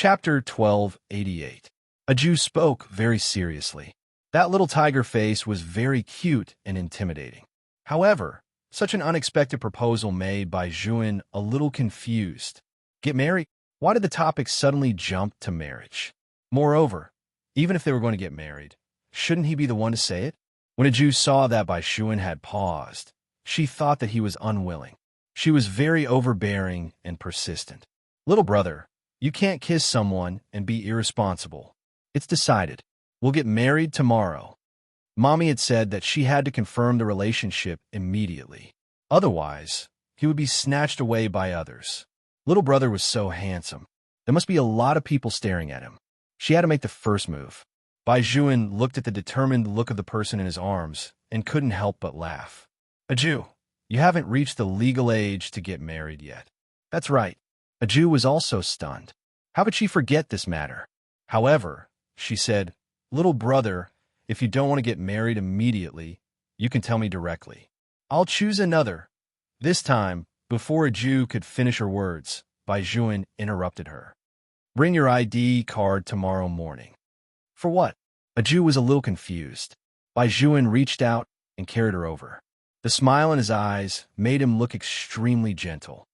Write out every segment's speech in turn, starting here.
Chapter 1288. A Jew spoke very seriously. That little tiger face was very cute and intimidating. However, such an unexpected proposal made by Juin a little confused. Get married? Why did the topic suddenly jump to marriage? Moreover, even if they were going to get married, shouldn't he be the one to say it? When a Jew saw that Bai Shuan had paused, she thought that he was unwilling. She was very overbearing and persistent. Little brother, you can't kiss someone and be irresponsible. It's decided. We'll get married tomorrow. Mommy had said that she had to confirm the relationship immediately. Otherwise, he would be snatched away by others. Little brother was so handsome. There must be a lot of people staring at him. She had to make the first move. Bai Juan looked at the determined look of the person in his arms and couldn't help but laugh. A Jew, you haven't reached the legal age to get married yet. That's right. A Jew was also stunned. How could she forget this matter? However, she said, Little brother, if you don't want to get married immediately, you can tell me directly. I'll choose another. This time, before a Jew could finish her words, Bai Juan interrupted her. Bring your ID card tomorrow morning. For what? A Jew was a little confused. Bai Juan reached out and carried her over. The smile in his eyes made him look extremely gentle.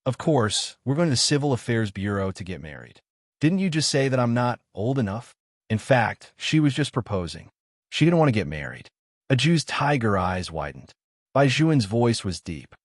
Of course, we're going to the Civil Affairs Bureau to get married. Didn't you just say that I'm not old enough? In fact, she was just proposing. She didn't want to get married. A Jew's tiger eyes widened. Bai Juan's voice was deep.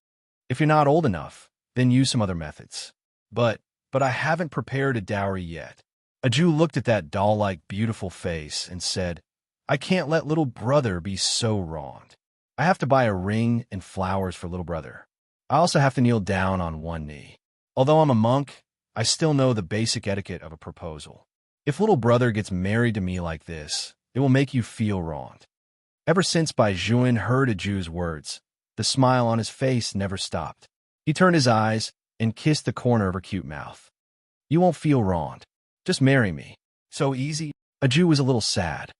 If you're not old enough, then use some other methods. But I haven't prepared a dowry yet. A Jew looked at that doll-like beautiful face and said, I can't let little brother be so wronged. I have to buy a ring and flowers for little brother. I also have to kneel down on one knee. Although I'm a monk, I still know the basic etiquette of a proposal. If little brother gets married to me like this, it will make you feel wronged. Ever since Bai Juan heard a Jew's words, the smile on his face never stopped. He turned his eyes and kissed the corner of her cute mouth. You won't feel wronged. Just marry me. So easy? A Jew was a little sad.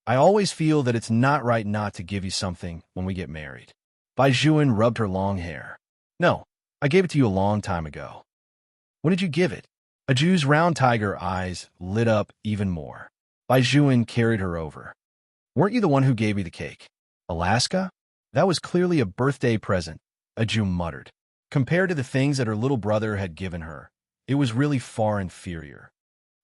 I always feel that it's not right not to give you something when we get married. Bai Juan rubbed her long hair. No, I gave it to you a long time ago. When did you give it? A Jew's round tiger eyes lit up even more. Bai Juan carried her over. Weren't you the one who gave me the cake? Alaska? That was clearly a birthday present, a Jew muttered. Compared to the things that her little brother had given her, it was really far inferior.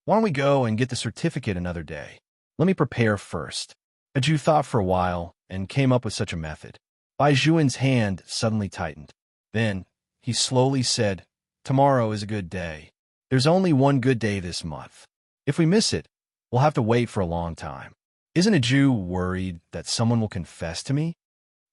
Why don't we go and get the certificate another day? Let me prepare first. A Jew thought for a while and came up with such a method. Bai Juan's hand suddenly tightened. Then, he slowly said, Tomorrow is a good day. There's only one good day this month. If we miss it, we'll have to wait for a long time. Isn't a Jew worried that someone will confess to me?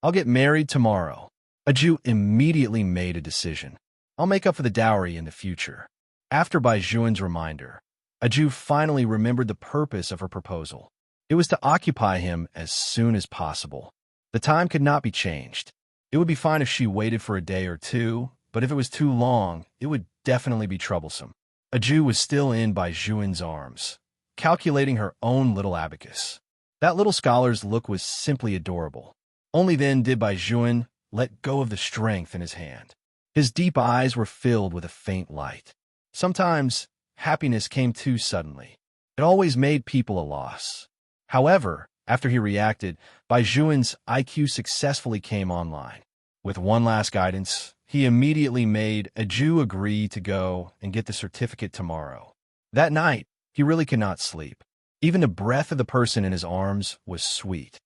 I'll get married tomorrow. A Jew immediately made a decision. I'll make up for the dowry in the future. After Bai Juan's reminder, a Jew finally remembered the purpose of her proposal. It was to occupy him as soon as possible. The time could not be changed. It would be fine if she waited for a day or two, but if it was too long, it would definitely be troublesome. A Jew was still in Bai Juan's arms, calculating her own little abacus. That little scholar's look was simply adorable. Only then did Bai Juan let go of the strength in his hand. His deep eyes were filled with a faint light. Sometimes, happiness came too suddenly. It always made people a loss. However, after he reacted, Bai Juan's IQ successfully came online. With one last guidance, he immediately made a Jew agree to go and get the certificate tomorrow. That night, he really could not sleep. Even the breath of the person in his arms was sweet.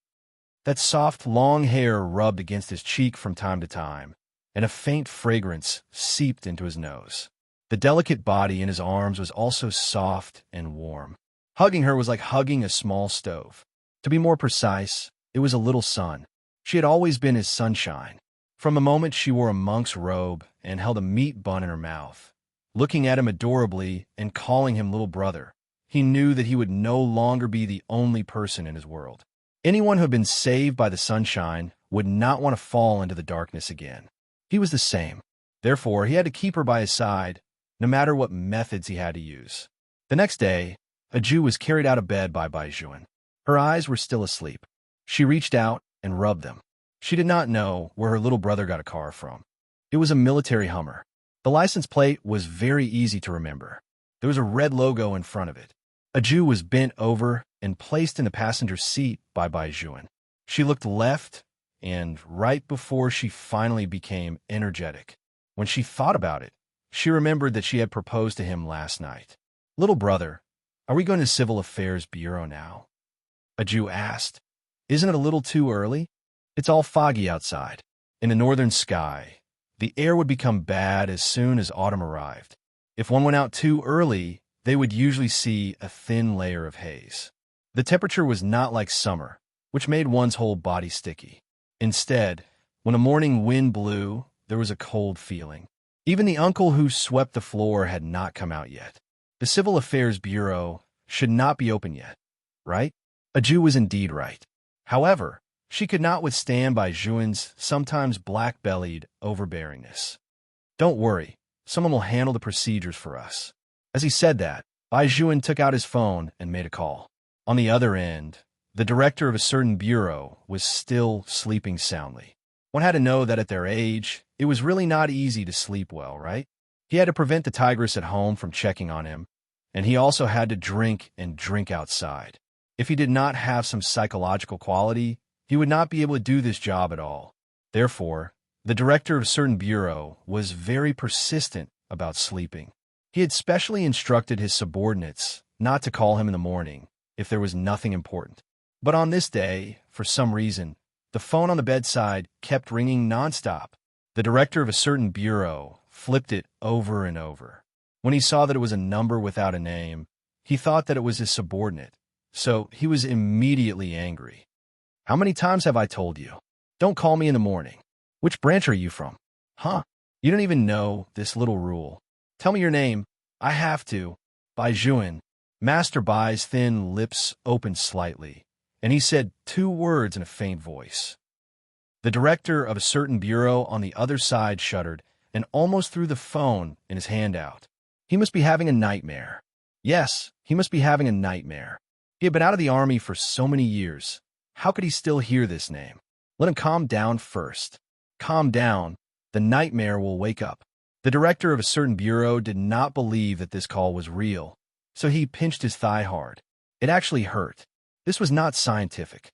That soft, long hair rubbed against his cheek from time to time, and a faint fragrance seeped into his nose. The delicate body in his arms was also soft and warm. Hugging her was like hugging a small stove. To be more precise, it was a little sun. She had always been his sunshine. From the moment she wore a monk's robe and held a meat bun in her mouth, looking at him adorably and calling him little brother, he knew that he would no longer be the only person in his world. Anyone who had been saved by the sunshine would not want to fall into the darkness again. He was the same. Therefore, he had to keep her by his side, no matter what methods he had to use. The next day, a Jew was carried out of bed by Bai Juan. Her eyes were still asleep. She reached out and rubbed them. She did not know where her little brother got a car from. It was a military Hummer. The license plate was very easy to remember. There was a red logo in front of it. A Jew was bent over and placed in the passenger seat by Bai Juan. She looked left, and right before she finally became energetic. When she thought about it, she remembered that she had proposed to him last night. "Little brother, are we going to Civil Affairs Bureau now?" A Jew asked. "Isn't it a little too early? It's all foggy outside. In the northern sky, the air would become bad as soon as autumn arrived. If one went out too early, they would usually see a thin layer of haze. The temperature was not like summer, which made one's whole body sticky. Instead, when a morning wind blew, there was a cold feeling. Even the uncle who swept the floor had not come out yet. The Civil Affairs Bureau should not be open yet, right?" A Jew was indeed right. However, she could not withstand Bai Juan's sometimes black-bellied overbearingness. "Don't worry, someone will handle the procedures for us." As he said that, Bai Juan took out his phone and made a call. On the other end, the director of a certain bureau was still sleeping soundly. One had to know that at their age, it was really not easy to sleep well, right? He had to prevent the tigress at home from checking on him, and he also had to drink and drink outside. If he did not have some psychological quality, he would not be able to do this job at all. Therefore, the director of a certain bureau was very persistent about sleeping. He had specially instructed his subordinates not to call him in the morning if there was nothing important. But on this day, for some reason, the phone on the bedside kept ringing nonstop. The director of a certain bureau flipped it over and over. When he saw that it was a number without a name, he thought that it was his subordinate, so he was immediately angry. "How many times have I told you? Don't call me in the morning. Which branch are you from? Huh? You don't even know this little rule. Tell me your name. I have to." Bai Juan. Master Bai's thin lips opened slightly, and he said 2 words in a faint voice. The director of a certain bureau on the other side shuddered and almost threw the phone in his hand out. He must be having a nightmare. Yes, he must be having a nightmare. He had been out of the army for so many years. How could he still hear this name? Let him calm down first. Calm down. The nightmare will wake up. The director of a certain bureau did not believe that this call was real, so he pinched his thigh hard. It actually hurt. This was not scientific.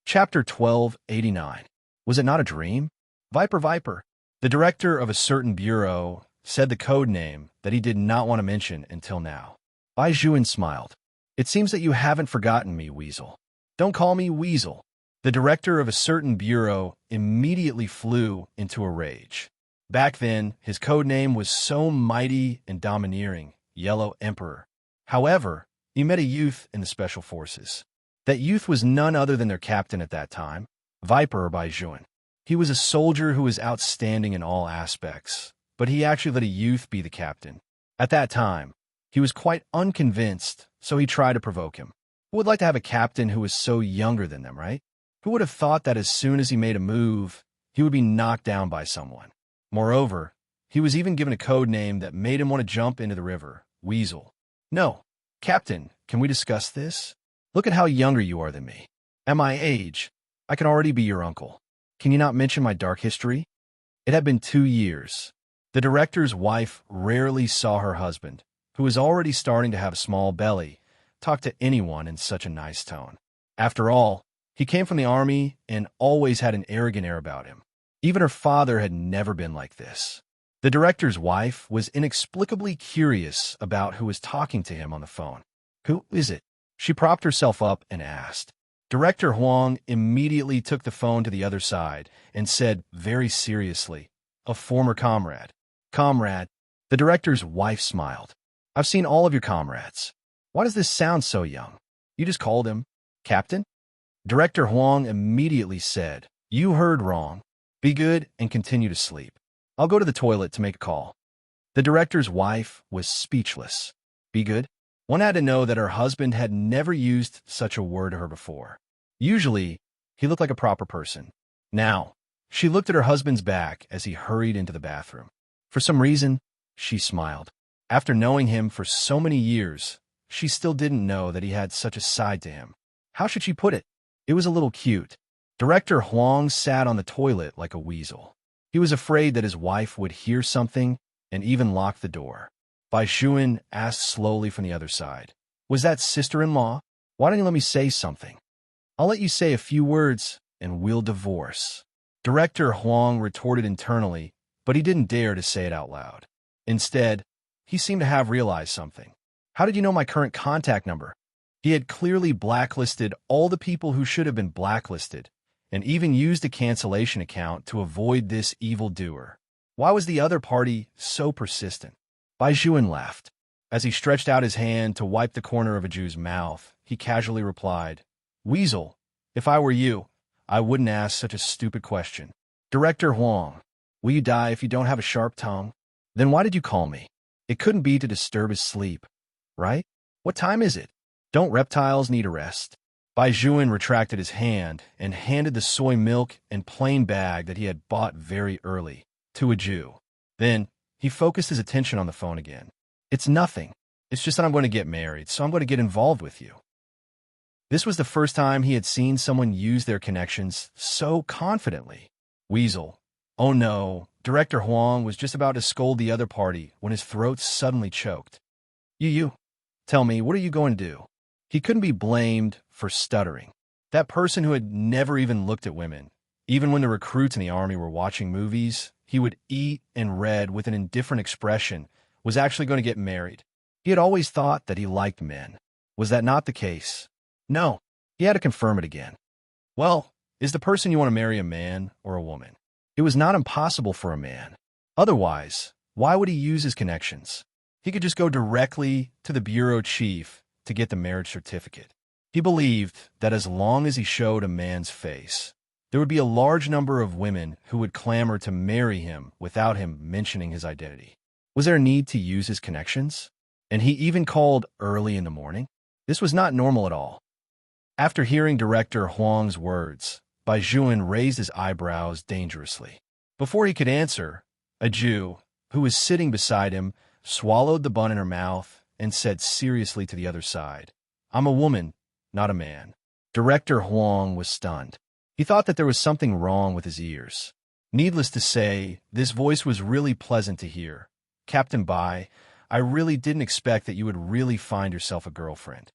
Chapter 1289. Was it not a dream? Viper, Viper. The director of a certain bureau said the code name that he did not want to mention until now. Bai Juan smiled. "It seems that you haven't forgotten me, Weasel." "Don't call me Weasel." The director of a certain bureau immediately flew into a rage. Back then, his code name was so mighty and domineering, Yellow Emperor. However, he met a youth in the Special Forces. That youth was none other than their captain at that time, Viper Bai Juan. He was a soldier who was outstanding in all aspects, but he actually let a youth be the captain. At that time, he was quite unconvinced, so he tried to provoke him. Who would like to have a captain who was so younger than them, right? Who would have thought that as soon as he made a move, he would be knocked down by someone? Moreover, he was even given a code name that made him want to jump into the river, Weasel. "No, Captain, can we discuss this? Look at how younger you are than me. At my age, I can already be your uncle. Can you not mention my dark history?" It had been 2 years. The director's wife rarely saw her husband, who was already starting to have a small belly, talk to anyone in such a nice tone. After all, he came from the army and always had an arrogant air about him. Even her father had never been like this. The director's wife was inexplicably curious about who was talking to him on the phone. "Who is it?" She propped herself up and asked. Director Huang immediately took the phone to the other side and said very seriously, "A former comrade." "Comrade?" The director's wife smiled. "I've seen all of your comrades. Why does this sound so young? You just called him Captain?" Director Huang immediately said, "You heard wrong. Be good and continue to sleep. I'll go to the toilet to make a call." The director's wife was speechless. Be good? One had to know that her husband had never used such a word to her before. Usually, he looked like a proper person. Now, she looked at her husband's back as he hurried into the bathroom. For some reason, she smiled. After knowing him for so many years, she still didn't know that he had such a side to him. How should she put it? It was a little cute. Director Huang sat on the toilet like a weasel. He was afraid that his wife would hear something and even lock the door. Bai Shuan asked slowly from the other side. Was that sister-in-law? Why don't you let me say something? I'll let you say a few words, and we'll divorce. Director Huang retorted internally, but he didn't dare to say it out loud. Instead, he seemed to have realized something. How did you know my current contact number? He had clearly blacklisted all the people who should have been blacklisted, and even used a cancellation account to avoid this evildoer. Why was the other party so persistent? Bai Zhuan laughed. As he stretched out his hand to wipe the corner of a Jew's mouth, he casually replied, Weasel, if I were you, I wouldn't ask such a stupid question. Director Huang, will you die if you don't have a sharp tongue? Then why did you call me? It couldn't be to disturb his sleep, right? What time is it? Don't reptiles need a rest? Bai Zhuan retracted his hand and handed the soy milk and plain bag that he had bought very early to a Jew. Then he focused his attention on the phone again. It's nothing. It's just that I'm going to get married, so I'm going to get involved with you. This was the first time he had seen someone use their connections so confidently. Weasel. Oh no, Director Huang was just about to scold the other party when his throat suddenly choked. You. Tell me, what are you going to do? He couldn't be blamed for stuttering. That person who had never even looked at women, even when the recruits in the army were watching movies, he would eat and read with an indifferent expression, was actually going to get married. He had always thought that he liked men. Was that not the case? No. He had to confirm it again. Well, is the person you want to marry a man or a woman? It was not impossible for a man. Otherwise, why would he use his connections? He could just go directly to the bureau chief to get the marriage certificate. He believed that as long as he showed a man's face, there would be a large number of women who would clamor to marry him without him mentioning his identity. Was there a need to use his connections? And he even called early in the morning? This was not normal at all. After hearing Director Huang's words, Bai Zhuan raised his eyebrows dangerously. Before he could answer, a Jew, who was sitting beside him, swallowed the bun in her mouth and said seriously to the other side, I'm a woman, not a man. Director Huang was stunned. He thought that there was something wrong with his ears. Needless to say, this voice was really pleasant to hear. Captain Bai, I really didn't expect that you would really find yourself a girlfriend.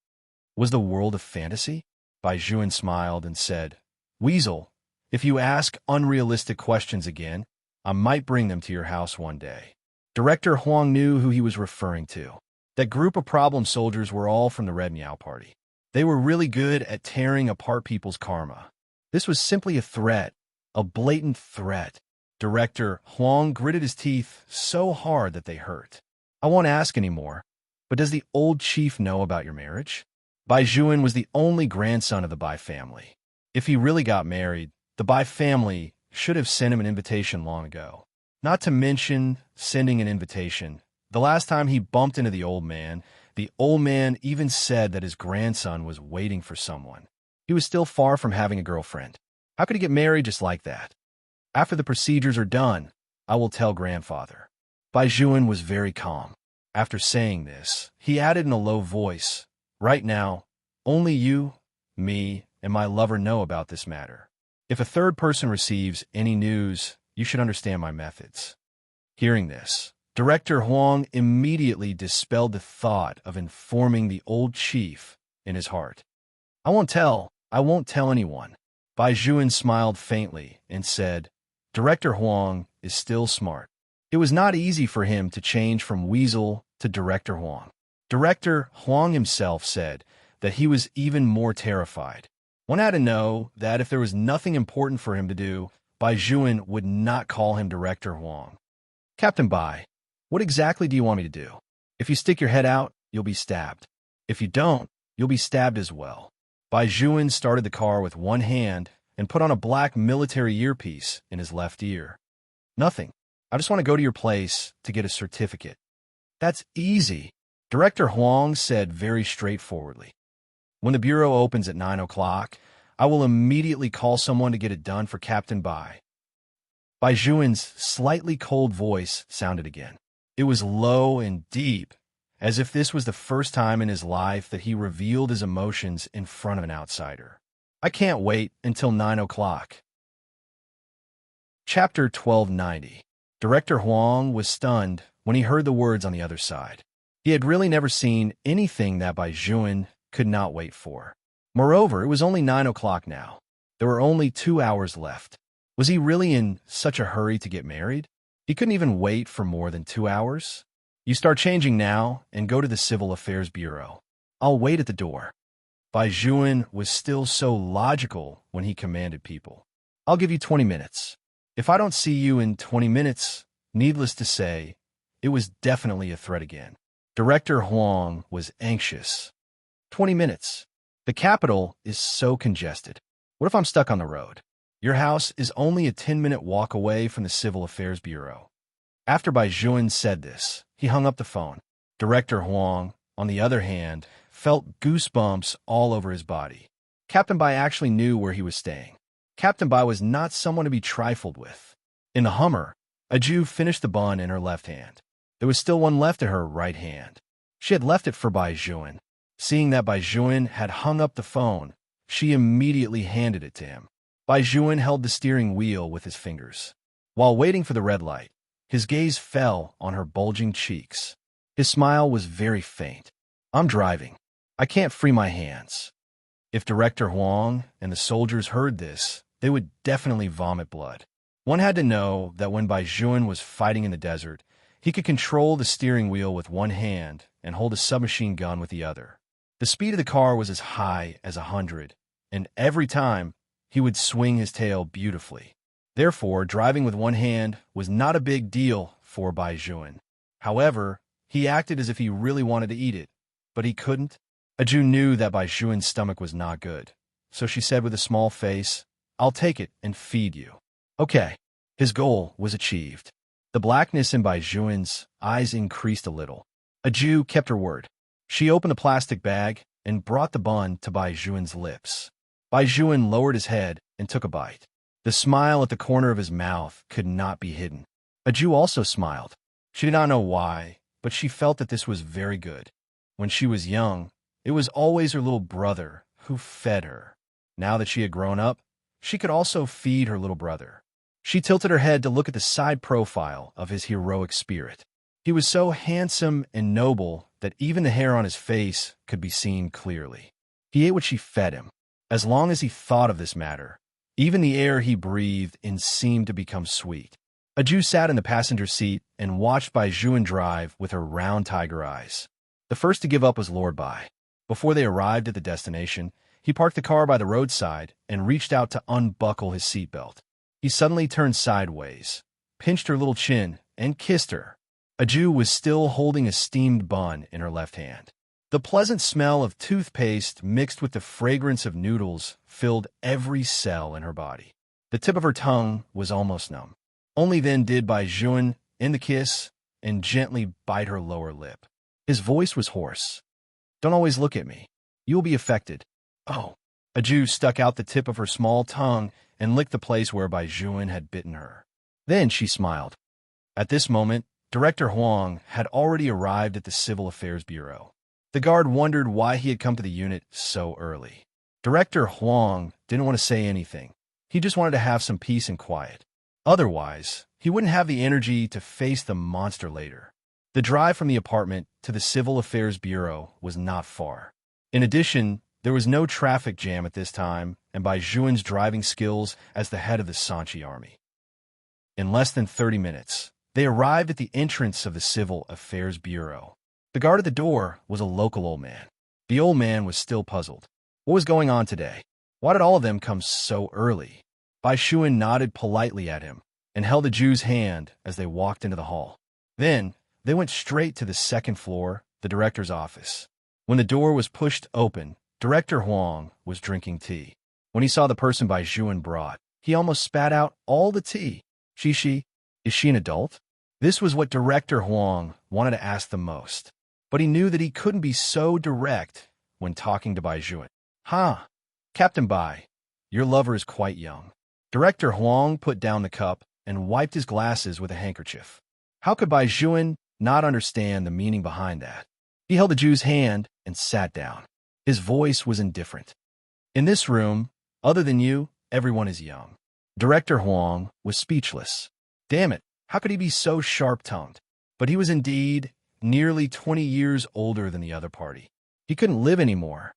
Was the world a fantasy? Bai Zhuan smiled and said, Weasel, if you ask unrealistic questions again, I might bring them to your house one day. Director Huang knew who he was referring to. That group of problem soldiers were all from the Red Meow Party. They were really good at tearing apart people's karma. This was simply a threat, a blatant threat. Director Huang gritted his teeth so hard that they hurt. I won't ask anymore, but does the old chief know about your marriage? Bai Zhuan was the only grandson of the Bai family. If he really got married, the Bai family should have sent him an invitation long ago. Not to mention sending an invitation. The last time he bumped into the old man even said that his grandson was waiting for someone. He was still far from having a girlfriend. How could he get married just like that? After the procedures are done, I will tell grandfather. Bai Zhuan was very calm. After saying this, he added in a low voice, Right now, only you, me, and my lover know about this matter. If a third person receives any news, you should understand my methods. Hearing this, Director Huang immediately dispelled the thought of informing the old chief in his heart. I won't tell anyone. Bai Zhuan smiled faintly and said, Director Huang is still smart. It was not easy for him to change from Weasel to Director Huang. Director Huang himself said that he was even more terrified. One had to know that if there was nothing important for him to do, Bai Zhuan would not call him Director Huang. Captain Bai, what exactly do you want me to do? If you stick your head out, you'll be stabbed. If you don't, you'll be stabbed as well. Bai Zhuan started the car with one hand and put on a black military earpiece in his left ear. Nothing. I just want to go to your place to get a certificate. That's easy, Director Huang said very straightforwardly. When the bureau opens at 9 o'clock, I will immediately call someone to get it done for Captain Bai. Bai Zhuan's slightly cold voice sounded again. It was low and deep, as if this was the first time in his life that he revealed his emotions in front of an outsider. I can't wait until 9 o'clock. Chapter 1290. Director Huang was stunned when he heard the words on the other side. He had really never seen anything that Bai Juan could not wait for. Moreover, it was only 9 o'clock now. There were only 2 hours left. Was he really in such a hurry to get married? He couldn't even wait for more than 2 hours. You start changing now and go to the Civil Affairs Bureau. I'll wait at the door. Bai Juan was still so logical when he commanded people. I'll give you 20 minutes. If I don't see you in 20 minutes, needless to say, it was definitely a threat again. Director Huang was anxious. 20 minutes. The capital is so congested. What if I'm stuck on the road? Your house is only a 10-minute walk away from the Civil Affairs Bureau. After Bai Juan said this, he hung up the phone. Director Huang, on the other hand, felt goosebumps all over his body. Captain Bai actually knew where he was staying. Captain Bai was not someone to be trifled with. In the Hummer, a Jew finished the bun in her left hand. There was still one left in her right hand. She had left it for Bai Juan. Seeing that Bai Juan had hung up the phone, she immediately handed it to him. Bai Juan held the steering wheel with his fingers. While waiting for the red light, his gaze fell on her bulging cheeks. His smile was very faint. I'm driving. I can't free my hands. If Director Huang and the soldiers heard this, they would definitely vomit blood. One had to know that when Bai Juan was fighting in the desert, he could control the steering wheel with one hand and hold a submachine gun with the other. The speed of the car was as high as 100, and every time, he would swing his tail beautifully. Therefore, driving with one hand was not a big deal for Bai Juan. However, he acted as if he really wanted to eat it, but he couldn't. A Jew knew that Bai Juan's stomach was not good, so she said with a small face, I'll take it and feed you. Okay. His goal was achieved. The blackness in Bai Juan's eyes increased a little. A Jew kept her word. She opened a plastic bag and brought the bun to Bai Juan's lips. Bai Juan lowered his head and took a bite. The smile at the corner of his mouth could not be hidden. A Jew also smiled. She did not know why, but she felt that this was very good. When she was young, it was always her little brother who fed her. Now that she had grown up, she could also feed her little brother. She tilted her head to look at the side profile of his heroic spirit. He was so handsome and noble that even the hair on his face could be seen clearly. He ate what she fed him. As long as he thought of this matter, even the air he breathed in seemed to become sweet. A Jew sat in the passenger seat and watched Bai Juan drive with her round tiger eyes. The first to give up was Lord Bai. Before they arrived at the destination, he parked the car by the roadside and reached out to unbuckle his seatbelt. He suddenly turned sideways, pinched her little chin, and kissed her. A Jew was still holding a steamed bun in her left hand. The pleasant smell of toothpaste mixed with the fragrance of noodles filled every cell in her body. The tip of her tongue was almost numb. Only then did Bai Juan end the kiss and gently bite her lower lip. His voice was hoarse. Don't always look at me. You will be affected. Oh. A Jew stuck out the tip of her small tongue and licked the place where Bai Juan had bitten her. Then she smiled. At this moment, Director Huang had already arrived at the Civil Affairs Bureau. The guard wondered why he had come to the unit so early. Director Huang didn't want to say anything. He just wanted to have some peace and quiet. Otherwise, he wouldn't have the energy to face the monster later. The drive from the apartment to the Civil Affairs Bureau was not far. In addition, there was no traffic jam at this time, and Bai Juan's driving skills as the head of the Sanchi army. In less than 30 minutes, they arrived at the entrance of the Civil Affairs Bureau. The guard at the door was a local old man. The old man was still puzzled. What was going on today? Why did all of them come so early? Bai Juan nodded politely at him and held the Jew's hand as they walked into the hall. Then, they went straight to the second floor, the director's office. When the door was pushed open, Director Huang was drinking tea. When he saw the person Bai Juan brought, he almost spat out all the tea. She, is she an adult? This was what Director Huang wanted to ask the most. But he knew that he couldn't be so direct when talking to Bai Juan. Captain Bai, your lover is quite young. Director Huang put down the cup and wiped his glasses with a handkerchief. How could Bai Juan not understand the meaning behind that? He held the Jew's hand and sat down. His voice was indifferent. In this room, other than you, everyone is young. Director Huang was speechless. Damn it, how could he be so sharp-tongued? But he was indeed nearly 20 years older than the other party. He couldn't live anymore.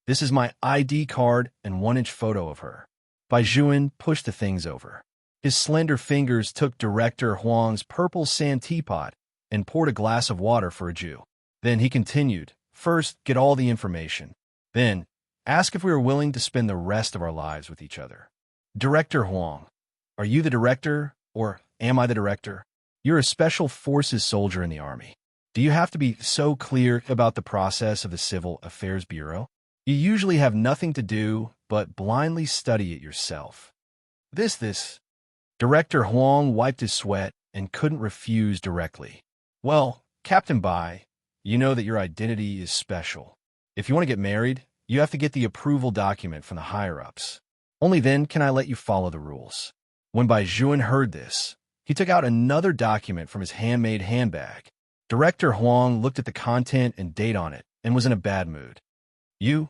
This is my ID card and 1-inch photo of her. Bai Juan pushed the things over. His slender fingers took Director Huang's purple sand teapot and poured a glass of water for a Jew. Then he continued, first, get all the information. Then, ask if we are willing to spend the rest of our lives with each other. Director Huang, are you the director, or am I the director? You're a special forces soldier in the army. Do you have to be so clear about the process of the Civil Affairs Bureau? You usually have nothing to do but blindly study it yourself. This. Director Huang wiped his sweat and couldn't refuse directly. Well, Captain Bai, you know that your identity is special. If you want to get married, you have to get the approval document from the higher-ups. Only then can I let you follow the rules. When Bai Juan heard this, he took out another document from his handmade handbag. Director Huang looked at the content and date on it and was in a bad mood. You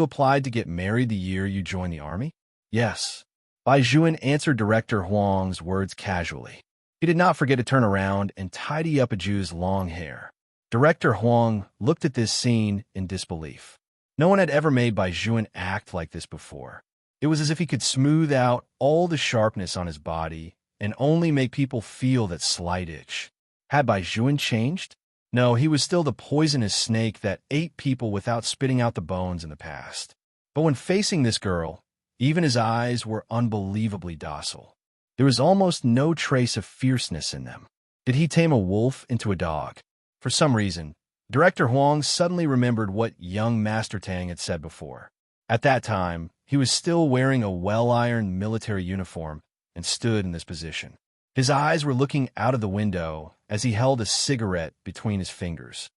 applied to get married the year you joined the army? Yes. Bai Juan answered Director Huang's words casually. He did not forget to turn around and tidy up a Jew's long hair. Director Huang looked at this scene in disbelief. No one had ever made Bai Juan act like this before. It was as if he could smooth out all the sharpness on his body and only make people feel that slight itch. Had Bai Juan changed? No, he was still the poisonous snake that ate people without spitting out the bones in the past. But when facing this girl, even his eyes were unbelievably docile. There was almost no trace of fierceness in them. Did he tame a wolf into a dog? For some reason, Director Huang suddenly remembered what young Master Tang had said before. At that time, he was still wearing a well-ironed military uniform and stood in this position. His eyes were looking out of the window as he held a cigarette between his fingers.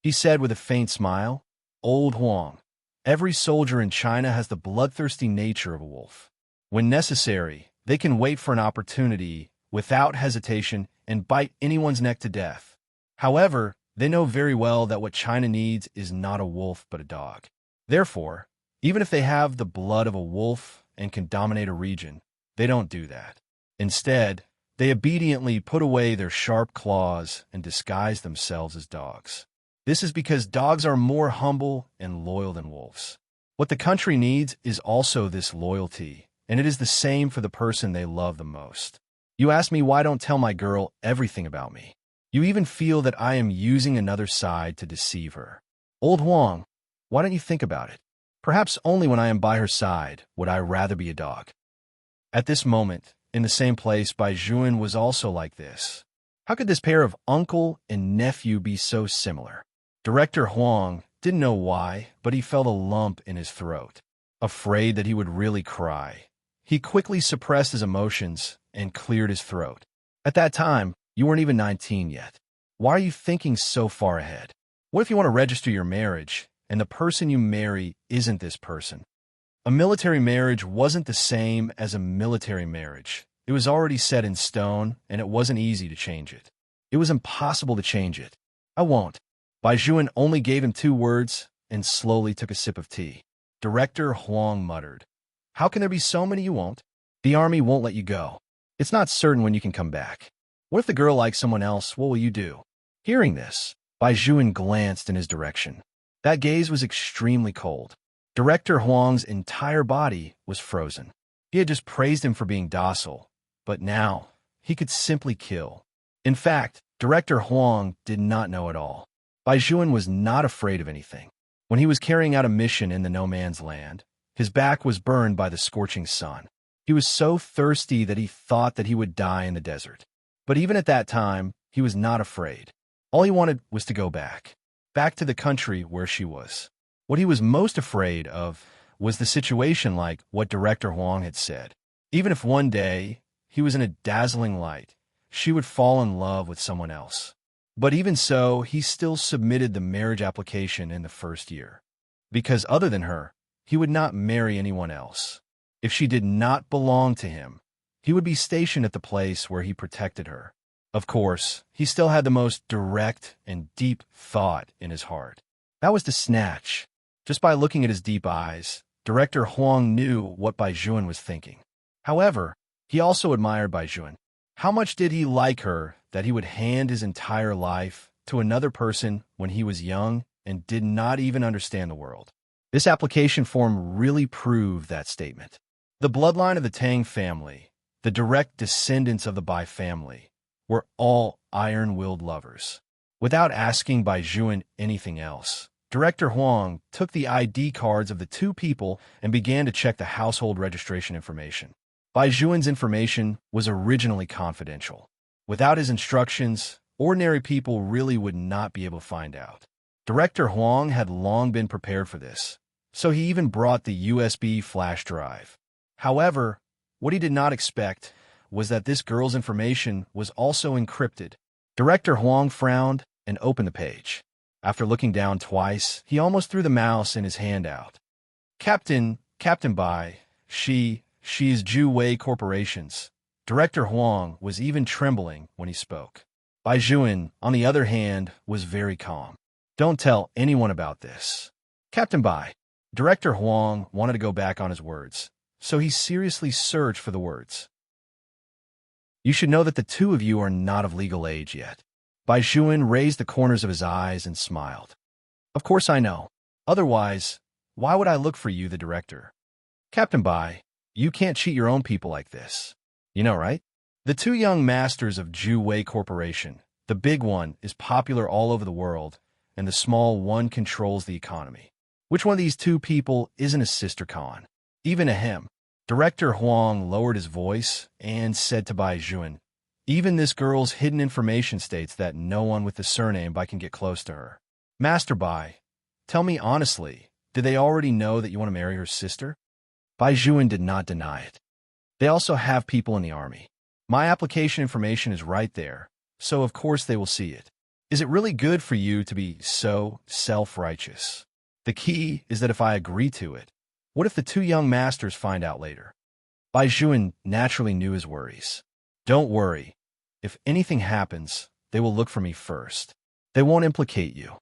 He said with a faint smile, "Old Huang, every soldier in China has the bloodthirsty nature of a wolf. When necessary, they can wait for an opportunity without hesitation and bite anyone's neck to death. However, they know very well that what China needs is not a wolf but a dog. Therefore, even if they have the blood of a wolf and can dominate a region, they don't do that. Instead, they obediently put away their sharp claws and disguise themselves as dogs. This is because dogs are more humble and loyal than wolves. What the country needs is also this loyalty, and it is the same for the person they love the most. You ask me why I don't tell my girl everything about me. You even feel that I am using another side to deceive her. Old Huang, why don't you think about it? Perhaps only when I am by her side would I rather be a dog." At this moment, in the same place, Bai Juan was also like this. How could this pair of uncle and nephew be so similar? Director Huang didn't know why, but he felt a lump in his throat. Afraid that he would really cry, he quickly suppressed his emotions and cleared his throat. At that time, you weren't even 19 yet. Why are you thinking so far ahead? What if you want to register your marriage, and the person you marry isn't this person? A military marriage wasn't the same as a military marriage. It was already set in stone, and it wasn't easy to change it. It was impossible to change it. I won't. Bai Juan only gave him 2 words and slowly took a sip of tea. Director Huang muttered, "How can there be so many you won't? The army won't let you go. It's not certain when you can come back. What if the girl likes someone else? What will you do?" Hearing this, Bai Juan glanced in his direction. That gaze was extremely cold. Director Huang's entire body was frozen. He had just praised him for being docile, but now he could simply kill. In fact, Director Huang did not know at all. Bai Juan was not afraid of anything. When he was carrying out a mission in the no man's land, his back was burned by the scorching sun. He was so thirsty that he thought that he would die in the desert. But even at that time, he was not afraid. All he wanted was to go back to the country where she was. What he was most afraid of was the situation like what Director Huang had said. Even if one day he was in a dazzling light, she would fall in love with someone else. But even so, he still submitted the marriage application in the first year. Because other than her, he would not marry anyone else. If she did not belong to him, he would be stationed at the place where he protected her. Of course, he still had the most direct and deep thought in his heart. That was to snatch. Just by looking at his deep eyes, Director Huang knew what Bai Juan was thinking. However, he also admired Bai Juan. How much did he like her that he would hand his entire life to another person when he was young and did not even understand the world? This application form really proved that statement. The bloodline of the Tang family, the direct descendants of the Bai family, were all iron-willed lovers. Without asking Bai Juan anything else, Director Huang took the ID cards of the two people and began to check the household registration information. Bai Juan's information was originally confidential. Without his instructions, ordinary people really would not be able to find out. Director Huang had long been prepared for this, so he even brought the USB flash drive. However, what he did not expect was that this girl's information was also encrypted. Director Huang frowned and opened the page. After looking down twice, he almost threw the mouse in his hand out. Captain Bai, she is Ju Wei Corporation's. Director Huang was even trembling when he spoke. Bai Juan, on the other hand, was very calm. Don't tell anyone about this. Captain Bai. Director Huang wanted to go back on his words, so he seriously searched for the words. You should know that the two of you are not of legal age yet. Bai Juan raised the corners of his eyes and smiled. Of course I know. Otherwise, why would I look for you, the director? Captain Bai, you can't cheat your own people like this. You know, right? The two young masters of Ju Wei Corporation, the big one is popular all over the world, and the small one controls the economy. Which one of these two people isn't a sister con? Even a him. Director Huang lowered his voice and said to Bai Juan, even this girl's hidden information states that no one with the surname Bai can get close to her. Master Bai, tell me honestly, did they already know that you want to marry her sister? Bai Juan did not deny it. They also have people in the army. My application information is right there, so of course they will see it. Is it really good for you to be so self-righteous? The key is that if I agree to it, what if the two young masters find out later? Bai Juan naturally knew his worries. Don't worry. If anything happens, they will look for me first. They won't implicate you.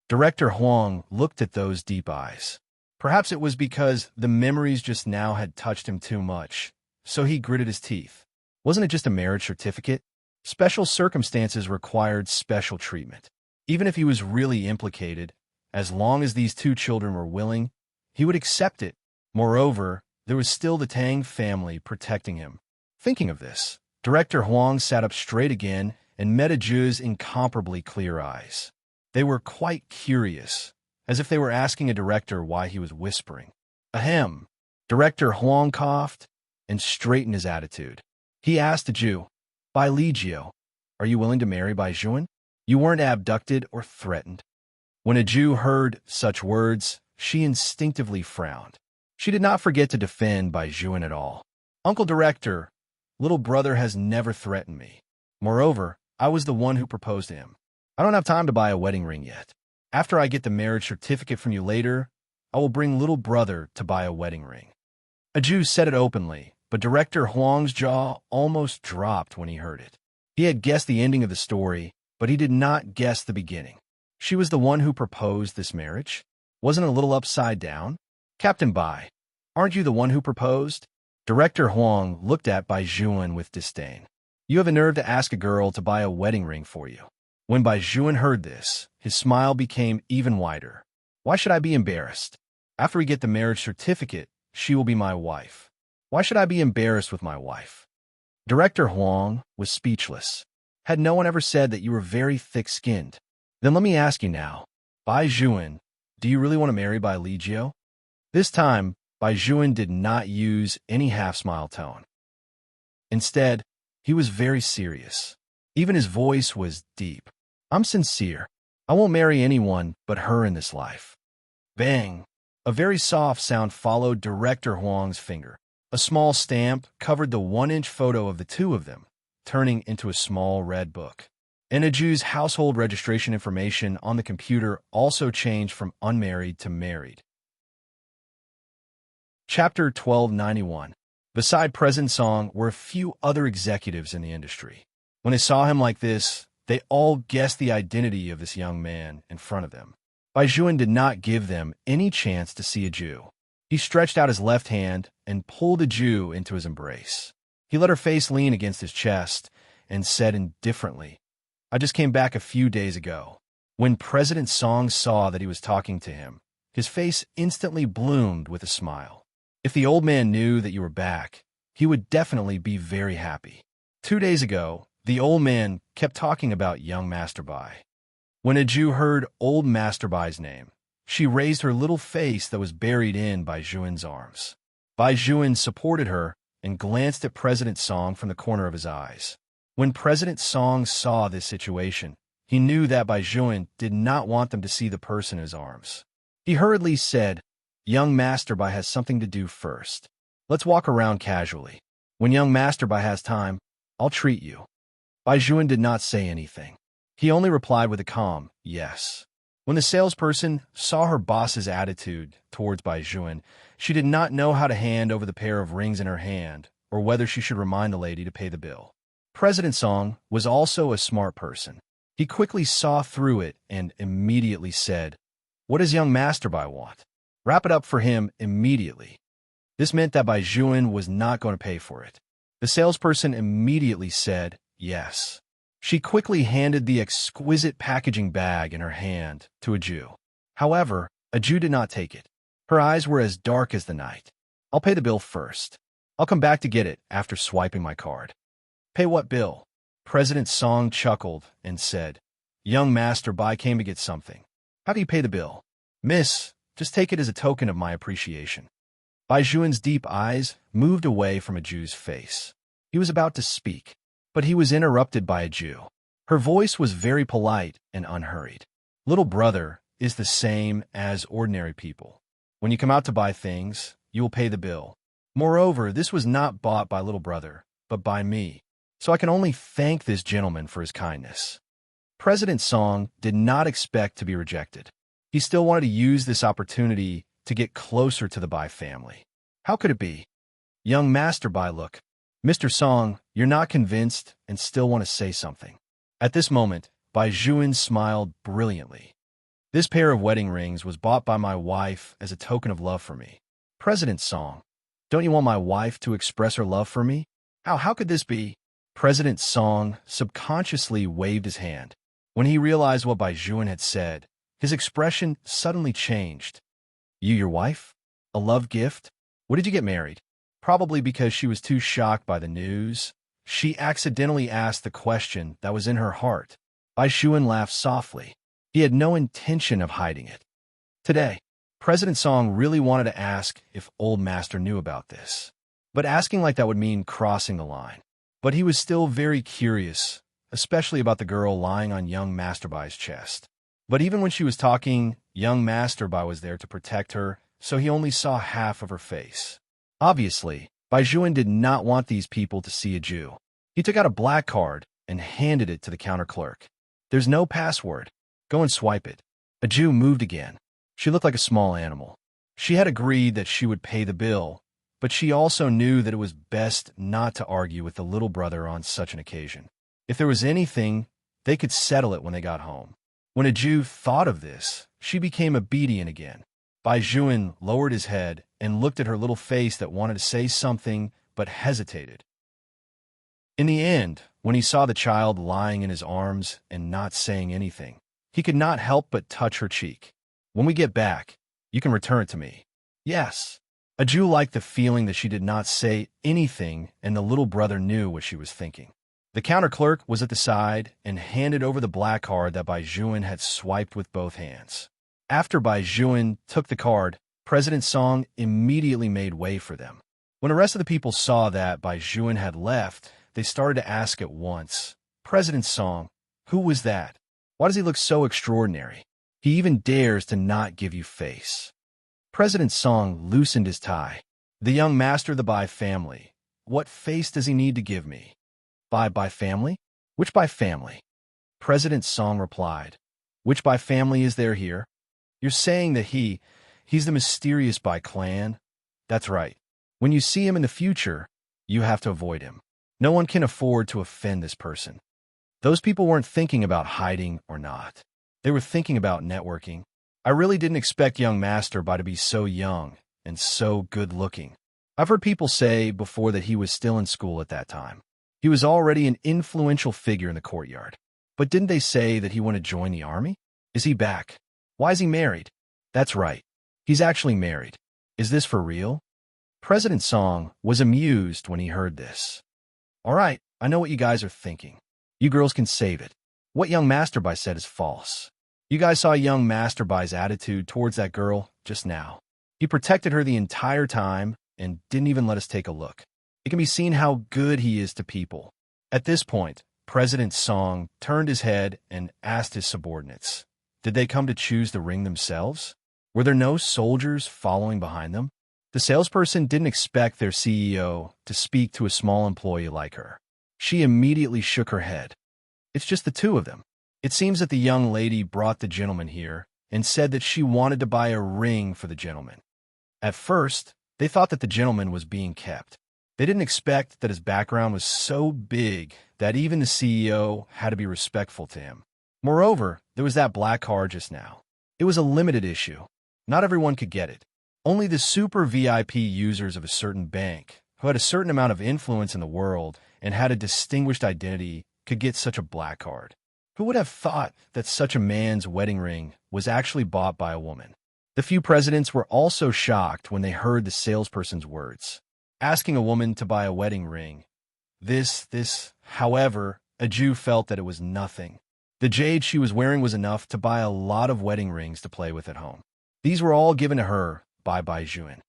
Director Huang looked at those deep eyes. Perhaps it was because the memories just now had touched him too much, so he gritted his teeth. Wasn't it just a marriage certificate? Special circumstances required special treatment. Even if he was really implicated, as long as these two children were willing, he would accept it. Moreover, there was still the Tang family protecting him. Thinking of this, Director Huang sat up straight again and met Ju's incomparably clear eyes. They were quite curious, as if they were asking a director why he was whispering. Ahem. Director Huang coughed and straightened his attitude. He asked Ju, Bai Ligio, are you willing to marry Bai Juan? You weren't abducted or threatened. When Ju heard such words, she instinctively frowned. She did not forget to defend Bai Juan at all. Uncle Director, little brother has never threatened me. Moreover, I was the one who proposed to him. I don't have time to buy a wedding ring yet. After I get the marriage certificate from you later, I will bring little brother to buy a wedding ring. Ju said it openly, but Director Huang's jaw almost dropped when he heard it. He had guessed the ending of the story, but he did not guess the beginning. She was the one who proposed this marriage? Wasn't it a little upside down? Captain Bai, aren't you the one who proposed? Director Huang looked at Bai Juan with disdain. You have a nerve to ask a girl to buy a wedding ring for you. When Bai Juan heard this, his smile became even wider. Why should I be embarrassed? After we get the marriage certificate, she will be my wife. Why should I be embarrassed with my wife? Director Huang was speechless. Had no one ever said that you were very thick-skinned? Then let me ask you now, Bai Juan, do you really want to marry Bai Ligio? This time, Bai Juan did not use any half-smile tone. Instead, he was very serious. Even his voice was deep. I'm sincere. I won't marry anyone but her in this life. Bang! A very soft sound followed Director Huang's finger. A small stamp covered the 1-inch photo of the two of them, turning into a small red book. Ju's household registration information on the computer also changed from unmarried to married. Chapter 1291. Beside President Song were a few other executives in the industry. When they saw him like this, they all guessed the identity of this young man in front of them. Bai Juan did not give them any chance to see Ju. He stretched out his left hand and pulled Ju into his embrace. He let her face lean against his chest and said indifferently, "I just came back a few days ago." When President Song saw that he was talking to him, his face instantly bloomed with a smile. If the old man knew that you were back, he would definitely be very happy. 2 days ago, the old man kept talking about young Master Bai. When Aju heard old Master Bai's name, she raised her little face that was buried in Bai Juan's arms. Bai Juan supported her and glanced at President Song from the corner of his eyes. When President Song saw this situation, he knew that Bai Juan did not want them to see the person in his arms. He hurriedly said, "Young Master Bai has something to do first. Let's walk around casually. When young Master Bai has time, I'll treat you." Bai Juan did not say anything. He only replied with a calm yes. When the salesperson saw her boss's attitude towards Bai Juan, she did not know how to hand over the pair of rings in her hand or whether she should remind the lady to pay the bill. President Song was also a smart person. He quickly saw through it and immediately said, "What does young Master Bai want? Wrap it up for him immediately." This meant that Bai Juan was not going to pay for it. The salesperson immediately said yes. She quickly handed the exquisite packaging bag in her hand to Aju. However, Aju did not take it. Her eyes were as dark as the night. "I'll pay the bill first. I'll come back to get it after swiping my card." "Pay what bill?" President Song chuckled and said, "Young Master Bai came to get something. How do you pay the bill?" "Miss, just take it as a token of my appreciation." Bai Juan's deep eyes moved away from Aju's face. He was about to speak, but he was interrupted by Aju. Her voice was very polite and unhurried. "Little brother is the same as ordinary people. When you come out to buy things, you will pay the bill. Moreover, this was not bought by little brother, but by me, so I can only thank this gentleman for his kindness." President Song did not expect to be rejected. He still wanted to use this opportunity to get closer to the Bai family. How could it be? "Young Master Bai, look. Mr. Song, you're not convinced and still want to say something." At this moment, Bai Juan smiled brilliantly. "This pair of wedding rings was bought by my wife as a token of love for me." "President Song, don't you want my wife to express her love for me?" How could this be?" President Song subconsciously waved his hand. When he realized what Bai Juan had said, his expression suddenly changed. "You your wife? A love gift? What did you get married?" Probably because she was too shocked by the news, she accidentally asked the question that was in her heart. Bai Juan laughed softly. He had no intention of hiding it. Today, President Song really wanted to ask if Old Master knew about this. But asking like that would mean crossing the line. But he was still very curious, especially about the girl lying on young Master Bai's chest. But even when she was talking, young Master Bai was there to protect her, so he only saw half of her face. Obviously, Bai Juan did not want these people to see Aju. He took out a black card and handed it to the counter clerk. "There's no password. Go and swipe it." Aju moved again. She looked like a small animal. She had agreed that she would pay the bill, but she also knew that it was best not to argue with the little brother on such an occasion. If there was anything, they could settle it when they got home. When Aju thought of this, she became obedient again. Bai Juan lowered his head and looked at her little face that wanted to say something but hesitated. In the end, when he saw the child lying in his arms and not saying anything, he could not help but touch her cheek. "When we get back, you can return it to me." "Yes." Aju liked the feeling that she did not say anything and the little brother knew what she was thinking. The counter clerk was at the side and handed over the black card that Bai Juan had swiped with both hands. After Bai Juan took the card, President Song immediately made way for them. When the rest of the people saw that Bai Juan had left, they started to ask at once, "President Song, who was that? Why does he look so extraordinary? He even dares to not give you face." President Song loosened his tie. "The young master of the Bai family. What face does he need to give me?" Bai family? Which Bai family?" President Song replied. "Which Bai family is there here? You're saying that he's the mysterious Bai clan? That's right. When you see him in the future, you have to avoid him. No one can afford to offend this person." Those people weren't thinking about hiding or not. They were thinking about networking. I really didn't expect young Master Bai to be so young and so good-looking. I've heard people say before that he was still in school at that time. He was already an influential figure in the courtyard. But didn't they say that he wanted to join the army? Is he back? Why is he married? That's right. He's actually married. Is this for real? President Song was amused when he heard this. All right, I know what you guys are thinking. You girls can save it. What young Masterby said is false. You guys saw young Masterby's attitude towards that girl just now. He protected her the entire time and didn't even let us take a look. It can be seen how good he is to people. At this point, President Song turned his head and asked his subordinates, did they come to choose the ring themselves? Were there no soldiers following behind them? The salesperson didn't expect their CEO to speak to a small employee like her. She immediately shook her head. It's just the two of them. It seems that the young lady brought the gentleman here and said that she wanted to buy a ring for the gentleman. At first, they thought that the gentleman was being kept. They didn't expect that his background was so big that even the CEO had to be respectful to him. Moreover, there was that black card just now. It was a limited issue. Not everyone could get it. Only the super VIP users of a certain bank, who had a certain amount of influence in the world and had a distinguished identity, could get such a black card. Who would have thought that such a man's wedding ring was actually bought by a woman? The few presidents were also shocked when they heard the salesperson's words. Asking a woman to buy a wedding ring. However, a Jew felt that it was nothing. The jade she was wearing was enough to buy a lot of wedding rings to play with at home. These were all given to her by Baizhuan.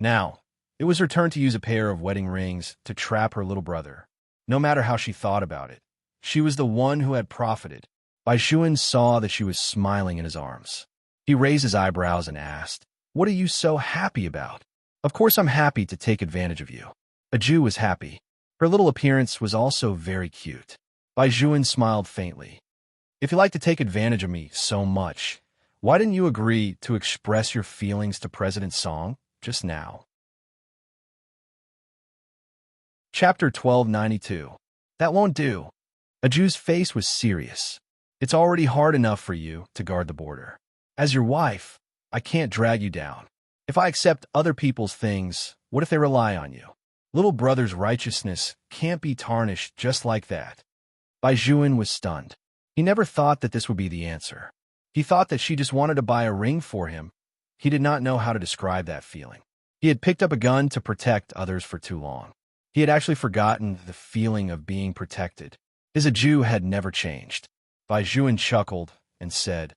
Now, it was her turn to use a pair of wedding rings to trap her little brother. No matter how she thought about it, she was the one who had profited. Baizhuan saw that she was smiling in his arms. He raised his eyebrows and asked, "What are you so happy about?" "Of course I'm happy to take advantage of you." A Jew was happy. Her little appearance was also very cute. Baizhuan smiled faintly. "If you like to take advantage of me so much, why didn't you agree to express your feelings to President Song just now?" Chapter 1292. That won't do. A Jew's face was serious. It's already hard enough for you to guard the border. As your wife, I can't drag you down. If I accept other people's things, what if they rely on you? Little brother's righteousness can't be tarnished just like that. Baizhuan was stunned. He never thought that this would be the answer. He thought that she just wanted to buy a ring for him. He did not know how to describe that feeling. He had picked up a gun to protect others for too long. He had actually forgotten the feeling of being protected. His Jew had never changed. Baizhuan chuckled and said,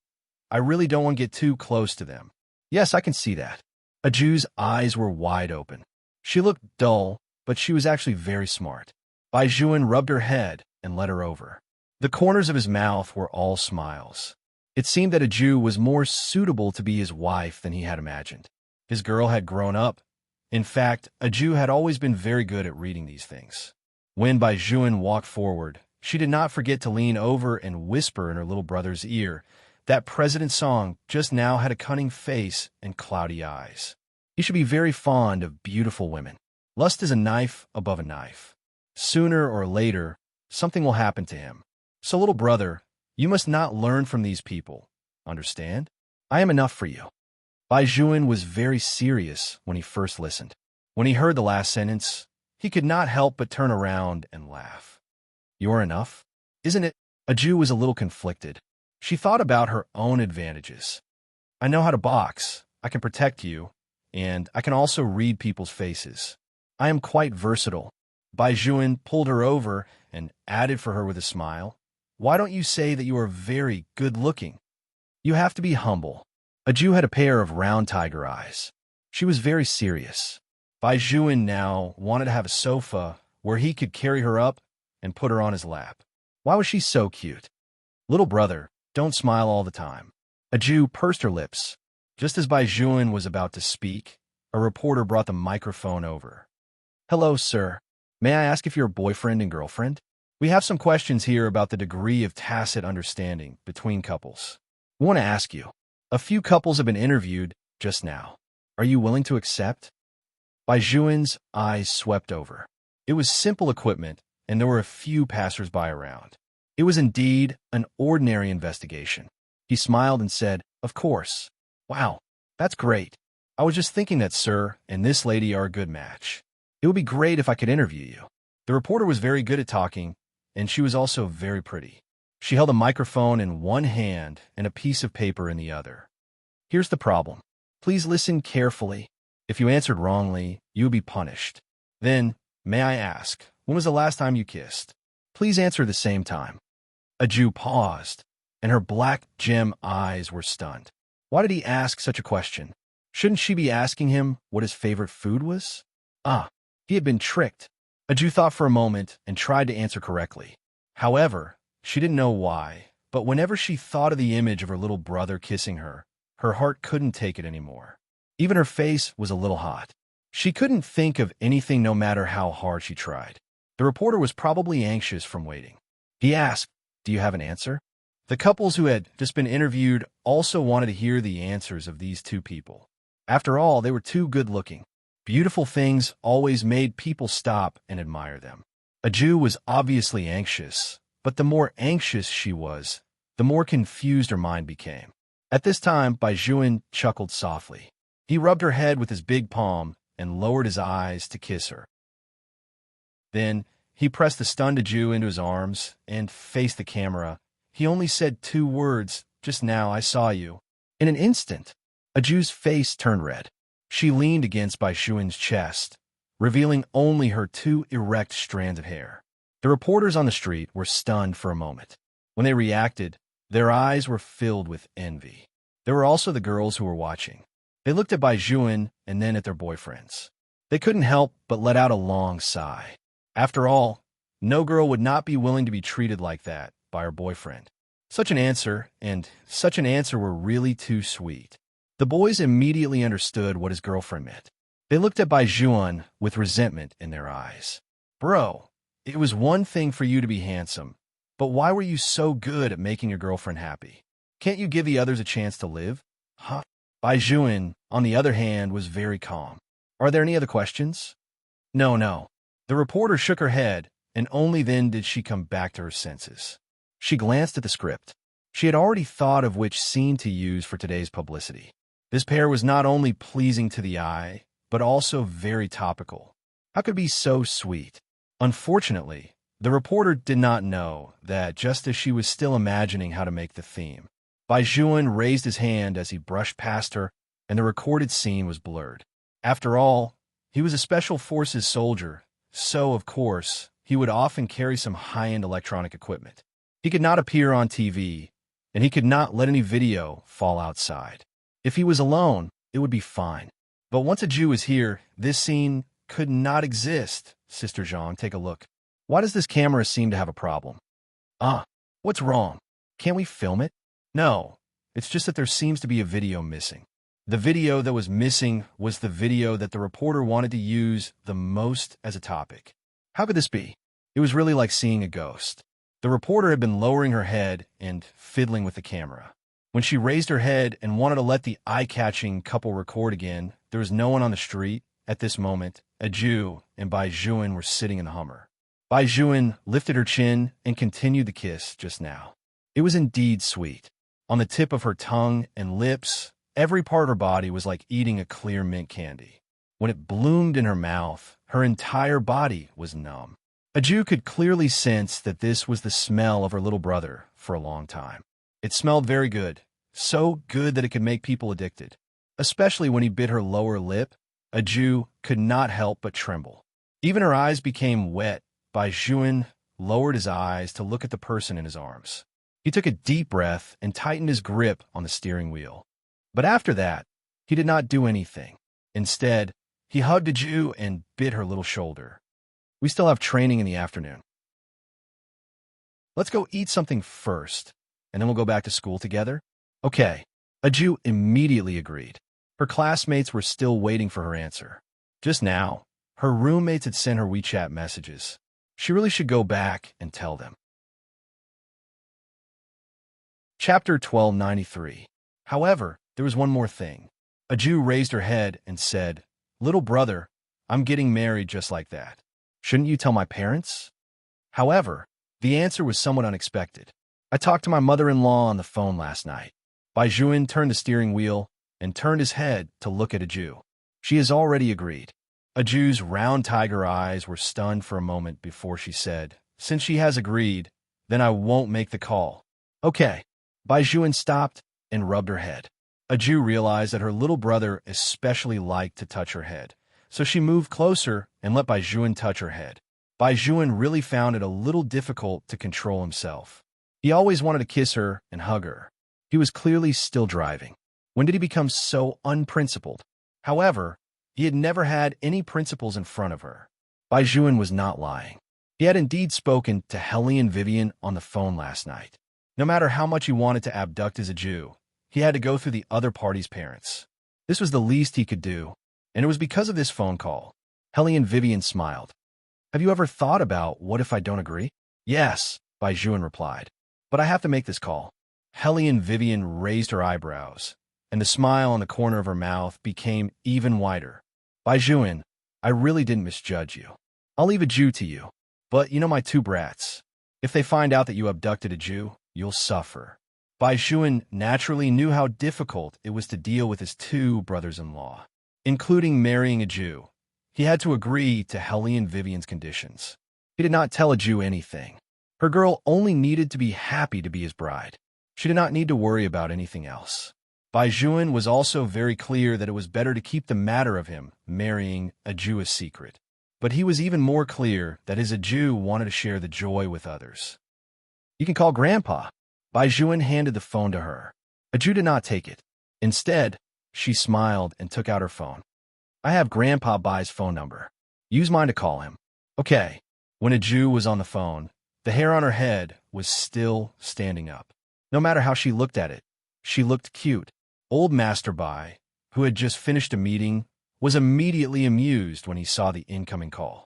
"I really don't want to get too close to them." "Yes, I can see that." A Jew's eyes were wide open. She looked dull, but she was actually very smart. Baizhuan rubbed her head and led her over. The corners of his mouth were all smiles. It seemed that a Jew was more suitable to be his wife than he had imagined. His girl had grown up. In fact, a Jew had always been very good at reading these things. When Baizhuan walked forward, she did not forget to lean over and whisper in her little brother's ear that President Song just now had a cunning face and cloudy eyes. He should be very fond of beautiful women. Lust is a knife above a knife. Sooner or later, something will happen to him. So, little brother, you must not learn from these people. Understand? I am enough for you. Baizhuan was very serious when he first listened. When he heard the last sentence, he could not help but turn around and laugh. You're enough? Isn't it? A Jew was a little conflicted. She thought about her own advantages. I know how to box, I can protect you, and I can also read people's faces. I am quite versatile. Baizhuan pulled her over and added for her with a smile, "Why don't you say that you are very good-looking? You have to be humble." A Jew had a pair of round tiger eyes. She was very serious. Baizhuan now wanted to have a sofa where he could carry her up and put her on his lap. Why was she so cute? Little brother, don't smile all the time. A Jew pursed her lips. Just as Baizhuan was about to speak, a reporter brought the microphone over. "Hello, sir. May I ask if you're boyfriend and girlfriend? We have some questions here about the degree of tacit understanding between couples. We want to ask you. A few couples have been interviewed just now. Are you willing to accept?" Baizhuan's eyes swept over. It was simple equipment, and there were a few passers-by around. It was indeed an ordinary investigation. He smiled and said, "Of course." "Wow, that's great. I was just thinking that sir and this lady are a good match. It would be great if I could interview you." The reporter was very good at talking, and she was also very pretty. She held a microphone in one hand and a piece of paper in the other. Here's the problem. Please listen carefully. If you answered wrongly, you would be punished. Then, may I ask, when was the last time you kissed? Please answer at the same time. A Jew paused, and her black gem eyes were stunned. Why did he ask such a question? Shouldn't she be asking him what his favorite food was? He had been tricked. A Jew thought for a moment and tried to answer correctly. However, she didn't know why, but whenever she thought of the image of her little brother kissing her, her heart couldn't take it anymore. Even her face was a little hot. She couldn't think of anything no matter how hard she tried. The reporter was probably anxious from waiting. He asked, "Do you have an answer?" The couples who had just been interviewed also wanted to hear the answers of these two people. After all, they were too good-looking. Beautiful things always made people stop and admire them. A Jew was obviously anxious, but the more anxious she was, the more confused her mind became. At this time, Baijuan chuckled softly. He rubbed her head with his big palm and lowered his eyes to kiss her. Then, he pressed the stunned Jew into his arms and faced the camera. He only said 2 words, "Just now I saw you." In an instant, a Jew's face turned red. She leaned against Baijuan's chest, revealing only her 2 erect strands of hair. The reporters on the street were stunned for a moment. When they reacted, their eyes were filled with envy. There were also the girls who were watching. They looked at Baijuan and then at their boyfriends. They couldn't help but let out a long sigh. After all, no girl would not be willing to be treated like that by her boyfriend. Such an answer were really too sweet. The boys immediately understood what his girlfriend meant. They looked at Baijuan with resentment in their eyes. Bro, it was one thing for you to be handsome, but why were you so good at making your girlfriend happy? Can't you give the others a chance to live? Huh? Baijuan, on the other hand, was very calm. Are there any other questions? No. The reporter shook her head, and only then did she come back to her senses. She glanced at the script. She had already thought of which scene to use for today's publicity. This pair was not only pleasing to the eye, but also very topical. How could it be so sweet? Unfortunately, the reporter did not know that just as she was still imagining how to make the theme, Baijuan raised his hand as he brushed past her, and the recorded scene was blurred. After all, he was a special forces soldier, so, of course, he would often carry some high-end electronic equipment. He could not appear on TV, and he could not let any video fall outside. If he was alone, it would be fine. But once a Jew is here, this scene could not exist. Sister Zhang, take a look. Why does this camera seem to have a problem? What's wrong? Can't we film it? No, it's just that there seems to be a video missing. The video that was missing was the video that the reporter wanted to use the most as a topic. How could this be? It was really like seeing a ghost. The reporter had been lowering her head and fiddling with the camera. When she raised her head and wanted to let the eye-catching couple record again, there was no one on the street. At this moment, a Jew and Baijuan were sitting in the Hummer. Baijuan lifted her chin and continued the kiss just now. It was indeed sweet. On the tip of her tongue and lips, every part of her body was like eating a clear mint candy. When it bloomed in her mouth, her entire body was numb. A Jew could clearly sense that this was the smell of her little brother for a long time. It smelled very good, so good that it could make people addicted. Especially when he bit her lower lip, a Jew could not help but tremble. Even her eyes became wet. Baijuan lowered his eyes to look at the person in his arms. He took a deep breath and tightened his grip on the steering wheel. But after that, he did not do anything. Instead, he hugged a Jew and bit her little shoulder. We still have training in the afternoon. Let's go eat something first, and then we'll go back to school together? Okay. A Jew immediately agreed. Her classmates were still waiting for her answer. Just now, her roommates had sent her WeChat messages. She really should go back and tell them. Chapter 1293. However, there was one more thing. A Jew raised her head and said, "Little brother, I'm getting married just like that. Shouldn't you tell my parents?" However, the answer was somewhat unexpected. I talked to my mother-in-law on the phone last night. Baijuan turned the steering wheel and turned his head to look at a Jew. She has already agreed. Aju's round tiger eyes were stunned for a moment before she said, "Since she has agreed, then I won't make the call." "Okay." Baizhuan stopped and rubbed her head. Aju realized that her little brother especially liked to touch her head, so she moved closer and let Baizhuan touch her head. Baizhuan really found it a little difficult to control himself. He always wanted to kiss her and hug her. He was clearly still driving. When did he become so unprincipled? However, he had never had any principles in front of her. Baizhuan was not lying. He had indeed spoken to Helly and Vivian on the phone last night. No matter how much he wanted to abduct his Aju, he had to go through the other party's parents. This was the least he could do, and it was because of this phone call. Helly and Vivian smiled. "Have you ever thought about what if I don't agree?" "Yes," Baizhuan replied. "But I have to make this call." Helly and Vivian raised her eyebrows, and the smile on the corner of her mouth became even wider. "Baizhuan, I really didn't misjudge you. I'll leave Aju to you. But you know my two brats. If they find out that you abducted Aju, you'll suffer." Baizhuan naturally knew how difficult it was to deal with his two brothers-in-law, including marrying Aju. He had to agree to Helly and Vivian's conditions. He did not tell Aju anything. Her girl only needed to be happy to be his bride. She did not need to worry about anything else. Baizhuan was also very clear that it was better to keep the matter of him marrying Aju a secret. But he was even more clear that his Aju wanted to share the joy with others. "You can call Grandpa." Baizhuan handed the phone to her. Aju did not take it. Instead, she smiled and took out her phone. "I have Grandpa Bai's phone number. Use mine to call him." "Okay." When Aju was on the phone, the hair on her head was still standing up. No matter how she looked at it, she looked cute. Old Master Bai, who had just finished a meeting, was immediately amused when he saw the incoming call.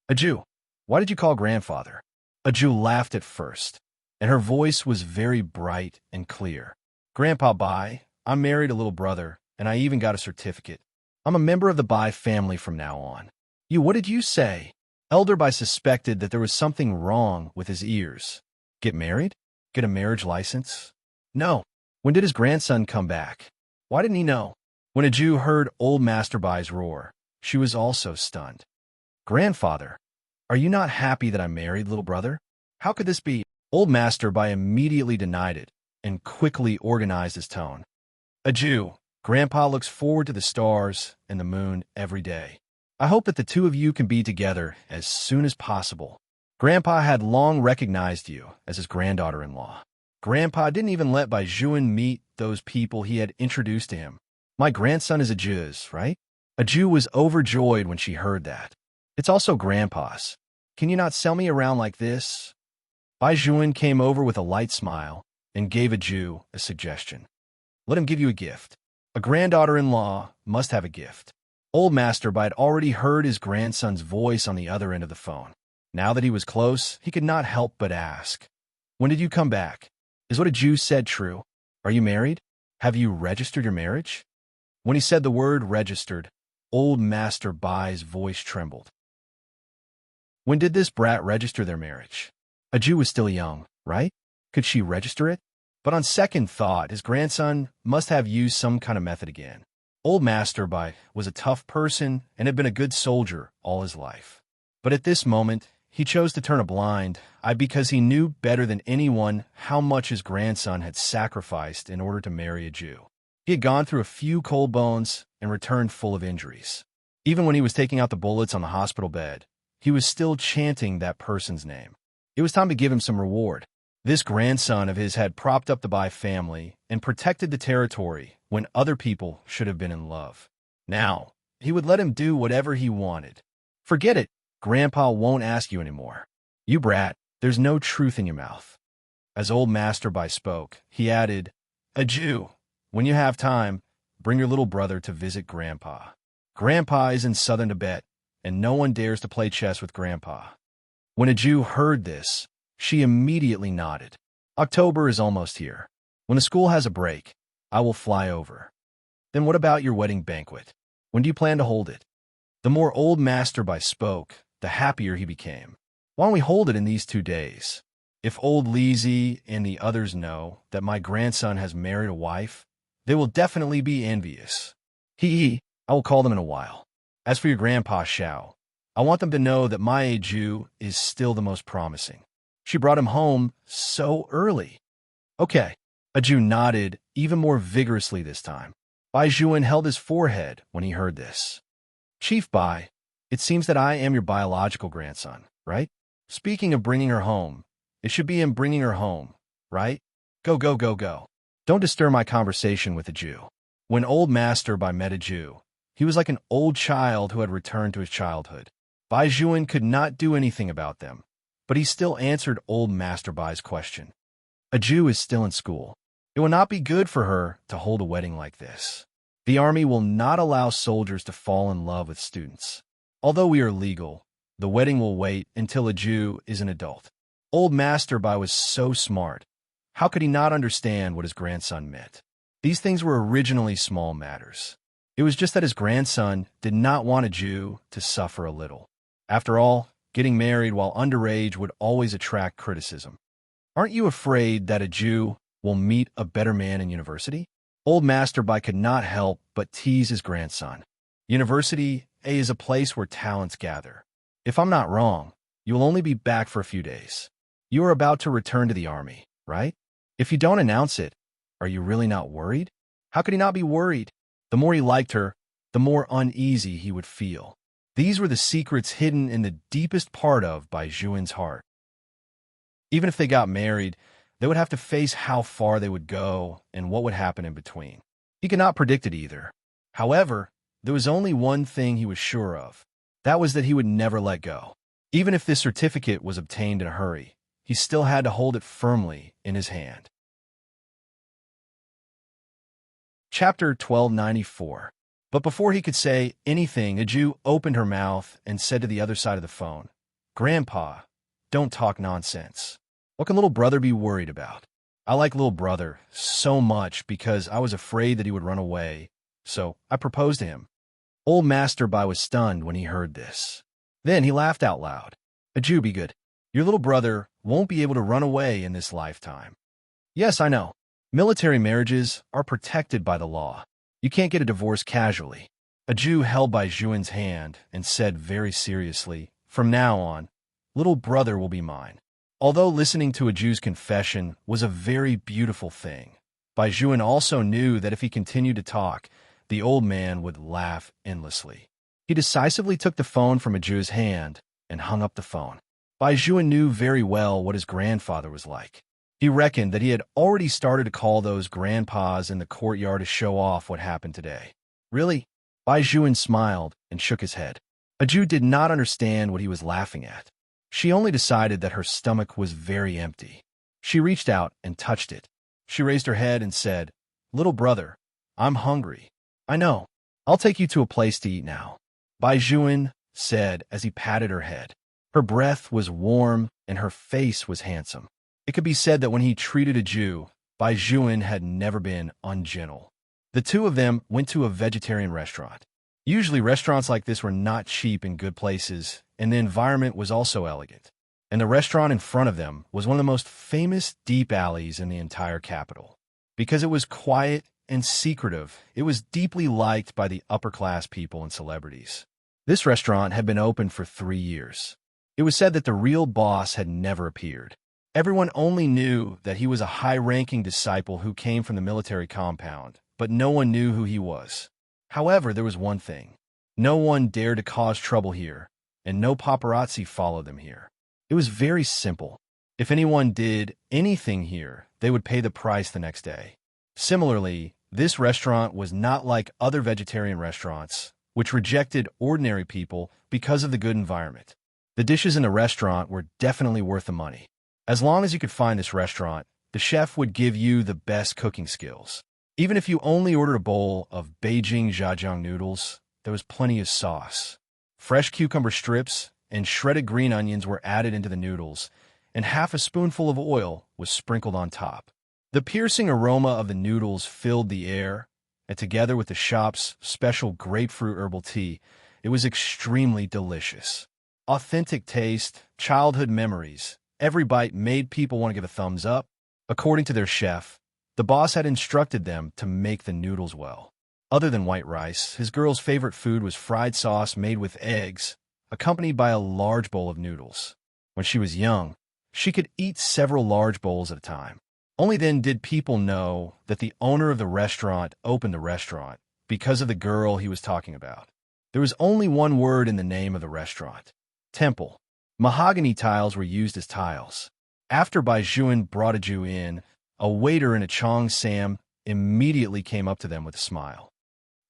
"Aju, why did you call grandfather?" Aju laughed at first, and her voice was very bright and clear. "Grandpa Bai, I'm married a little brother, and I even got a certificate. I'm a member of the Bai family from now on." What did you say?" Elder Bai suspected that there was something wrong with his ears. "Get married? Get a marriage license?" "No." "When did his grandson come back?" "Why didn't he know?" When Aju heard old Master Bai's roar, she was also stunned. "Grandfather, are you not happy that I'm married, little brother? How could this be?" Old Master Bai immediately denied it and quickly organized his tone. "Aju, Grandpa looks forward to the stars and the moon every day. I hope that the two of you can be together as soon as possible. Grandpa had long recognized you as his granddaughter-in-law. Grandpa didn't even let Baizhuan meet those people he had introduced to him. My grandson is Aju's, right?" Aju was overjoyed when she heard that. "It's also Grandpa's. Can you not sell me around like this?" Baizhuan came over with a light smile and gave Aju a suggestion. "Let him give you a gift. A granddaughter-in-law must have a gift." Old Master Bai had already heard his grandson's voice on the other end of the phone. Now that he was close, he could not help but ask, "When did you come back? Is what Aju said true? Are you married? Have you registered your marriage?" When he said the word registered, old Master Bai's voice trembled. When did this brat register their marriage? Aju was still young, right? Could she register it? But on second thought, his grandson must have used some kind of method again. Old Master Bai was a tough person and had been a good soldier all his life. But at this moment, he chose to turn a blind eye because he knew better than anyone how much his grandson had sacrificed in order to marry Aju. He had gone through a few cold bones and returned full of injuries. Even when he was taking out the bullets on the hospital bed, he was still chanting that person's name. It was time to give him some reward. This grandson of his had propped up the Bai family and protected the territory when other people should have been in love. Now, he would let him do whatever he wanted. "Forget it. Grandpa won't ask you anymore. You brat, there's no truth in your mouth." As old Master Bai spoke, he added, "Aju, when you have time, bring your little brother to visit Grandpa. Grandpa is in southern Tibet, and no one dares to play chess with Grandpa." When Aju heard this, she immediately nodded. "October is almost here. When the school has a break, I will fly over." "Then what about your wedding banquet? When do you plan to hold it?" The more old Master Bai spoke, the happier he became. "Why don't we hold it in these 2 days? If old Lizzie and the others know that my grandson has married a wife, they will definitely be envious. I will call them in a while." As for your grandpa Xiao, I want them to know that my Ju is still the most promising. She brought him home so early. Okay. Aju nodded even more vigorously this time. Bai Juan held his forehead when he heard this. Chief Bai, it seems that I am your biological grandson, right? Speaking of bringing her home, it should be in bringing her home, right? Go, go, go, go. Don't disturb my conversation with the Jew. When Old Master Bai met a Jew, he was like an old child who had returned to his childhood. Bai Juan could not do anything about them, but he still answered Old Master Bai's question. A Jew is still in school. It will not be good for her to hold a wedding like this. The army will not allow soldiers to fall in love with students. Although we are legal, the wedding will wait until a Jew is an adult. Old Master Bai was so smart. How could he not understand what his grandson meant? These things were originally small matters. It was just that his grandson did not want a Jew to suffer a little. After all, getting married while underage would always attract criticism. Aren't you afraid that a Jew will meet a better man in university? Old Master Bai could not help but tease his grandson. University A is a place where talents gather. If I'm not wrong, you will only be back for a few days. You are about to return to the army, right? If you don't announce it, are you really not worried? How could he not be worried? The more he liked her, the more uneasy he would feel. These were the secrets hidden in the deepest part of Bai Juan's heart. Even if they got married, they would have to face how far they would go and what would happen in between. He could not predict it either. However, there was only one thing he was sure of. That was that he would never let go. Even if this certificate was obtained in a hurry, he still had to hold it firmly in his hand. Chapter 1294. But before he could say anything, a Jew opened her mouth and said to the other side of the phone, Grandpa, don't talk nonsense. What can little brother be worried about? I like little brother so much because I was afraid that he would run away, so I proposed to him. Old Master Bai was stunned when he heard this. Then he laughed out loud. A Jew, be good. Your little brother won't be able to run away in this lifetime. Yes, I know. Military marriages are protected by the law. You can't get a divorce casually. A Jew held Bai Juan's hand and said very seriously, from now on, little brother will be mine. Although listening to a Jew's confession was a very beautiful thing, Bai Juan also knew that if he continued to talk, the old man would laugh endlessly. He decisively took the phone from a Jew's hand and hung up the phone. Bai Juan knew very well what his grandfather was like. He reckoned that he had already started to call those grandpas in the courtyard to show off what happened today. Really? Bai Juan smiled and shook his head. A Jew did not understand what he was laughing at. She only decided that her stomach was very empty. She reached out and touched it. She raised her head and said, Little brother, I'm hungry. I know. I'll take you to a place to eat now. Bai Juan said as he patted her head. Her breath was warm and her face was handsome. It could be said that when he treated a Jew, Bai Juan had never been ungentle. The two of them went to a vegetarian restaurant. Usually restaurants like this were not cheap in good places, and the environment was also elegant. And the restaurant in front of them was one of the most famous deep alleys in the entire capital. Because it was quiet and secretive, it was deeply liked by the upper-class people and celebrities. This restaurant had been open for 3 years. It was said that the real boss had never appeared. Everyone only knew that he was a high-ranking disciple who came from the military compound, but no one knew who he was. However, there was one thing. No one dared to cause trouble here, and no paparazzi followed them here. It was very simple. If anyone did anything here, they would pay the price the next day. Similarly, this restaurant was not like other vegetarian restaurants, which rejected ordinary people because of the good environment. The dishes in the restaurant were definitely worth the money. As long as you could find this restaurant, the chef would give you the best cooking skills. Even if you only ordered a bowl of Beijing Zhejiang noodles, there was plenty of sauce. Fresh cucumber strips and shredded green onions were added into the noodles, and half a spoonful of oil was sprinkled on top. The piercing aroma of the noodles filled the air, and together with the shop's special grapefruit herbal tea, it was extremely delicious. Authentic taste, childhood memories. Every bite made people want to give a thumbs up. According to their chef, the boss had instructed them to make the noodles well. Other than white rice, his girl's favorite food was fried sauce made with eggs, accompanied by a large bowl of noodles. When she was young, she could eat several large bowls at a time. Only then did people know that the owner of the restaurant opened the restaurant because of the girl he was talking about. There was only one word in the name of the restaurant: temple. Mahogany tiles were used as tiles. After Bai Juan brought a Jew in, a waiter in a Chong Sam immediately came up to them with a smile.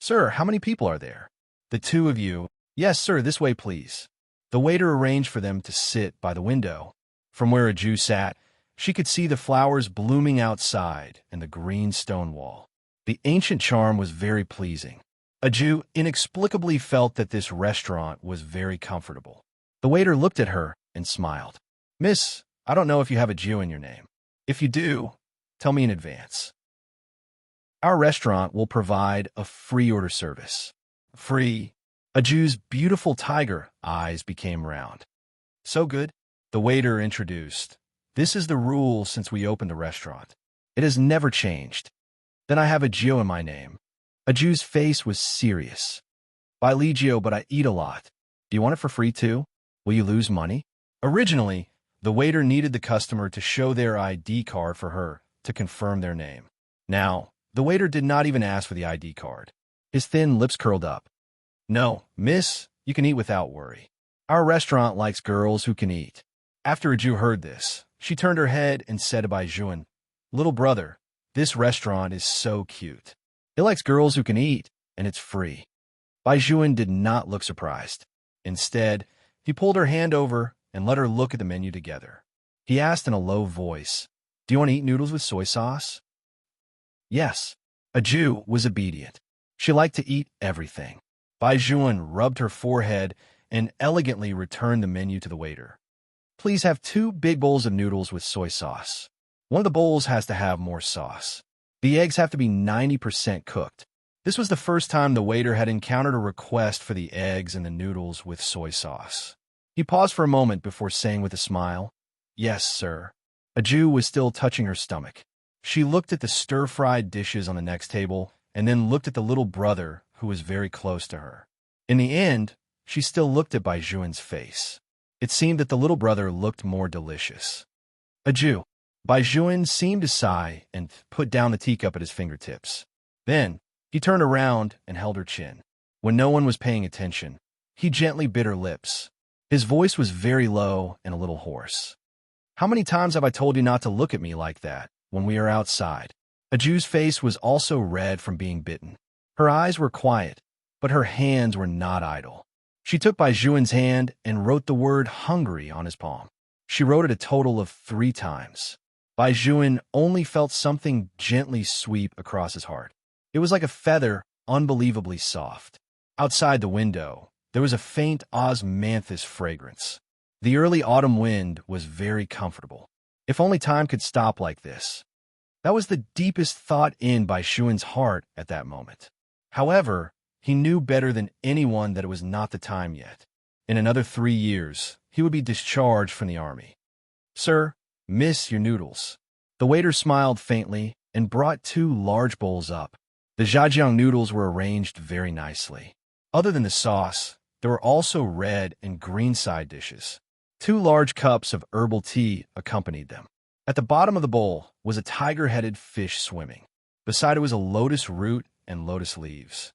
"Sir, how many people are there?" "The two of you." "Yes, sir, this way, please." The waiter arranged for them to sit by the window. From where a Jew sat, she could see the flowers blooming outside and the green stone wall. The ancient charm was very pleasing. A Jew inexplicably felt that this restaurant was very comfortable. The waiter looked at her and smiled. "Miss, I don't know if you have a Jew in your name. If you do, tell me in advance. Our restaurant will provide a free order service." "Free?" A Jew's beautiful tiger eyes became round. "So good?" The waiter introduced. "This is the rule since we opened the restaurant. It has never changed." "Then I have a Jew in my name." A Jew's face was serious. "By Legio, but I eat a lot. Do you want it for free too? Will you lose money?" Originally, the waiter needed the customer to show their ID card for her to confirm their name. Now, the waiter did not even ask for the ID card. His thin lips curled up. "No, miss, you can eat without worry. Our restaurant likes girls who can eat." After a Jew heard this, she turned her head and said to Bai Juan, "Little brother, this restaurant is so cute. It likes girls who can eat, and it's free." Bai Juan did not look surprised. Instead, he pulled her hand over and let her look at the menu together. He asked in a low voice, "Do you want to eat noodles with soy sauce?" "Yes." A Jew was obedient. She liked to eat everything. Bai Juan rubbed her forehead and elegantly returned the menu to the waiter. "Please have 2 big bowls of noodles with soy sauce. One of the bowls has to have more sauce. The eggs have to be 90% cooked." This was the first time the waiter had encountered a request for the eggs and the noodles with soy sauce. He paused for a moment before saying with a smile, "Yes, sir." A Jew was still touching her stomach. She looked at the stir-fried dishes on the next table and then looked at the little brother who was very close to her. In the end, she still looked at Bai Juan's face. It seemed that the little brother looked more delicious. A Jew. Bai Juan seemed to sigh and put down the teacup at his fingertips. Then, he turned around and held her chin. When no one was paying attention, he gently bit her lips. His voice was very low and a little hoarse. "How many times have I told you not to look at me like that when we are outside?" A Jew's face was also red from being bitten. Her eyes were quiet, but her hands were not idle. She took Bai Juan's hand and wrote the word hungry on his palm. She wrote it a total of 3 times. Bai Juan only felt something gently sweep across his heart. It was like a feather, unbelievably soft. Outside the window, there was a faint osmanthus fragrance. The early autumn wind was very comfortable. If only time could stop like this. That was the deepest thought in Bai Juan's heart at that moment. However, he knew better than anyone that it was not the time yet. In another 3 years, he would be discharged from the army. "Sir, miss your noodles." The waiter smiled faintly and brought 2 large bowls up. The zhajiang noodles were arranged very nicely. Other than the sauce, there were also red and green side dishes. 2 large cups of herbal tea accompanied them. At the bottom of the bowl was a tiger-headed fish swimming. Beside it was a lotus root and lotus leaves.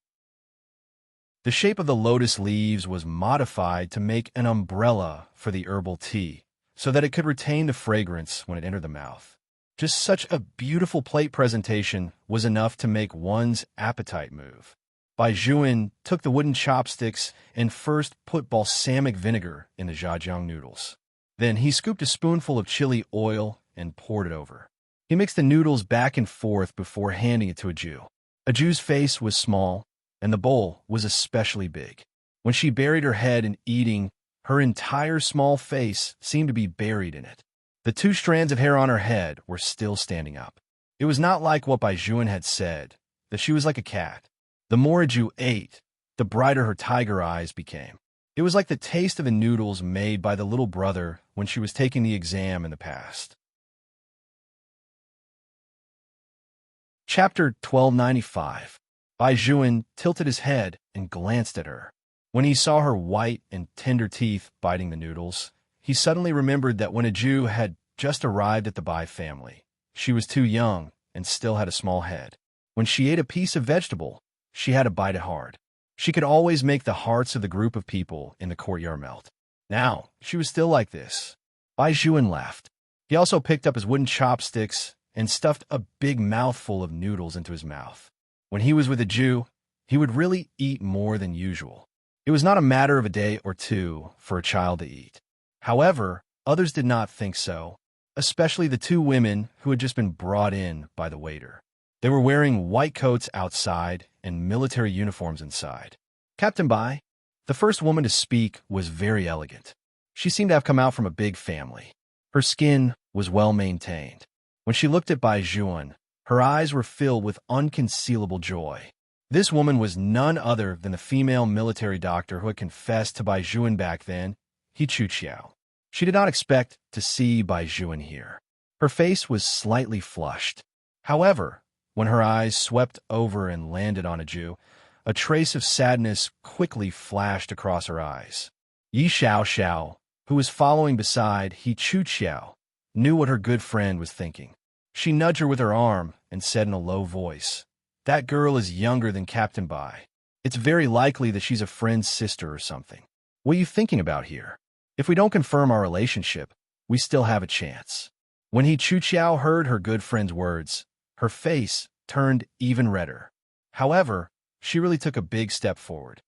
The shape of the lotus leaves was modified to make an umbrella for the herbal tea, so that it could retain the fragrance when it entered the mouth. Just such a beautiful plate presentation was enough to make one's appetite move. Bai Juan took the wooden chopsticks and first put balsamic vinegar in the zhajiang noodles. Then he scooped a spoonful of chili oil and poured it over. He mixed the noodles back and forth before handing it to a Jew. A Jew's face was small, and the bowl was especially big. When she buried her head in eating, her entire small face seemed to be buried in it. The 2 strands of hair on her head were still standing up. It was not like what Bai Juan had said, that she was like a cat. The more a Jew ate, the brighter her tiger eyes became. It was like the taste of the noodles made by the little brother when she was taking the exam in the past. Chapter 1295. Bai Juan tilted his head and glanced at her. When he saw her white and tender teeth biting the noodles, he suddenly remembered that when a Jew had just arrived at the Bai family, she was too young and still had a small head. When she ate a piece of vegetable, she had to bite it hard. She could always make the hearts of the group of people in the courtyard melt. Now, she was still like this. Bai Juan laughed. He also picked up his wooden chopsticks and stuffed a big mouthful of noodles into his mouth. When he was with a Jew, he would really eat more than usual. It was not a matter of a day or two for a child to eat. However, others did not think so, especially the two women who had just been brought in by the waiter. They were wearing white coats outside and military uniforms inside. Captain Bai, the first woman to speak, was very elegant. She seemed to have come out from a big family. Her skin was well maintained. When she looked at Bai Juan, her eyes were filled with unconcealable joy. This woman was none other than the female military doctor who had confessed to Bai Juan back then, He Chu Chiao. She did not expect to see Bai Juan here. Her face was slightly flushed. However, when her eyes swept over and landed on a Jew, a trace of sadness quickly flashed across her eyes. Yi Xiao Xiao, who was following beside He Chu Chiao, knew what her good friend was thinking. She nudged her with her arm and said in a low voice, "That girl is younger than Captain Bai. It's very likely that she's a friend's sister or something. What are you thinking about here? If we don't confirm our relationship, we still have a chance." When He Chu Chiao heard her good friend's words, her face turned even redder. However, she really took a big step forward.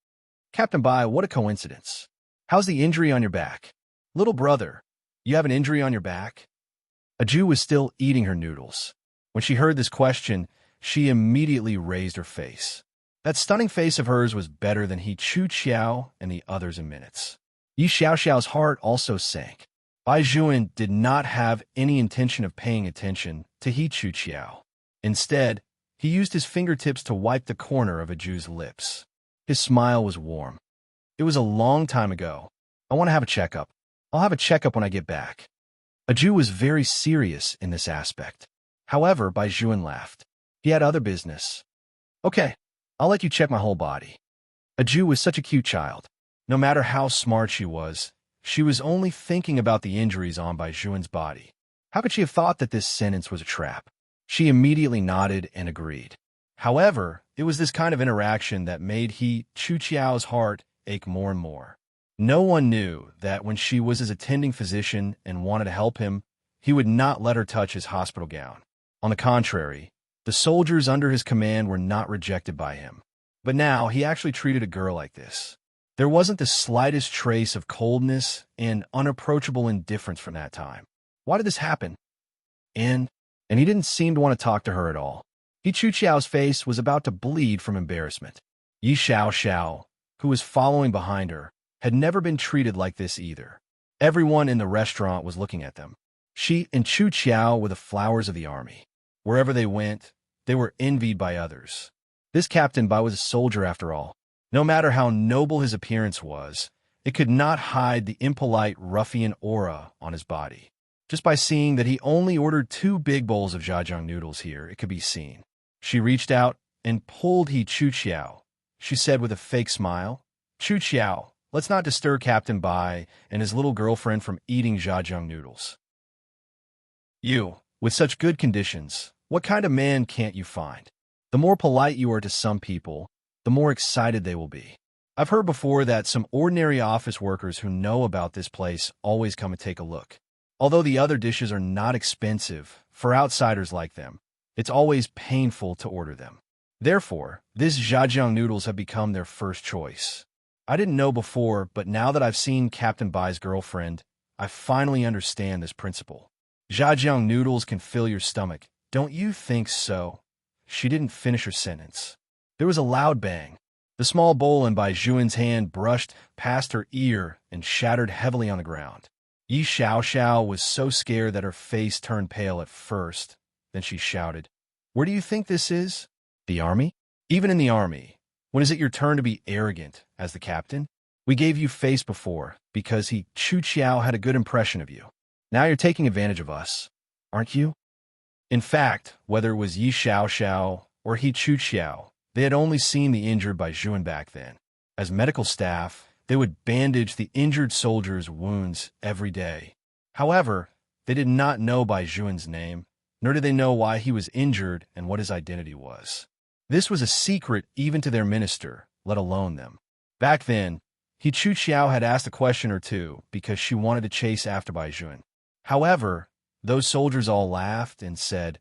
"Captain Bai, what a coincidence. How's the injury on your back?" "Little brother, you have an injury on your back?" A Jew was still eating her noodles. When she heard this question, she immediately raised her face. That stunning face of hers was better than He Chu Chiao and the others in minutes. Yi Xiao Xiao's heart also sank. Bai Juan did not have any intention of paying attention to He Chu Chiao. Instead, he used his fingertips to wipe the corner of a Jew's lips. His smile was warm. "It was a long time ago. I want to have a checkup. I'll have a checkup when I get back." A Jew was very serious in this aspect. However, Bai Juan laughed. He had other business. "Okay, I'll let you check my whole body." A Jew was such a cute child. No matter how smart she was only thinking about the injuries on Bai Juan's body. How could she have thought that this sentence was a trap? She immediately nodded and agreed. However, it was this kind of interaction that made He Chu Chiao's heart ache more and more. No one knew that when she was his attending physician and wanted to help him, he would not let her touch his hospital gown. On the contrary, the soldiers under his command were not rejected by him. But now he actually treated a girl like this. There wasn't the slightest trace of coldness and unapproachable indifference from that time. Why did this happen? And he didn't seem to want to talk to her at all. He Chu Chiao's face was about to bleed from embarrassment. Yi Xiao Xiao, who was following behind her, had never been treated like this either. Everyone in the restaurant was looking at them. She and Chu Chiao were the flowers of the army. Wherever they went, they were envied by others. This Captain Bai was a soldier after all. No matter how noble his appearance was, it could not hide the impolite ruffian aura on his body. Just by seeing that he only ordered 2 big bowls of jajang noodles here, it could be seen. She reached out and pulled He Chu Chiao. She said with a fake smile, "Chu Chiao, let's not disturb Captain Bai and his little girlfriend from eating jajang noodles. You, with such good conditions, what kind of man can't you find? The more polite you are to some people, the more excited they will be. I've heard before that some ordinary office workers who know about this place always come and take a look. Although the other dishes are not expensive, for outsiders like them, it's always painful to order them. Therefore, this jajang noodles have become their first choice. I didn't know before, but now that I've seen Captain Bai's girlfriend, I finally understand this principle. Jajang noodles can fill your stomach. Don't you think so?" She didn't finish her sentence. There was a loud bang. The small bowl in Bai Juan's hand brushed past her ear and shattered heavily on the ground. Yi Xiao Xiao was so scared that her face turned pale at first. Then she shouted, "Where do you think this is? The army? Even in the army, when is it your turn to be arrogant as the captain? We gave you face before because He Chu Chiao had a good impression of you. Now you're taking advantage of us, aren't you?" In fact, whether it was Yi Xiao Xiao or He Chu Chiao, They had only seen the injured by Juin back then. As medical staff, they would bandage the injured soldiers' wounds every day. However, they did not know Bai Juin's name, nor did they know why he was injured and what his identity was. This was a secret even to their minister, let alone them. Back then, He Chu Xiao had asked a question or two because she wanted to chase after Bai Juin. However, those soldiers all laughed and said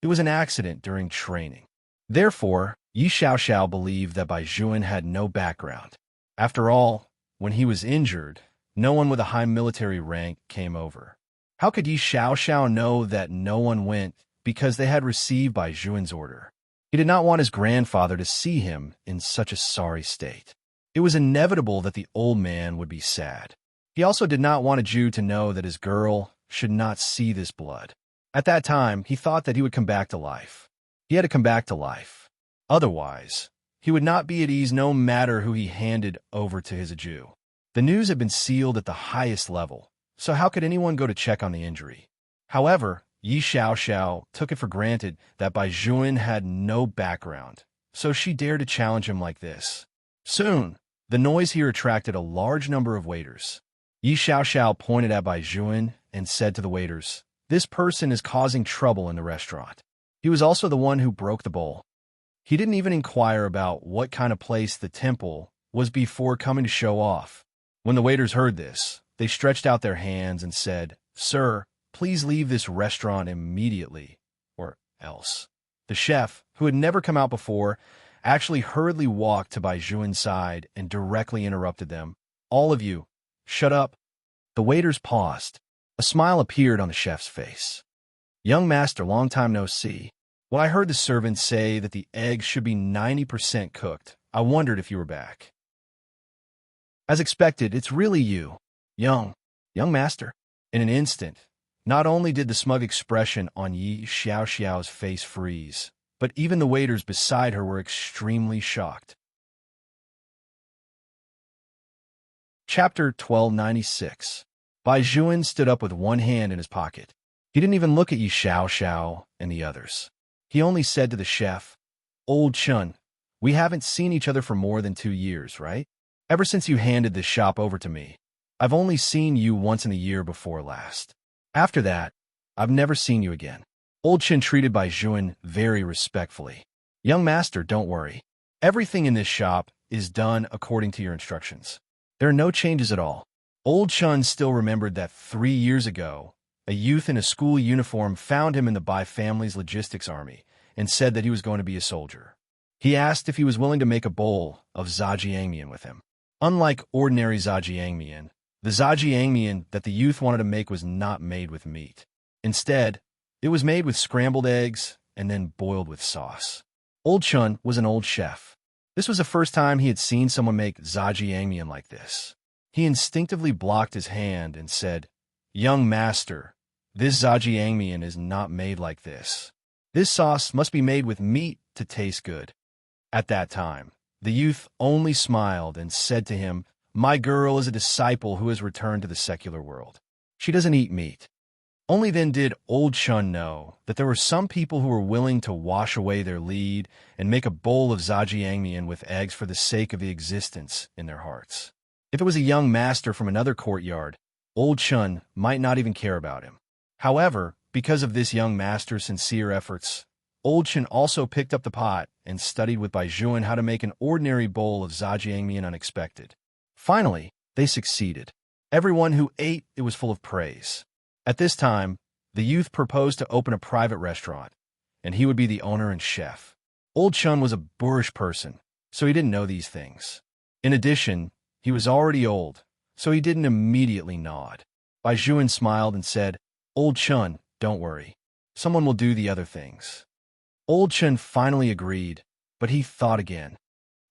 it was an accident during training. Therefore, Yi Xiaoxiao believed that Bai Juin had no background. After all, when he was injured, no one with a high military rank came over. How could Yi Xiaoxiao know that no one went because they had received Bai Juin's order? He did not want his grandfather to see him in such a sorry state. It was inevitable that the old man would be sad. He also did not want a Jew to know that his girl should not see this blood. At that time, he thought that he would come back to life. He had to come back to life. Otherwise, he would not be at ease no matter who he handed over to his Jew. The news had been sealed at the highest level, so how could anyone go to check on the injury? However, Yi Xiaoxiao took it for granted that Bai Juin had no background, so she dared to challenge him like this. Soon, the noise here attracted a large number of waiters. Yi Xiaoxiao pointed at Bai Juin and said to the waiters, "This person is causing trouble in the restaurant." He was also the one who broke the bowl. He didn't even inquire about what kind of place the temple was before coming to show off. When the waiters heard this, they stretched out their hands and said, "Sir, please leave this restaurant immediately, or else." The chef, who had never come out before, actually hurriedly walked to Bai Juin's side and directly interrupted them. "All of you, shut up." The waiters paused. A smile appeared on the chef's face. "Young master, long time no see. When I heard the servants say that the eggs should be 90% cooked, I wondered if you were back." "As expected, it's really you, young master." In an instant, not only did the smug expression on Yi Xiaoxiao's face freeze, but even the waiters beside her were extremely shocked. Chapter 1296. Bai Juin stood up with one hand in his pocket. He didn't even look at Yi Xiaoxiao and the others. He only said to the chef, "Old Chun, we haven't seen each other for more than 2 years, right? Ever since you handed this shop over to me, I've only seen you once in the year before last. After that, I've never seen you again." Old Chin treated Bai Juin very respectfully. "Young master, don't worry. Everything in this shop is done according to your instructions. There are no changes at all." Old Chun still remembered that 3 years ago, a youth in a school uniform found him in the Bai family's logistics army and said that he was going to be a soldier. He asked if he was willing to make a bowl of zhajiangmian with him. Unlike ordinary zhajiangmian, the zhajiangmian that the youth wanted to make was not made with meat. Instead, it was made with scrambled eggs and then boiled with sauce. Old Chun was an old chef. This was the first time he had seen someone make zhajiangmian like this. He instinctively blocked his hand and said, "Young master, this zhajiangmian is not made like this. This sauce must be made with meat to taste good." At that time, the youth only smiled and said to him, "My girl is a disciple who has returned to the secular world. She doesn't eat meat." Only then did Old Chun know that there were some people who were willing to wash away their lead and make a bowl of zhajiangmian with eggs for the sake of the existence in their hearts. If it was a young master from another courtyard, Old Chun might not even care about him. However, because of this young master's sincere efforts, Old Chun also picked up the pot and studied with Bai Juin how to make an ordinary bowl of zhajiangmian unexpected. Finally, they succeeded. Everyone who ate it was full of praise. At this time, the youth proposed to open a private restaurant, and he would be the owner and chef. Old Chun was a boorish person, so he didn't know these things. In addition, he was already old, so he didn't immediately nod. Bai Juin smiled and said, "Old Chun, don't worry. Someone will do the other things." Old Chun finally agreed, but he thought again.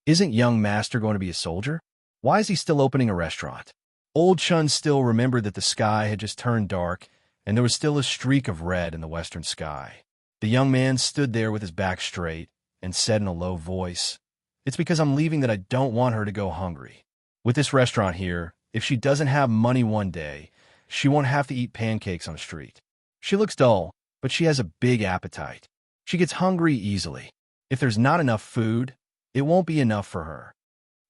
Isn't young master going to be a soldier? Why is he still opening a restaurant? Old Chun still remembered that the sky had just turned dark, and there was still a streak of red in the western sky. The young man stood there with his back straight and said in a low voice, "It's because I'm leaving that I don't want her to go hungry. With this restaurant here, if she doesn't have money one day, she won't have to eat pancakes on the street. She looks dull, but she has a big appetite. She gets hungry easily. If there's not enough food, it won't be enough for her.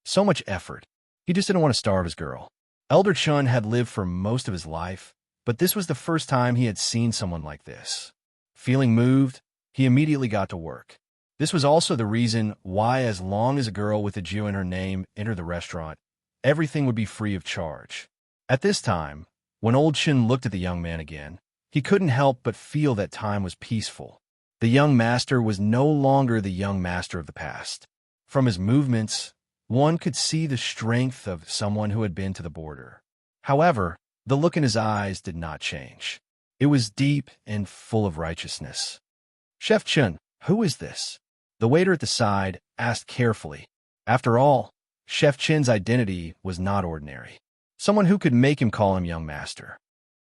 So much effort. He just didn't want to starve his girl. Elder Chun had lived for most of his life, but this was the first time he had seen someone like this. Feeling moved, he immediately got to work. This was also the reason why, as long as a girl with a Jew in her name entered the restaurant, everything would be free of charge. At this time, when Old Chun looked at the young man again, he couldn't help but feel that time was peaceful. The young master was no longer the young master of the past. From his movements, one could see the strength of someone who had been to the border. However, the look in his eyes did not change. It was deep and full of righteousness. "Chef Chun, who is this?" The waiter at the side asked carefully. After all, Chef Chun's identity was not ordinary. Someone who could make him call him young master.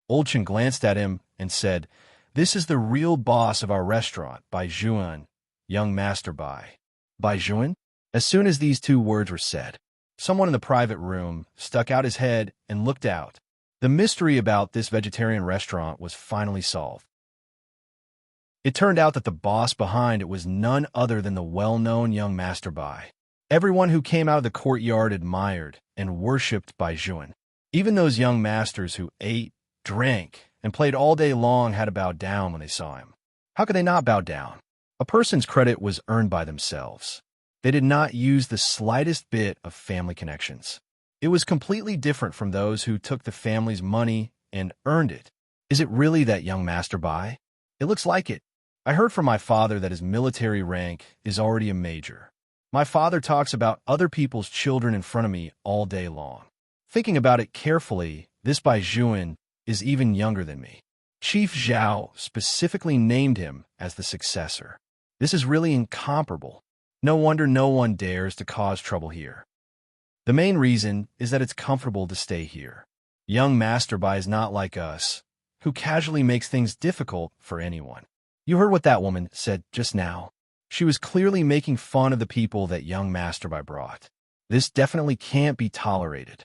Old Chun glanced at him and said, "This is the real boss of our restaurant, Bai Juan, young master Bai." Bai Juan? As soon as these two words were said, someone in the private room stuck out his head and looked out. The mystery about this vegetarian restaurant was finally solved. It turned out that the boss behind it was none other than the well-known young master Bai. Everyone who came out of the courtyard admired and worshipped Bai Juan. Even those young masters who ate, drank, and played all day long had to bow down when they saw him. How could they not bow down? A person's credit was earned by themselves. They did not use the slightest bit of family connections. It was completely different from those who took the family's money and earned it. Is it really that young master Bai? It looks like it. I heard from my father that his military rank is already a major. My father talks about other people's children in front of me all day long. Thinking about it carefully, this Bai Juan is even younger than me. Chief Zhao specifically named him as the successor. This is really incomparable. No wonder no one dares to cause trouble here. The main reason is that it's comfortable to stay here. Young Master Bai is not like us, who casually makes things difficult for anyone. You heard what that woman said just now. She was clearly making fun of the people that young Master Bai brought. This definitely can't be tolerated.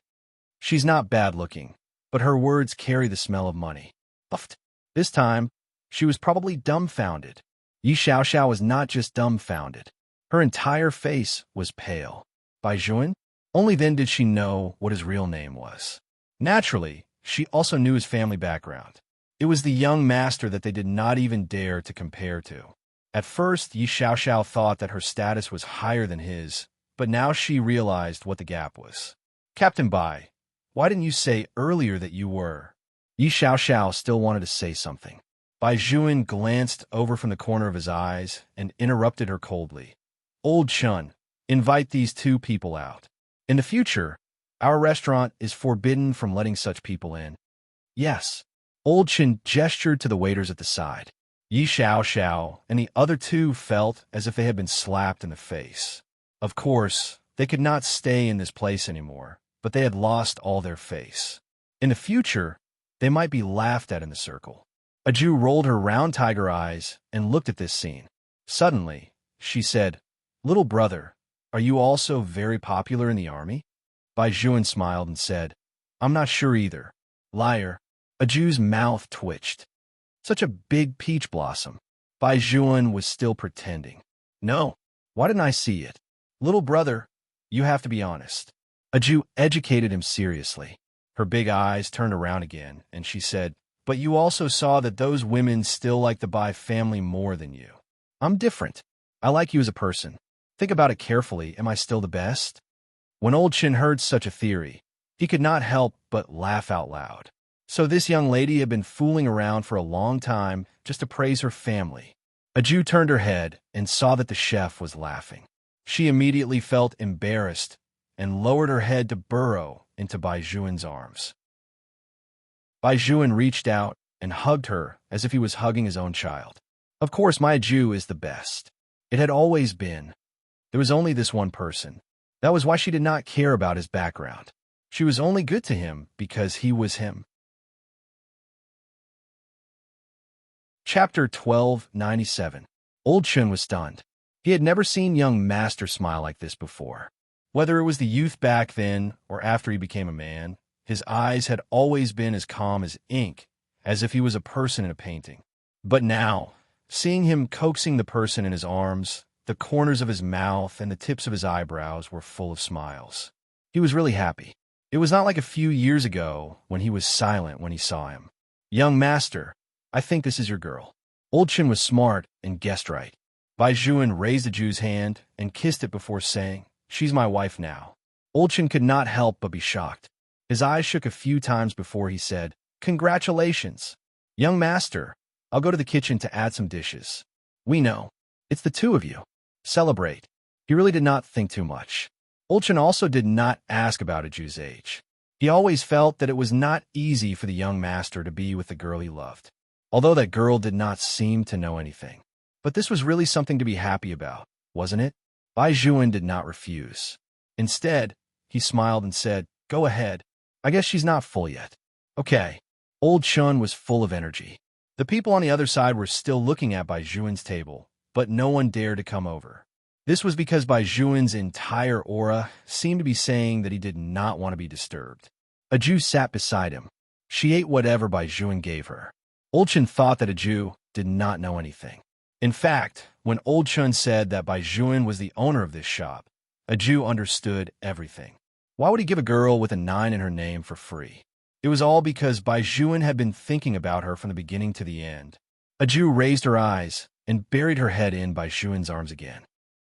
She's not bad-looking, but her words carry the smell of money. Puffed. This time, she was probably dumbfounded. Yi Xiaoxiao was not just dumbfounded. Her entire face was pale. Bai Juan? Only then did she know what his real name was. Naturally, she also knew his family background. It was the young master that they did not even dare to compare to. At first, Yi Xiaoxiao thought that her status was higher than his, but now she realized what the gap was. "Captain Bai, why didn't you say earlier that you were?" Yi Xiaoxiao still wanted to say something. Bai Juan glanced over from the corner of his eyes and interrupted her coldly. "Old Chun, invite these two people out. In the future, our restaurant is forbidden from letting such people in." "Yes." Old Chun gestured to the waiters at the side. Yi Xiaoxiao and the other two felt as if they had been slapped in the face. Of course, they could not stay in this place anymore, but they had lost all their face. In the future, they might be laughed at in the circle. A Jew rolled her round tiger eyes and looked at this scene. Suddenly, she said, "Little brother, are you also very popular in the army?" Bai Juan smiled and said, "I'm not sure either." "Liar." A Jew's mouth twitched. Such a big peach blossom. Bai Juan was still pretending. "No. Why didn't I see it?" "Little brother, you have to be honest." A Jew educated him seriously. Her big eyes turned around again, and she said, "But you also saw that those women still like the Bai family more than you." "I'm different. I like you as a person. Think about it carefully. Am I still the best?" When Old Chin heard such a theory, he could not help but laugh out loud. So this young lady had been fooling around for a long time just to praise her family. A Jew turned her head and saw that the chef was laughing. She immediately felt embarrassed and lowered her head to burrow into Bai Juan's arms. Bai Juan reached out and hugged her as if he was hugging his own child. "Of course, my Jew is the best. It had always been. There was only this one person. That was why she did not care about his background. She was only good to him because he was him." Chapter 1297. Old Chun was stunned. He had never seen young Master smile like this before. Whether it was the youth back then or after he became a man, his eyes had always been as calm as ink, as if he was a person in a painting. But now, seeing him coaxing the person in his arms, The corners of his mouth and the tips of his eyebrows were full of smiles. He was really happy. It was not like a few years ago when he was silent when he saw him. "Young master, I think this is your girl." Old Chen was smart and guessed right. Bai Zhuan raised the Jew's hand and kissed it before saying, "She's my wife now." Old Chen could not help but be shocked. His eyes shook a few times before he said, "Congratulations. Young master, I'll go to the kitchen to add some dishes." "We know. It's the two of you. Celebrate." He really did not think too much. Old Chen also did not ask about a Jew's age. He always felt that it was not easy for the young master to be with the girl he loved, although that girl did not seem to know anything. But this was really something to be happy about, wasn't it? Bai Zhuan did not refuse. Instead, he smiled and said, "Go ahead. I guess she's not full yet." "Okay." Old Chen was full of energy. The people on the other side were still looking at Bai Zhuan's table, but no one dared to come over. This was because Bai Zhuan's entire aura seemed to be saying that he did not want to be disturbed. A Jew sat beside him. She ate whatever Bai Zhuan gave her. Old Chen thought that a Jew did not know anything. In fact, when Old Chen said that Bai Zhuan was the owner of this shop, a Jew understood everything. Why would he give a girl with a 9 in her name for free? It was all because Bai Zhuan had been thinking about her from the beginning to the end. A Jew raised her eyes and buried her head in Bai Zhuan's arms again.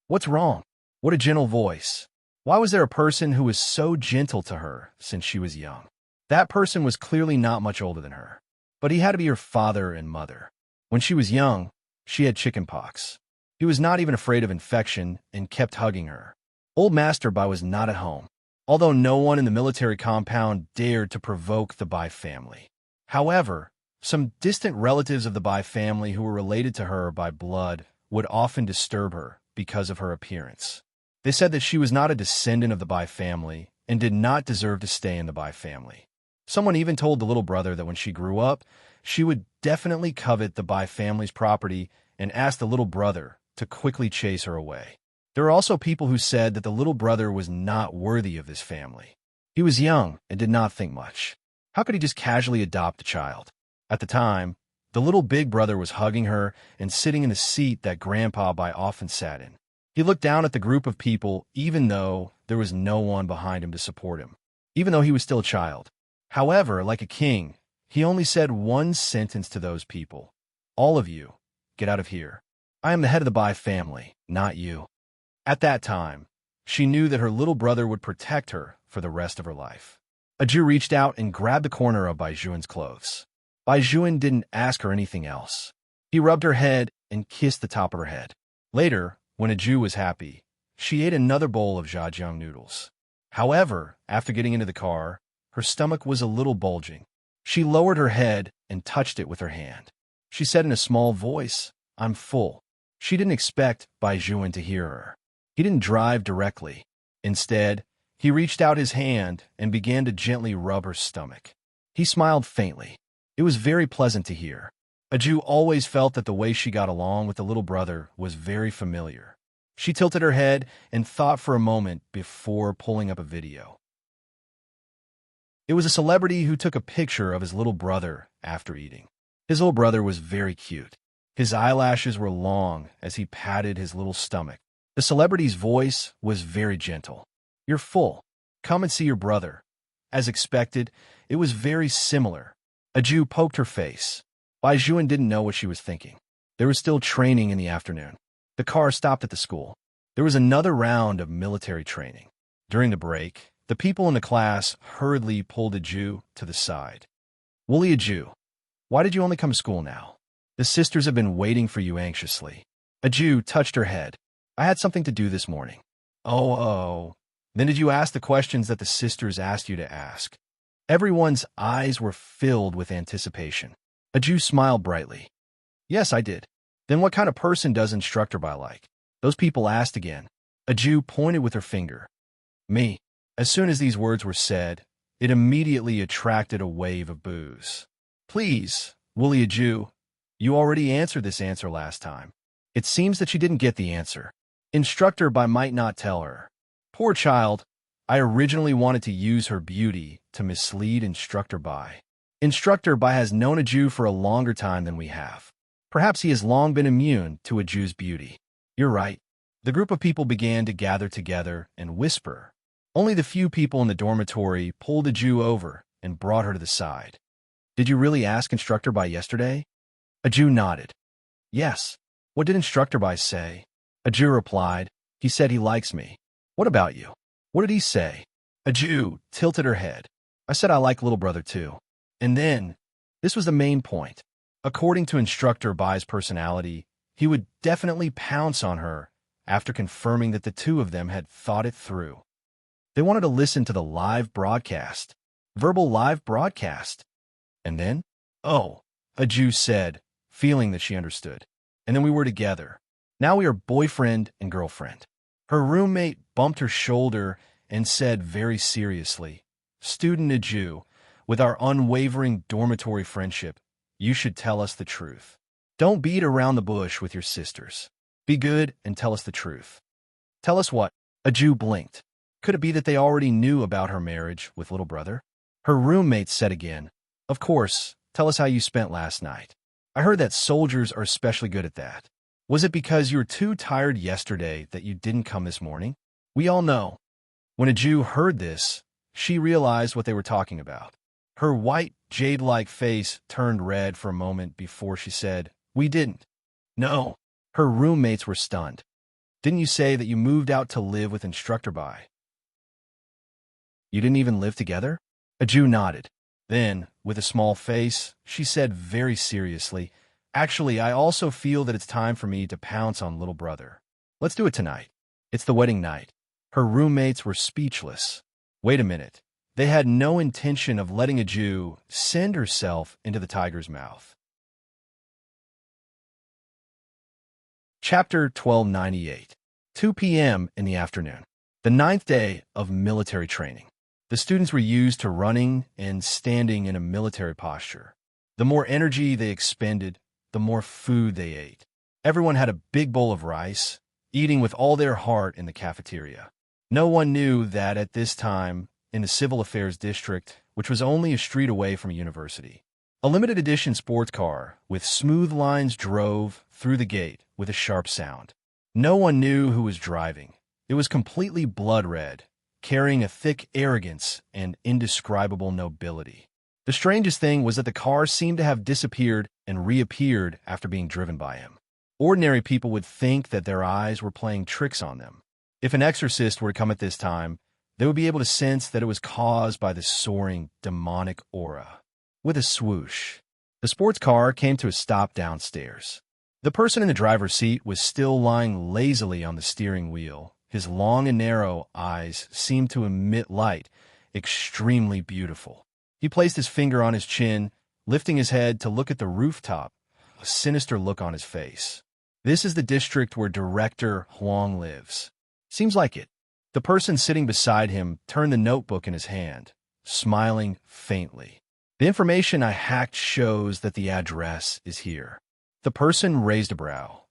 "What's wrong?" What a gentle voice. Why was there a person who was so gentle to her since she was young? That person was clearly not much older than her, but he had to be her father and mother. When she was young, she had chickenpox. He was not even afraid of infection and kept hugging her. Old Master Bai was not at home, although no one in the military compound dared to provoke the Bai family. However, some distant relatives of the Bai family who were related to her by blood would often disturb her because of her appearance. They said that she was not a descendant of the Bai family and did not deserve to stay in the Bai family. Someone even told the little brother that when she grew up, she would definitely covet the Bai family's property and ask the little brother to quickly chase her away. There were also people who said that the little brother was not worthy of this family. He was young and did not think much. How could he just casually adopt a child? At the time, the little big brother was hugging her and sitting in the seat that Grandpa Bai often sat in. He looked down at the group of people even though there was no one behind him to support him, even though he was still a child. However, like a king, he only said one sentence to those people. "All of you, get out of here. I am the head of the Bai family, not you." At that time, she knew that her little brother would protect her for the rest of her life. A Jew reached out and grabbed the corner of Bai Zhuan's clothes. Bai Zhuan didn't ask her anything else. He rubbed her head and kissed the top of her head. Later, when a Jew was happy, she ate another bowl of jjiang noodles. However, after getting into the car, her stomach was a little bulging. She lowered her head and touched it with her hand. She said in a small voice, "I'm full." She didn't expect Bai Zhuan to hear her. He didn't drive directly. Instead, he reached out his hand and began to gently rub her stomach. He smiled faintly. It was very pleasant to hear. A Jew always felt that the way she got along with the little brother was very familiar. She tilted her head and thought for a moment before pulling up a video. It was a celebrity who took a picture of his little brother after eating. His little brother was very cute. His eyelashes were long as he patted his little stomach. The celebrity's voice was very gentle. "You're full. Come and see your brother." As expected, it was very similar. A Jew poked her face. Bai Zhuan didn't know what she was thinking. There was still training in the afternoon. The car stopped at the school. There was another round of military training. During the break, the people in the class hurriedly pulled a Jew to the side. "Wooly, a Jew, why did you only come to school now? The sisters have been waiting for you anxiously." A Jew touched her head. "I had something to do this morning." Oh. Then did you ask the questions that the sisters asked you to ask?" Everyone's eyes were filled with anticipation. A Jew smiled brightly. "Yes, I did." "Then what kind of person does Instructor Bai like?" Those people asked again. A Jew pointed with her finger. "Me." As soon as these words were said, it immediately attracted a wave of boos. "Please, Wooly, a Jew, you already answered this answer last time." It seems that she didn't get the answer. Instructor Bai might not tell her. Poor child, I originally wanted to use her beauty to mislead Instructor Bai. Instructor Bai has known a Jew for a longer time than we have. Perhaps he has long been immune to a Jew's beauty. You're right. The group of people began to gather together and whisper. Only the few people in the dormitory pulled a Jew over and brought her to the side. "Did you really ask Instructor Bai yesterday?" A Jew nodded. "Yes." "What did Instructor Bai say?" A Jew replied, "He said he likes me." "What about you?" "What did he say?" A Jew tilted her head. "I said I like little brother too." And then, this was the main point. According to Instructor Bai's personality, he would definitely pounce on her after confirming that the two of them had thought it through. They wanted to listen to the live broadcast. Verbal live broadcast. And then, "Oh," a Jew said, feeling that she understood. "And then we were together. Now we are boyfriend and girlfriend." Her roommate bumped her shoulder and said very seriously, "Student a Jew, with our unwavering dormitory friendship, you should tell us the truth. Don't beat around the bush with your sisters. Be good and tell us the truth." "Tell us what?" A Jew blinked. Could it be that they already knew about her marriage with little brother? Her roommate said again, "Of course, tell us how you spent last night. I heard that soldiers are especially good at that. Was it because you were too tired yesterday that you didn't come this morning?" We all know. When a Jew heard this, she realized what they were talking about. Her white, jade-like face turned red for a moment before she said, "We didn't." "No." Her roommates were stunned. "Didn't you say that you moved out to live with Instructor Bai?" "You didn't even live together?" A Jew nodded. Then, with a small face, she said very seriously, "Actually, I also feel that it's time for me to pounce on little brother. Let's do it tonight. It's the wedding night." Her roommates were speechless. Wait a minute. They had no intention of letting a Jew send herself into the tiger's mouth. Chapter 1298. 2 p.m. in the afternoon. The 9th day of military training. The students were used to running and standing in a military posture. The more energy they expended, the more food they ate. Everyone had a big bowl of rice, eating with all their heart in the cafeteria. No one knew that at this time, in the Civil Affairs District, which was only a street away from a university, a limited edition sports car with smooth lines drove through the gate with a sharp sound. No one knew who was driving. It was completely blood red, carrying a thick arrogance and indescribable nobility. The strangest thing was that the car seemed to have disappeared and reappeared after being driven by him. Ordinary people would think that their eyes were playing tricks on them. If an exorcist were to come at this time, they would be able to sense that it was caused by the soaring, demonic aura. With a swoosh, the sports car came to a stop downstairs. The person in the driver's seat was still lying lazily on the steering wheel. His long and narrow eyes seemed to emit light, extremely beautiful. He placed his finger on his chin, lifting his head to look at the rooftop, a sinister look on his face. This is the district where Director Huang lives. Seems like it. The person sitting beside him turned the notebook in his hand, smiling faintly. "The information I hacked shows that the address is here." The person raised a brow.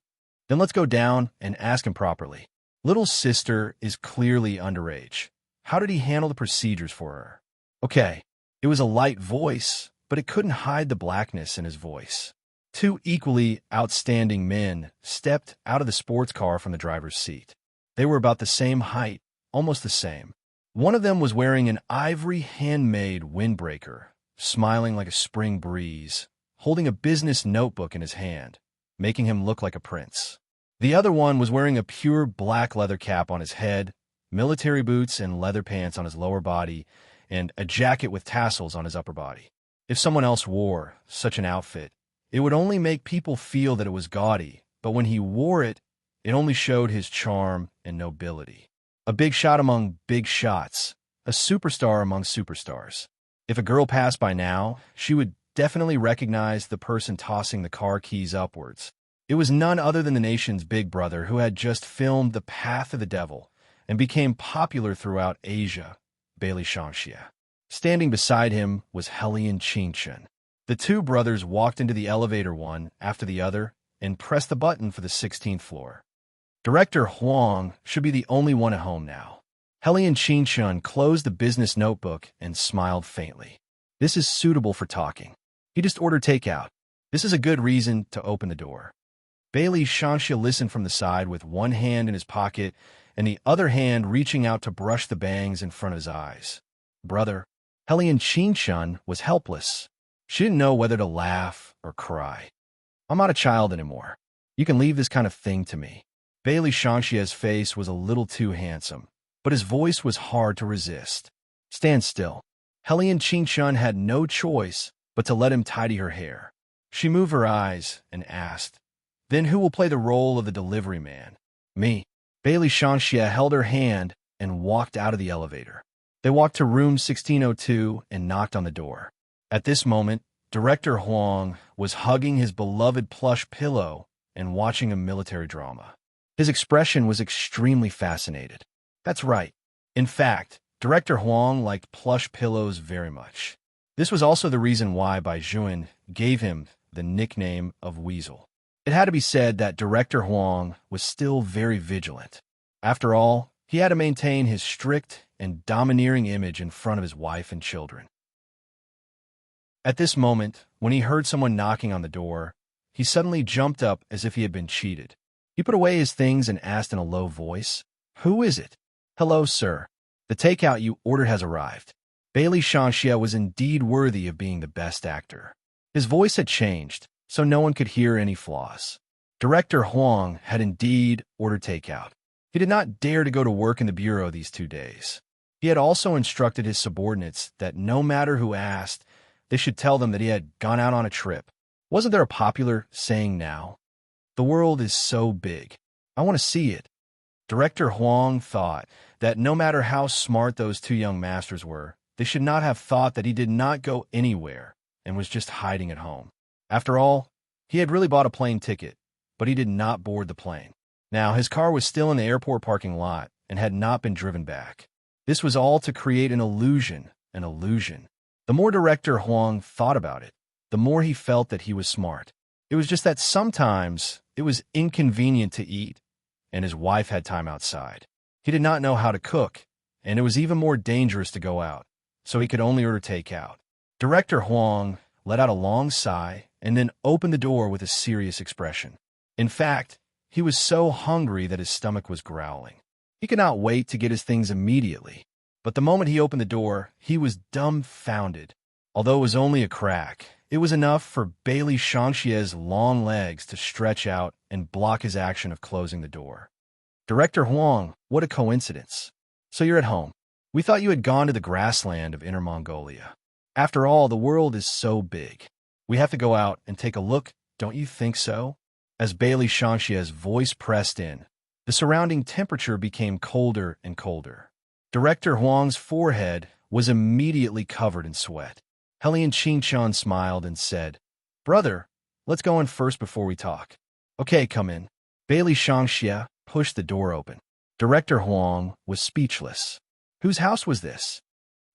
"Then let's go down and ask him properly. Little sister is clearly underage. How did he handle the procedures for her?" "Okay." It was a light voice, but it couldn't hide the blackness in his voice. Two equally outstanding men stepped out of the sports car from the driver's seat. They were about the same height, almost the same. One of them was wearing an ivory handmade windbreaker, smiling like a spring breeze, holding a business notebook in his hand, making him look like a prince. The other one was wearing a pure black leather cap on his head, military boots and leather pants on his lower body, and a jacket with tassels on his upper body. If someone else wore such an outfit, it would only make people feel that it was gaudy, but when he wore it, it only showed his charm and nobility. A big shot among big shots, a superstar among superstars. If a girl passed by now, she would definitely recognize the person tossing the car keys upwards. It was none other than the nation's big brother who had just filmed The Path of the Devil and became popular throughout Asia, Bailey Shangxia. Standing beside him was Helian Qingchen. The two brothers walked into the elevator one after the other and pressed the button for the 16th floor. Director Huang should be the only one at home now. Helian Qingchen closed the business notebook and smiled faintly. "This is suitable for talking." He just ordered takeout. This is a good reason to open the door. Bailey Shanxia listened from the side with one hand in his pocket and the other hand reaching out to brush the bangs in front of his eyes. Brother, Helian Qingshun was helpless. She didn't know whether to laugh or cry. I'm not a child anymore. You can leave this kind of thing to me. Bailey Shanxia's face was a little too handsome, but his voice was hard to resist. Stand still. Helian Qingshun had no choice but to let him tidy her hair. She moved her eyes and asked, Then who will play the role of the delivery man? Me. Bailey Shanxia held her hand and walked out of the elevator. They walked to room 1602 and knocked on the door. At this moment, Director Huang was hugging his beloved plush pillow and watching a military drama. His expression was extremely fascinated. That's right. In fact, Director Huang liked plush pillows very much. This was also the reason why Bai Juan gave him the nickname of Weasel. It had to be said that Director Huang was still very vigilant. After all, he had to maintain his strict and domineering image in front of his wife and children. At this moment, when he heard someone knocking on the door, he suddenly jumped up as if he had been cheated. He put away his things and asked in a low voice, Who is it? Hello, sir. The takeout you ordered has arrived. Bailey Shanxia was indeed worthy of being the best actor. His voice had changed, so no one could hear any flaws. Director Huang had indeed ordered takeout. He did not dare to go to work in the bureau these 2 days. He had also instructed his subordinates that no matter who asked, they should tell them that he had gone out on a trip. Wasn't there a popular saying now? The world is so big. I want to see it. Director Huang thought that no matter how smart those 2 young masters were, they should not have thought that he did not go anywhere and was just hiding at home. After all, he had really bought a plane ticket, but he did not board the plane. Now, his car was still in the airport parking lot and had not been driven back. This was all to create an illusion. The more Director Huang thought about it, the more he felt that he was smart. It was just that sometimes it was inconvenient to eat, and his wife had time outside. He did not know how to cook, and it was even more dangerous to go out, so he could only order takeout. Director Huang let out a long sigh and then opened the door with a serious expression. In fact, he was so hungry that his stomach was growling. He could not wait to get his things immediately. But the moment he opened the door, he was dumbfounded. Although it was only a crack, it was enough for Bailey Shanxia's long legs to stretch out and block his action of closing the door. Director Huang, what a coincidence. So you're at home. We thought you had gone to the grassland of Inner Mongolia. After all, the world is so big. We have to go out and take a look, don't you think so? As Bailey Shanxia's voice pressed in, the surrounding temperature became colder and colder. Director Huang's forehead was immediately covered in sweat. Helian Qingshun smiled and said, Brother, let's go in first before we talk. Okay, come in. Bailey Shanxia pushed the door open. Director Huang was speechless. Whose house was this?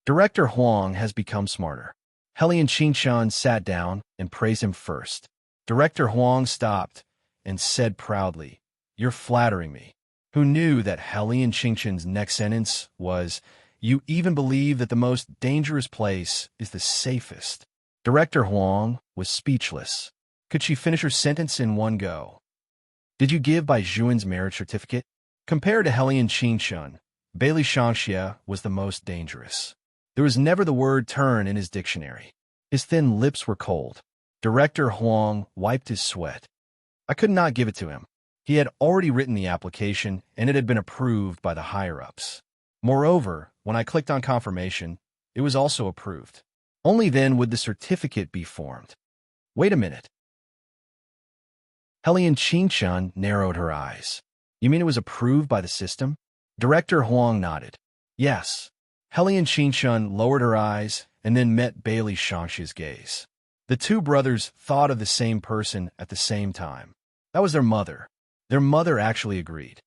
Director Huang has become smarter. Helian Qingshun sat down and praised him first. Director Huang stopped and said proudly, You're flattering me. Who knew that Helian Qingshun's next sentence was, You even believe that the most dangerous place is the safest. Director Huang was speechless. Could she finish her sentence in one go? Did you give Bai Juan's marriage certificate? Compared to Helian Qingshun, Bailey Shanxia was the most dangerous. There was never the word turn in his dictionary. His thin lips were cold. Director Huang wiped his sweat. I could not give it to him. He had already written the application, and it had been approved by the higher-ups. Moreover, when I clicked on confirmation, it was also approved. Only then would the certificate be formed. Wait a minute. Helian Qingshun narrowed her eyes. You mean it was approved by the system? Director Huang nodded. Yes. Helian Qingshun lowered her eyes and then met Bailey Shanxia's gaze. The 2 brothers thought of the same person at the same time. That was their mother. Their mother actually agreed.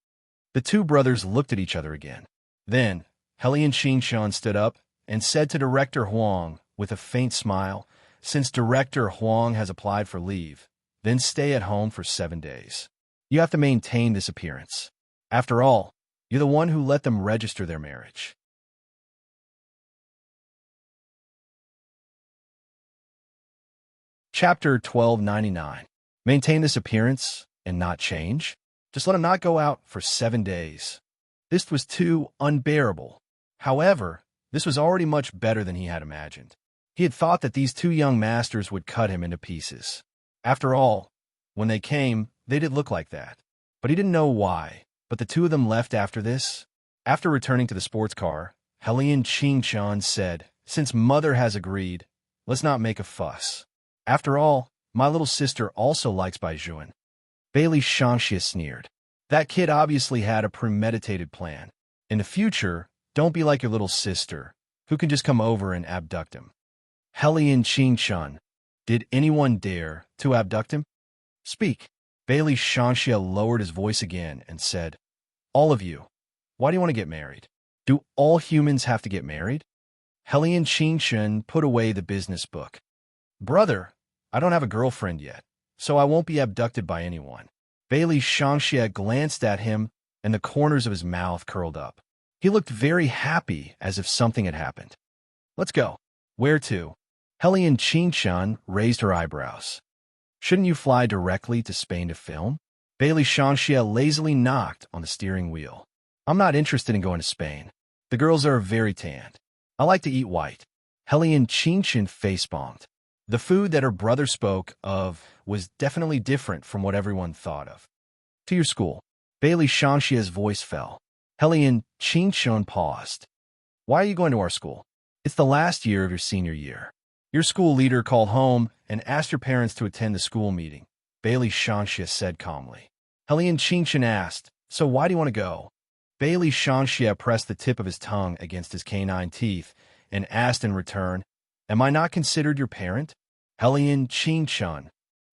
The 2 brothers looked at each other again. Then, Helian Qingshun stood up and said to Director Huang with a faint smile, Since Director Huang has applied for leave, then stay at home for 7 days. You have to maintain this appearance. After all, you're the one who let them register their marriage. Chapter 1299. Maintain this appearance and not change? Just let him not go out for 7 days. This was too unbearable. However, this was already much better than he had imagined. He had thought that these two young masters would cut him into pieces. After all, when they came, they did look like that. But he didn't know why. But the two of them left after this. After returning to the sports car, Helian Qingchun said, "Since Mother has agreed, let's not make a fuss. After all, my little sister also likes Baijuan." Bailey Shangxia sneered. That kid obviously had a premeditated plan. In the future, don't be like your little sister, who can just come over and abduct him. Helian Qingchun, did anyone dare to abduct him? Speak. Bailey Shangxia lowered his voice again and said, "All of you, why do you want to get married? Do all humans have to get married?" Helian Qingchun put away the business book. "Brother, I don't have a girlfriend yet, so I won't be abducted by anyone." Bailey Shangxia glanced at him, and the corners of his mouth curled up. He looked very happy, as if something had happened. "Let's go." "Where to?" Helian Qingchun raised her eyebrows. "Shouldn't you fly directly to Spain to film?" Bailey Shangxia lazily knocked on the steering wheel. "I'm not interested in going to Spain. The girls are very tanned. I like to eat white." Helian Qingchun face-bombed. The food that her brother spoke of was definitely different from what everyone thought of. "To your school." Bailey Shangxia's voice fell. Helian Qingchun paused. "Why are you going to our school?" "It's the last year of your senior year. Your school leader called home and asked your parents to attend the school meeting," Bailey Shangxia said calmly. Helian Qingchun asked, "So why do you want to go?" Bailey Shangxia pressed the tip of his tongue against his canine teeth and asked in return, "Am I not considered your parent?" Helian Qingchun.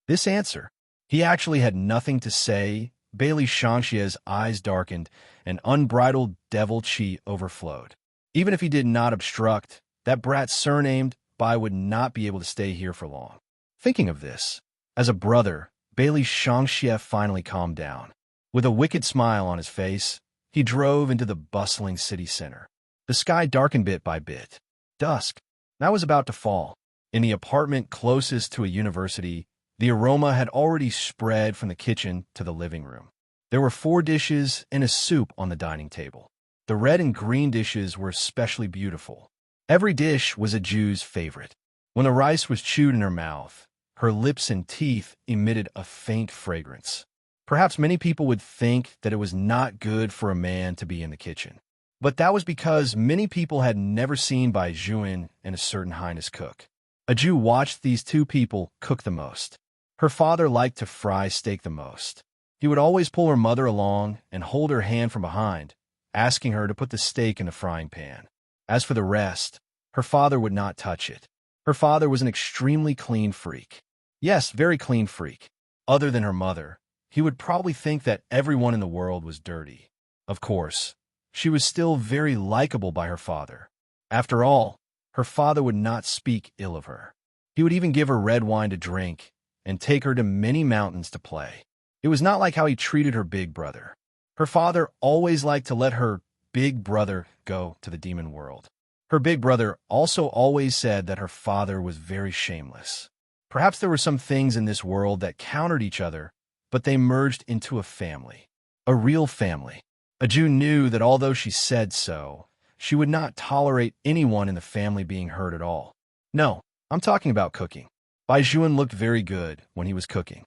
This answer. He actually had nothing to say. Bailey Shangxia's eyes darkened, and unbridled devil chi overflowed. Even if he did not obstruct, that brat surnamed Bai would not be able to stay here for long. Thinking of this, as a brother, Bailey Shangxia finally calmed down. With a wicked smile on his face, he drove into the bustling city center. The sky darkened bit by bit. Dusk now was about to fall. In the apartment closest to a university, the aroma had already spread from the kitchen to the living room. There were 4 dishes and a soup on the dining table. The red and green dishes were especially beautiful. Every dish was a Jew's favorite. When the rice was chewed in her mouth, her lips and teeth emitted a faint fragrance. Perhaps many people would think that it was not good for a man to be in the kitchen. But that was because many people had never seen Bai Juan and a certain highness cook. A Jew watched these two people cook the most. Her father liked to fry steak the most. He would always pull her mother along and hold her hand from behind, asking her to put the steak in the frying pan. As for the rest, her father would not touch it. Her father was an extremely clean freak. Yes, very clean freak. Other than her mother, he would probably think that everyone in the world was dirty. Of course, she was still very likable by her father. After all, her father would not speak ill of her. He would even give her red wine to drink and take her to many mountains to play. It was not like how he treated her big brother. Her father always liked to let her big brother go to the demon world. Her big brother also always said that her father was very shameless. Perhaps there were some things in this world that countered each other, but they merged into a family. A real family. A Jew knew that although she said so, she would not tolerate anyone in the family being hurt at all. No, I'm talking about cooking. Bai Juan looked very good when he was cooking.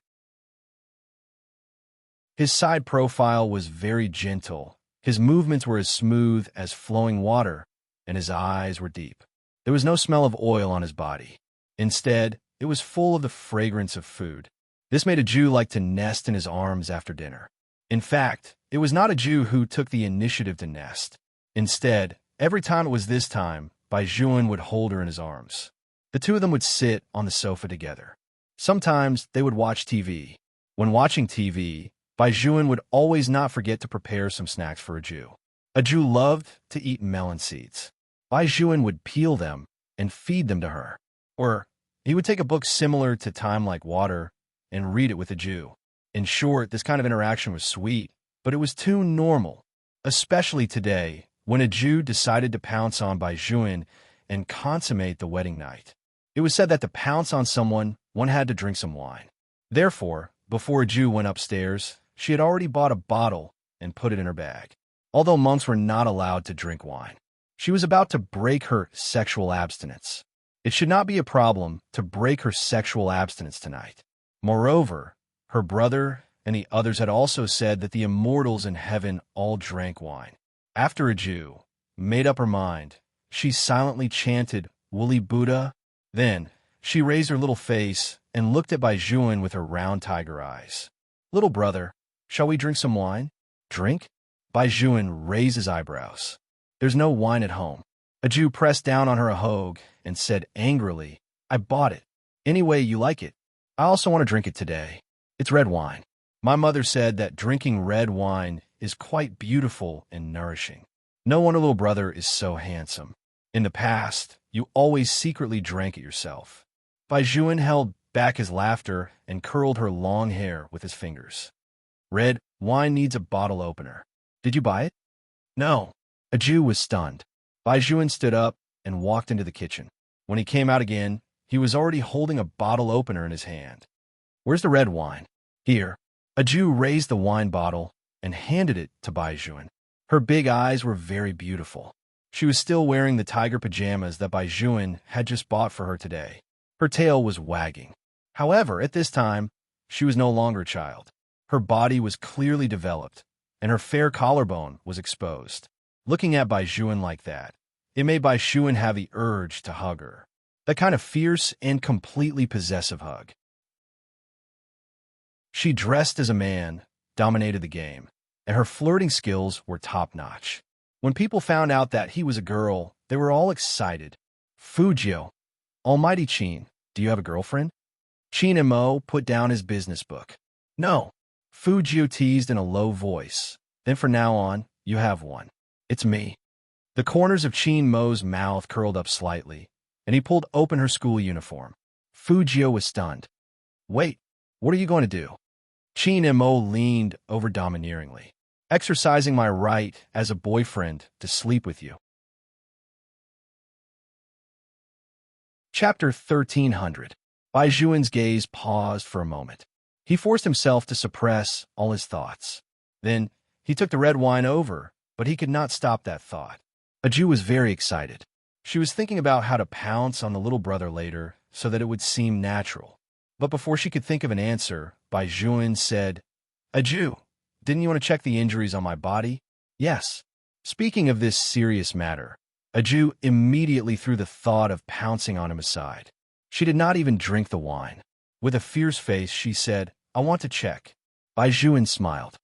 His side profile was very gentle, his movements were as smooth as flowing water, and his eyes were deep. There was no smell of oil on his body. Instead, it was full of the fragrance of food. This made a Jew like to nest in his arms after dinner. In fact, it was not a Jew who took the initiative to nest. Instead, every time it was this time, Bai Juan would hold her in his arms. The two of them would sit on the sofa together. Sometimes they would watch TV. When watching TV, Bai Juan would always not forget to prepare some snacks for a Jew. A Jew loved to eat melon seeds. Bai Juan would peel them and feed them to her. Or he would take a book similar to Time Like Water and read it with a Jew. In short, this kind of interaction was sweet, but it was too normal, especially today when a Jew decided to pounce on Bai Juan and consummate the wedding night. It was said that to pounce on someone, one had to drink some wine. Therefore, Before Ju went upstairs, she had already bought a bottle and put it in her bag. Although monks were not allowed to drink wine, she was about to break her sexual abstinence. It should not be a problem to break her sexual abstinence tonight. Moreover, her brother and the others had also said that the immortals in heaven all drank wine. After a Jew made up her mind, she silently chanted, "Woolly Buddha." Then, she raised her little face and looked at Baijuan with her round tiger eyes. "Little brother, shall we drink some wine?" "Drink?" Baijuan raised his eyebrows. "There's no wine at home." A Jew pressed down on her a hogue and said angrily, "I bought it. Any way you like it. I also want to drink it today. It's red wine. My mother said that drinking red wine is quite beautiful and nourishing. No wonder little brother is so handsome. In the past, you always secretly drank it yourself." Baijuan held back his laughter and curled her long hair with his fingers. "Red wine needs a bottle opener. Did you buy it?" "No." A Jew was stunned. Baijuan stood up and walked into the kitchen. When he came out again, he was already holding a bottle opener in his hand. "Where's the red wine?" "Here." A Jew raised the wine bottle and handed it to Baijuan. Her big eyes were very beautiful. She was still wearing the tiger pajamas that Baijuan had just bought for her today. Her tail was wagging. However, at this time, she was no longer a child. Her body was clearly developed, and her fair collarbone was exposed. Looking at Baijuan like that, it made Baijuan have the urge to hug her. That kind of fierce and completely possessive hug. She dressed as a man, dominated the game, and her flirting skills were top-notch. When people found out that he was a girl, they were all excited. "Fujio, Almighty Chin, do you have a girlfriend?" Chin and Mo put down his business book. "No." Fujio teased in a low voice. "Then from now on, you have one. It's me." The corners of Chin Mo's mouth curled up slightly, and he pulled open her school uniform. Fujio was stunned. "Wait, what are you going to do?" Chin and Mo leaned over domineeringly. "Exercising my right as a boyfriend to sleep with you." Chapter 1300. Baijuan's gaze paused for a moment. He forced himself to suppress all his thoughts. Then, he took the red wine over, but he could not stop that thought. A Jew was very excited. She was thinking about how to pounce on the little brother later so that it would seem natural. But before she could think of an answer, Baijuan said, "A Jew, didn't you want to check the injuries on my body?" "Yes." Speaking of this serious matter, a Jew immediately threw the thought of pouncing on him aside. She did not even drink the wine. With a fierce face, she said, "I want to check." Baijuan smiled.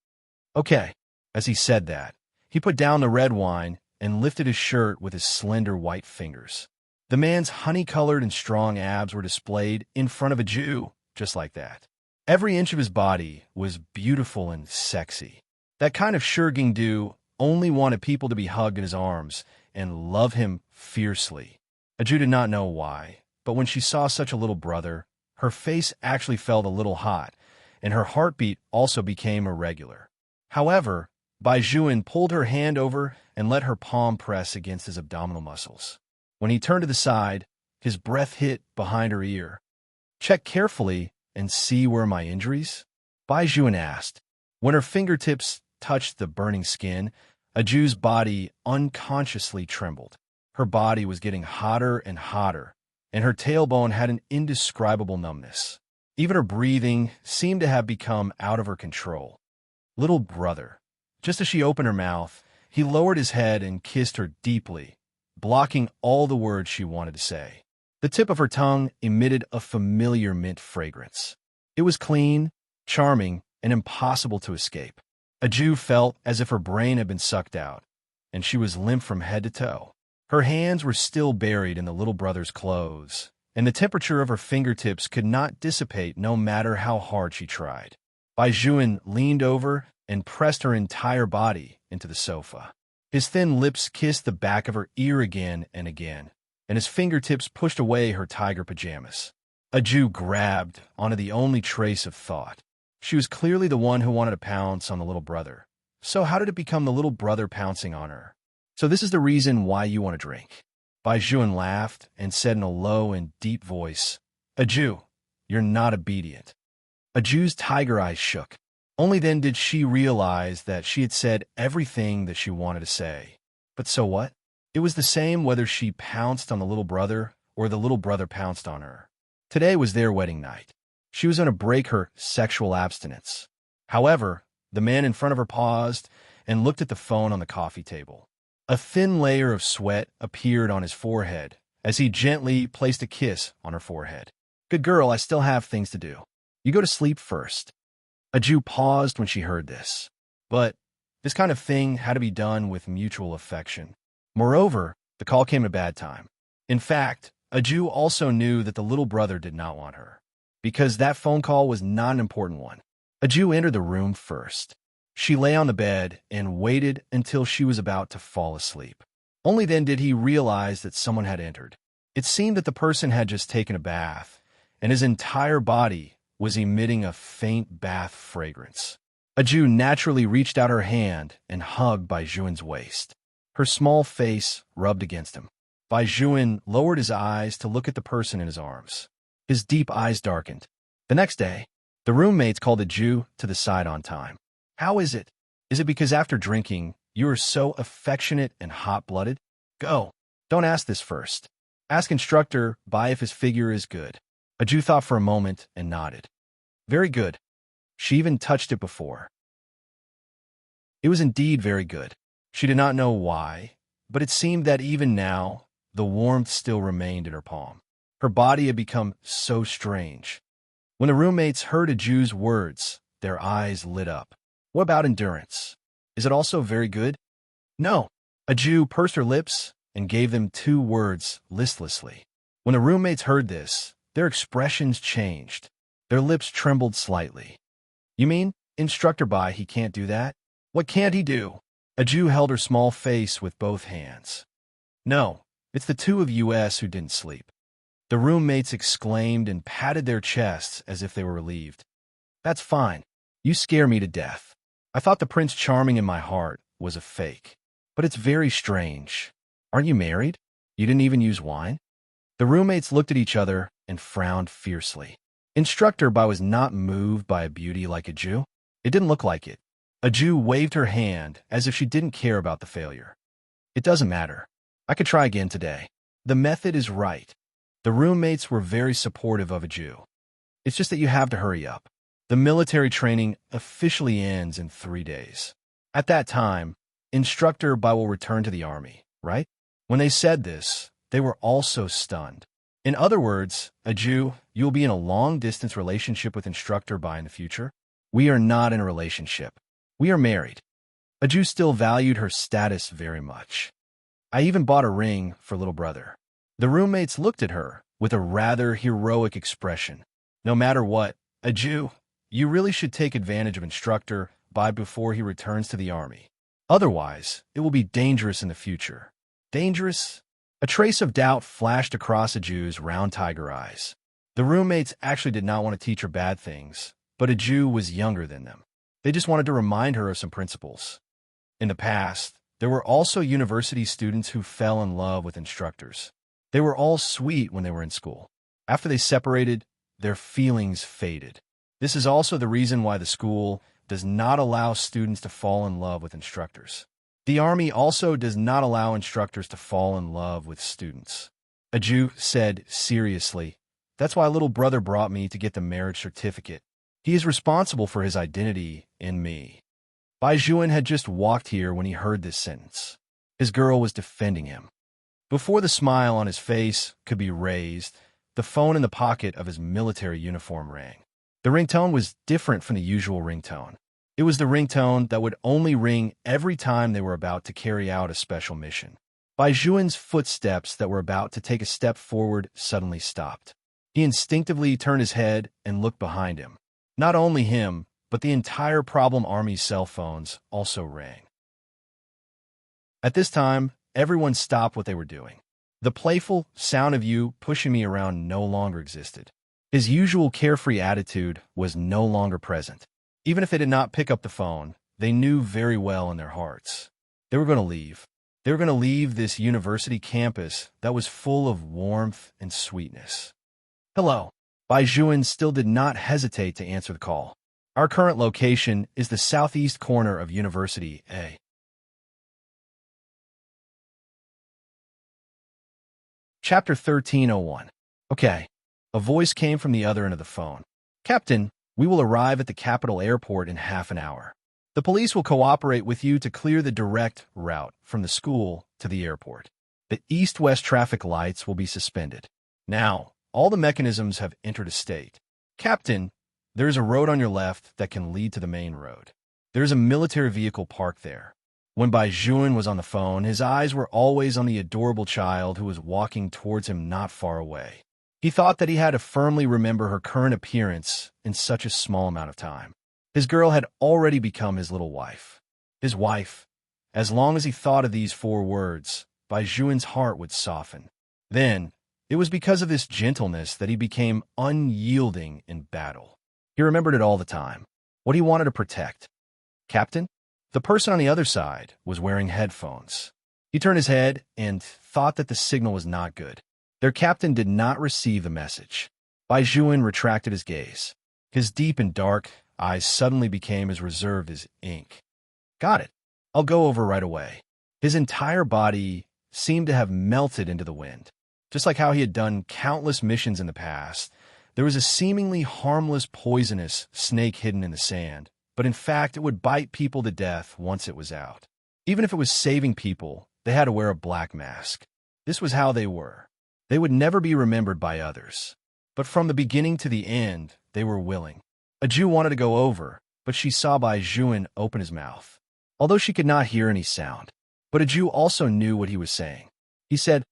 "Okay." As he said that, he put down the red wine and lifted his shirt with his slender white fingers. The man's honey-colored and strong abs were displayed in front of a Jew, just like that. Every inch of his body was beautiful and sexy. That kind of Shurgingdu only wanted people to be hugged in his arms and love him fiercely. A Jew did not know why, but when she saw such a little brother, her face actually felt a little hot, and her heartbeat also became irregular. However, Baijuan pulled her hand over and let her palm press against his abdominal muscles. When he turned to the side, his breath hit behind her ear. "Check carefully and see where my injuries?" Baijuan asked. When her fingertips touched the burning skin, a Jew's body unconsciously trembled. Her body was getting hotter and hotter, and her tailbone had an indescribable numbness. Even her breathing seemed to have become out of her control. "Little brother." Just as she opened her mouth, he lowered his head and kissed her deeply, blocking all the words she wanted to say. The tip of her tongue emitted a familiar mint fragrance. It was clean, charming, and impossible to escape. A Jew felt as if her brain had been sucked out, and she was limp from head to toe. Her hands were still buried in the little brother's clothes, and the temperature of her fingertips could not dissipate no matter how hard she tried. Baijuan leaned over and pressed her entire body into the sofa. His thin lips kissed the back of her ear again and again, and his fingertips pushed away her tiger pajamas. A Jew grabbed onto the only trace of thought. She was clearly the one who wanted to pounce on the little brother. So how did it become the little brother pouncing on her? "So this is the reason why you want to drink." Baijuan laughed and said in a low and deep voice, "A Jew, you're not obedient." Aju's tiger eyes shook. Only then did she realize that she had said everything that she wanted to say. But so what? It was the same whether she pounced on the little brother or the little brother pounced on her. Today was their wedding night. She was going to break her sexual abstinence. However, the man in front of her paused and looked at the phone on the coffee table. A thin layer of sweat appeared on his forehead as he gently placed a kiss on her forehead. Good girl, I still have things to do. You go to sleep first. Aju paused when she heard this. But this kind of thing had to be done with mutual affection. Moreover, the call came at a bad time. In fact, Aju also knew that the little brother did not want her, because that phone call was not an important one. Aju entered the room first. She lay on the bed and waited until she was about to fall asleep. Only then did he realize that someone had entered. It seemed that the person had just taken a bath, and his entire body was emitting a faint bath fragrance. Aju naturally reached out her hand and hugged Bai Juan's waist. Her small face rubbed against him. Bai Juan lowered his eyes to look at the person in his arms. His deep eyes darkened. The next day, the roommates called Aju to the side on time. How is it? Is it because after drinking, you are so affectionate and hot-blooded? Go. Don't ask this first. Ask instructor Bai if his figure is good. Aju thought for a moment and nodded. Very good. She even touched it before. It was indeed very good. She did not know why, but it seemed that even now, the warmth still remained in her palm. Her body had become so strange. When the roommates heard Aju's words, their eyes lit up. What about endurance? Is it also very good? No. Aju pursed her lips and gave them 2 words listlessly. When the roommates heard this, their expressions changed. Their lips trembled slightly. You mean, Instructor Bai, he can't do that? What can't he do? Aju held her small face with both hands. No, it's the 2 of us who didn't sleep. The roommates exclaimed and patted their chests as if they were relieved. That's fine. You scare me to death. I thought the Prince Charming in my heart was a fake. But it's very strange. Aren't you married? You didn't even use wine? The roommates looked at each other and frowned fiercely. Instructor Bai was not moved by a beauty like Aju. It didn't look like it. Aju waved her hand as if she didn't care about the failure. It doesn't matter. I could try again today. The method is right. The roommates were very supportive of Aju. It's just that you have to hurry up. The military training officially ends in 3 days. At that time, Instructor Bai will return to the army, right? When they said this, they were also stunned. In other words, Aju, you will be in a long-distance relationship with Instructor Bai in the future? We are not in a relationship. We are married. Aju still valued her status very much. I even bought a ring for little brother. The roommates looked at her with a rather heroic expression. No matter what, Aju, you really should take advantage of Instructor Bai before he returns to the army. Otherwise, it will be dangerous in the future. Dangerous? A trace of doubt flashed across Aju's round tiger eyes. The roommates actually did not want to teach her bad things, but Aju was younger than them. They just wanted to remind her of some principles. In the past, there were also university students who fell in love with instructors. They were all sweet when they were in school. After they separated, their feelings faded. This is also the reason why the school does not allow students to fall in love with instructors. The army also does not allow instructors to fall in love with students. Aju said seriously, that's why little brother brought me to get the marriage certificate. He is responsible for his identity in me. Bai Juan had just walked here when he heard this sentence. His girl was defending him. Before the smile on his face could be raised, the phone in the pocket of his military uniform rang. The ringtone was different from the usual ringtone. It was the ringtone that would only ring every time they were about to carry out a special mission. Bai Juan's footsteps that were about to take a step forward suddenly stopped. He instinctively turned his head and looked behind him. Not only him, but the entire problem army's cell phones also rang. At this time, everyone stopped what they were doing. The playful sound of you pushing me around no longer existed. His usual carefree attitude was no longer present. Even if they did not pick up the phone, they knew very well in their hearts. They were going to leave. They were going to leave this university campus that was full of warmth and sweetness. Hello. Bai Juan still did not hesitate to answer the call. Our current location is the southeast corner of University A. Chapter 1301. Okay. A voice came from the other end of the phone. Captain, we will arrive at the capital airport in half an hour. The police will cooperate with you to clear the direct route from the school to the airport. The east-west traffic lights will be suspended. Now, all the mechanisms have entered a state. Captain, there is a road on your left that can lead to the main road. There is a military vehicle parked there. When Bai Juan was on the phone, his eyes were always on the adorable child who was walking towards him not far away. He thought that he had to firmly remember her current appearance in such a small amount of time. His girl had already become his little wife. His wife. As long as he thought of these 4 words, Bai Juan's heart would soften. Then, it was because of this gentleness that he became unyielding in battle. He remembered it all the time. What he wanted to protect. Captain? The person on the other side was wearing headphones. He turned his head and thought that the signal was not good. Their captain did not receive the message. Bai Juan retracted his gaze. His deep and dark eyes suddenly became as reserved as ink. Got it. I'll go over right away. His entire body seemed to have melted into the wind. Just like how he had done countless missions in the past, there was a seemingly harmless poisonous snake hidden in the sand, but in fact it would bite people to death once it was out. Even if it was saving people, they had to wear a black mask. This was how they were. They would never be remembered by others. But from the beginning to the end, they were willing. A Jew wanted to go over, but she saw Bai Juan open his mouth, although she could not hear any sound. But a Jew also knew what he was saying. He said,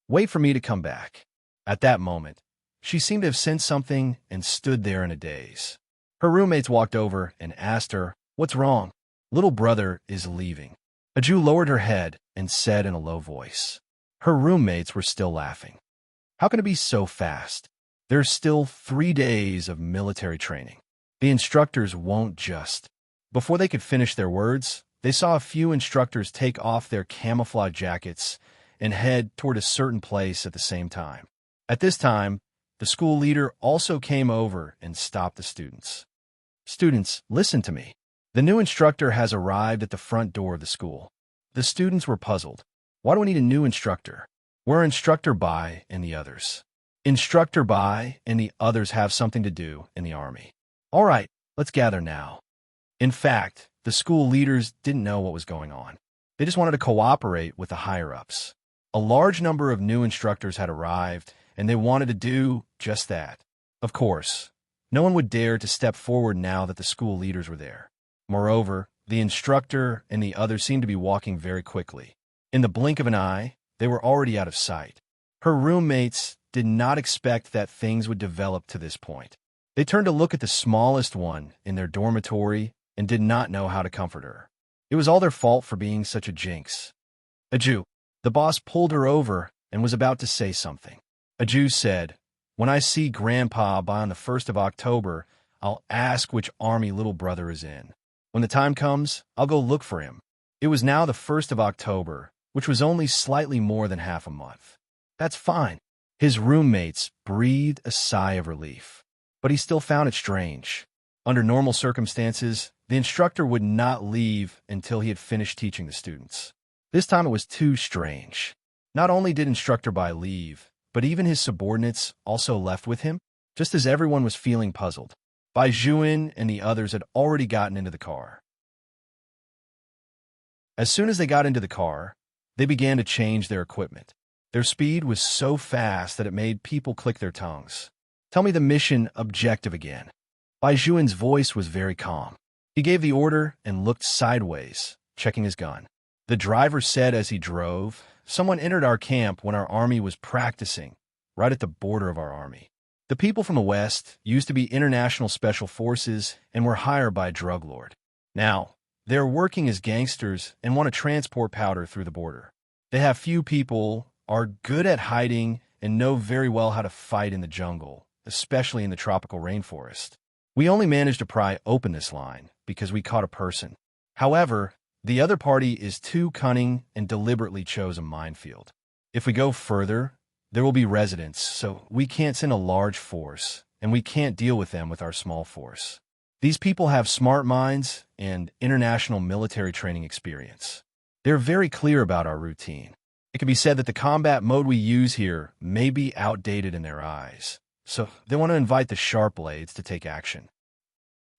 "Wait for me to come back." At that moment, she seemed to have sensed something and stood there in a daze. Her roommates walked over and asked her, "What's wrong?" "Little brother is leaving." A Jew lowered her head and said in a low voice. Her roommates were still laughing. How can it be so fast? There's still 3 days of military training. The instructors won't just. Before they could finish their words, they saw a few instructors take off their camouflage jackets and head toward a certain place at the same time. At this time, the school leader also came over and stopped the students. "Students, listen to me. The new instructor has arrived at the front door of the school." The students were puzzled. Why do we need a new instructor? We're Instructor Bai and the others. Instructor Bai and the others have something to do in the army. All right, let's gather now. In fact, the school leaders didn't know what was going on. They just wanted to cooperate with the higher-ups. A large number of new instructors had arrived, and they wanted to do just that. Of course, no one would dare to step forward now that the school leaders were there. Moreover, the instructor and the others seemed to be walking very quickly. In the blink of an eye, they were already out of sight. Her roommates did not expect that things would develop to this point. They turned to look at the smallest one in their dormitory and did not know how to comfort her. It was all their fault for being such a jinx. A Jew. The boss pulled her over and was about to say something. A Jew said, "When I see Grandpa by on the 1st of October, I'll ask which army little brother is in. When the time comes, I'll go look for him." It was now the 1st of October, which was only slightly more than half a month. That's fine. His roommates breathed a sigh of relief. But he still found it strange. Under normal circumstances, the instructor would not leave until he had finished teaching the students. This time it was too strange. Not only did Instructor Bai leave, but even his subordinates also left with him, just as everyone was feeling puzzled. Bai Juan and the others had already gotten into the car. As soon as they got into the car, they began to change their equipment. Their speed was so fast that it made people click their tongues. "Tell me the mission objective again." Bai Juan's voice was very calm. He gave the order and looked sideways, checking his gun. The driver said as he drove, "Someone entered our camp when our army was practicing, right at the border of our army. The people from the West used to be International Special Forces and were hired by a drug lord. Now, they're working as gangsters and want to transport powder through the border. They have few people, are good at hiding, and know very well how to fight in the jungle, especially in the tropical rainforest. We only managed to pry open this line because we caught a person. However, the other party is too cunning and deliberately chose a minefield. If we go further, there will be residents, so we can't send a large force, and we can't deal with them with our small force. These people have smart minds and international military training experience. They're very clear about our routine. It can be said that the combat mode we use here may be outdated in their eyes, so they want to invite the sharp blades to take action."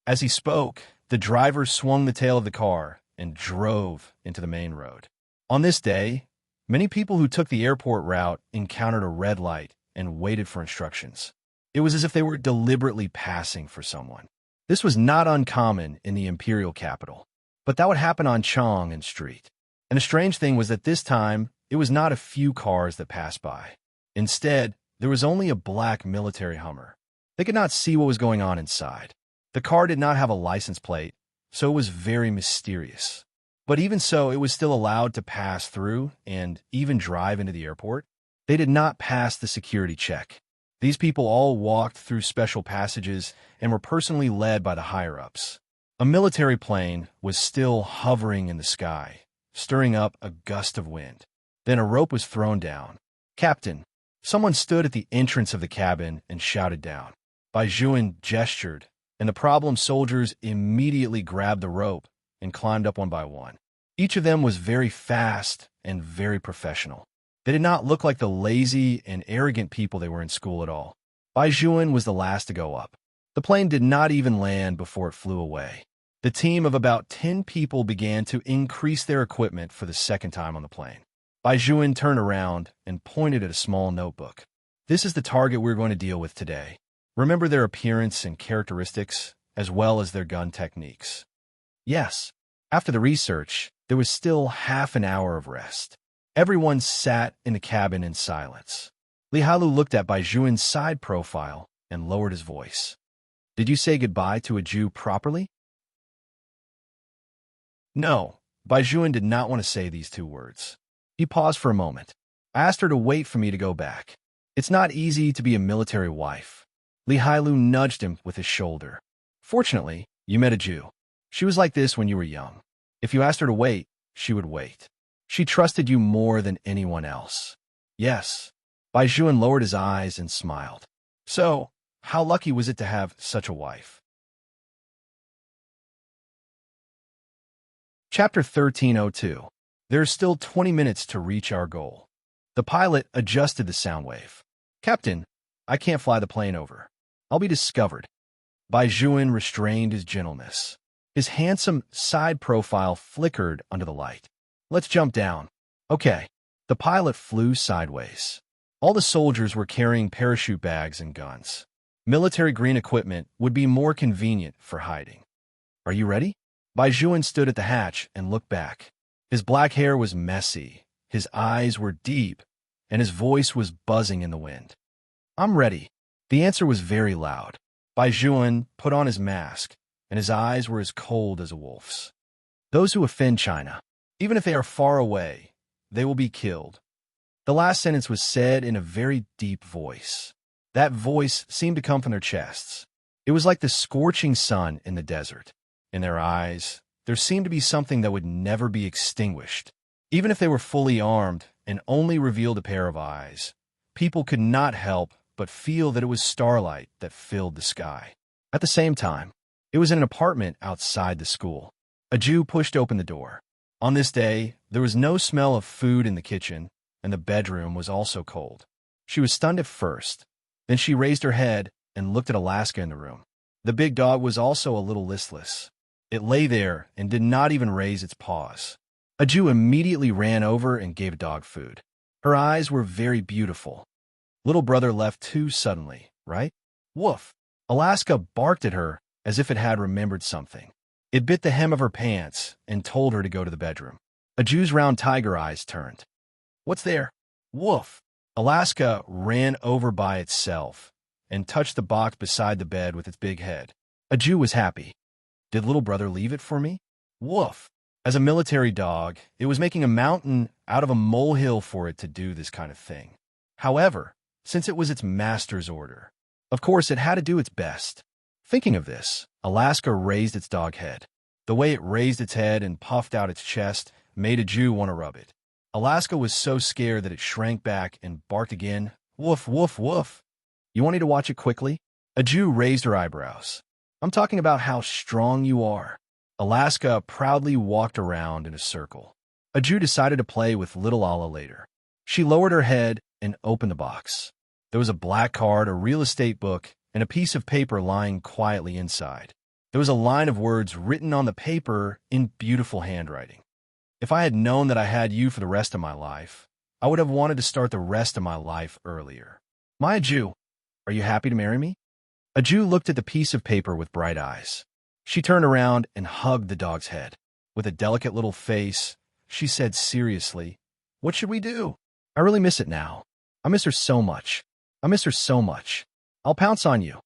As he spoke, the driver swung the tail of the car and drove into the main road. On this day, many people who took the airport route encountered a red light and waited for instructions. It was as if they were deliberately passing for someone. This was not uncommon in the imperial capital, but that would happen on Chang'an Street. And the strange thing was that this time, it was not a few cars that passed by. Instead, there was only a black military Hummer. They could not see what was going on inside. The car did not have a license plate, so it was very mysterious. But even so, it was still allowed to pass through and even drive into the airport. They did not pass the security check. These people all walked through special passages and were personally led by the higher-ups. A military plane was still hovering in the sky, stirring up a gust of wind. Then a rope was thrown down. "Captain!" Someone stood at the entrance of the cabin and shouted down. Bai Juan gestured, and the problem soldiers immediately grabbed the rope and climbed up one by one. Each of them was very fast and very professional. They did not look like the lazy and arrogant people they were in school at all. Bai Juan was the last to go up. The plane did not even land before it flew away. The team of about 10 people began to increase their equipment for the second time on the plane. Bai Juan turned around and pointed at a small notebook. "This is the target we're going to deal with today. Remember their appearance and characteristics, as well as their gun techniques." Yes. After the research, there was still half an hour of rest. Everyone sat in the cabin in silence. Li Hailu looked at Bai Juan's side profile and lowered his voice. "Did you say goodbye to a Jew properly?" No, Bai Juan did not want to say these two words. He paused for a moment. "I asked her to wait for me to go back. It's not easy to be a military wife." Li Hailu nudged him with his shoulder. "Fortunately, you met a Jew. She was like this when you were young. If you asked her to wait, she would wait. She trusted you more than anyone else." "Yes." Bai Juan lowered his eyes and smiled. "So, how lucky was it to have such a wife?" Chapter 1302. There's still 20 minutes to reach our goal. The pilot adjusted the sound wave. "Captain, I can't fly the plane over. I'll be discovered." Bai Juan restrained his gentleness. His handsome side profile flickered under the light. "Let's jump down." "Okay." The pilot flew sideways. All the soldiers were carrying parachute bags and guns. Military green equipment would be more convenient for hiding. "Are you ready?" Bai Juan stood at the hatch and looked back. His black hair was messy, his eyes were deep, and his voice was buzzing in the wind. "I'm ready." The answer was very loud. Bai Juan put on his mask, and his eyes were as cold as a wolf's. "Those who offend China, even if they are far away, they will be killed." The last sentence was said in a very deep voice. That voice seemed to come from their chests. It was like the scorching sun in the desert. In their eyes, there seemed to be something that would never be extinguished. Even if they were fully armed and only revealed a pair of eyes, people could not help but feel that it was starlight that filled the sky. At the same time, it was in an apartment outside the school. A Jew pushed open the door. On this day, there was no smell of food in the kitchen, and the bedroom was also cold. She was stunned at first. Then she raised her head and looked at Alaska in the room. The big dog was also a little listless. It lay there and did not even raise its paws. A Jew immediately ran over and gave a dog food. Her eyes were very beautiful. Little brother left too suddenly, right? Woof! Alaska barked at her as if it had remembered something. It bit the hem of her pants and told her to go to the bedroom. A Jew's round tiger eyes turned. "What's there?" "Woof!" Alaska ran over by itself and touched the box beside the bed with its big head. A Jew was happy. "Did little brother leave it for me?" "Woof!" As a military dog, it was making a mountain out of a molehill for it to do this kind of thing. However, since it was its master's order, of course it had to do its best. Thinking of this, Alaska raised its dog head. The way it raised its head and puffed out its chest made a Jew want to rub it. Alaska was so scared that it shrank back and barked again. "Woof, woof, woof." "You want me to watch it quickly?" Aju raised her eyebrows. I'm talking about how strong you are. Alaska proudly walked around in a circle. Aju decided to play with little Ala later. She lowered her head and opened the box. There was a black card, a real estate book, and a piece of paper lying quietly inside. There was a line of words written on the paper in beautiful handwriting. If I had known that I had you for the rest of my life, I would have wanted to start the rest of my life earlier. My Aju, are you happy to marry me? Aju looked at the piece of paper with bright eyes. She turned around and hugged the dog's head. With a delicate little face, she said seriously, "What should we do? I really miss it now. I miss her so much. I miss her so much. I'll pounce on you."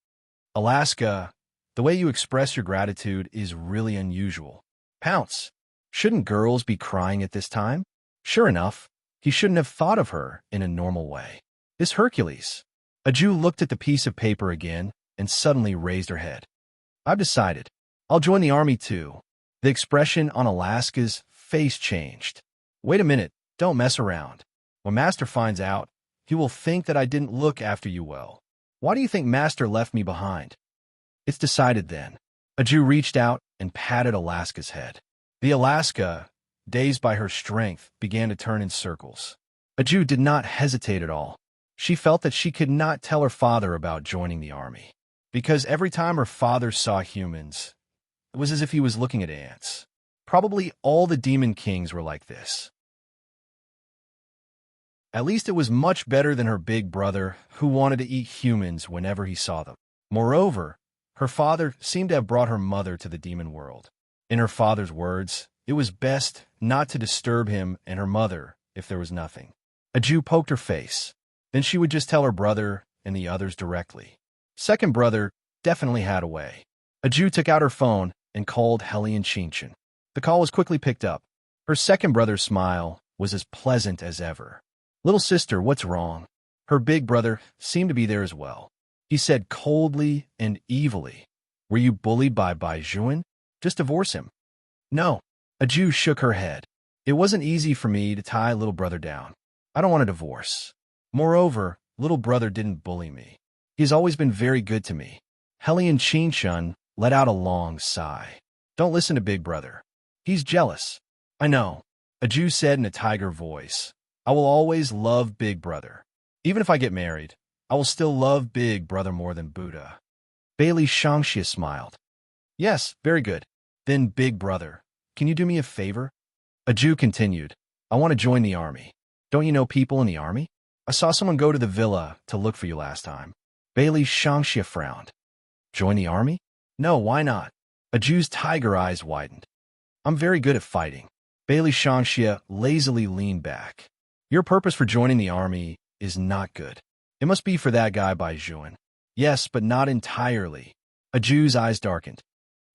Alaska, the way you express your gratitude is really unusual. Pounce. Shouldn't girls be crying at this time? Sure enough, he shouldn't have thought of her in a normal way. This Hercules. Aju looked at the piece of paper again and suddenly raised her head. I've decided. I'll join the army too. The expression on Alaska's face changed. Wait a minute, don't mess around. When Master finds out, he will think that I didn't look after you well. Why do you think Master left me behind? It's decided then. Aju reached out and patted Alaska's head. The Alaska, dazed by her strength, began to turn in circles. Aju did not hesitate at all. She felt that she could not tell her father about joining the army, because every time her father saw humans, it was as if he was looking at ants. Probably all the demon kings were like this. At least it was much better than her big brother, who wanted to eat humans whenever he saw them. Moreover, her father seemed to have brought her mother to the demon world. In her father's words, it was best not to disturb him and her mother if there was nothing. Aju poked her face. Then she would just tell her brother and the others directly. Second brother definitely had a way. Aju took out her phone and called Hellion Chinchin. The call was quickly picked up. Her second brother's smile was as pleasant as ever. Little sister, what's wrong? Her big brother seemed to be there as well. He said coldly and evilly, "Were you bullied by Baijuan? Just divorce him." No. Aju shook her head. It wasn't easy for me to tie little brother down. I don't want a divorce. Moreover, little brother didn't bully me. He's always been very good to me. Hellion Chinchin let out a long sigh. Don't listen to big brother. He's jealous. I know. Aju said in a tiger voice. I will always love big brother. Even if I get married, I will still love big brother more than Buddha. Bailey Shangxia smiled. Yes, very good. Then big brother, can you do me a favor? Aju continued. I want to join the army. Don't you know people in the army? I saw someone go to the villa to look for you last time. Bailey Shangxia frowned. Join the army? No, why not? Aju's tiger eyes widened. I'm very good at fighting. Bailey Shangxia lazily leaned back. Your purpose for joining the army is not good. It must be for that guy Baijuan. Yes, but not entirely. Aju's eyes darkened.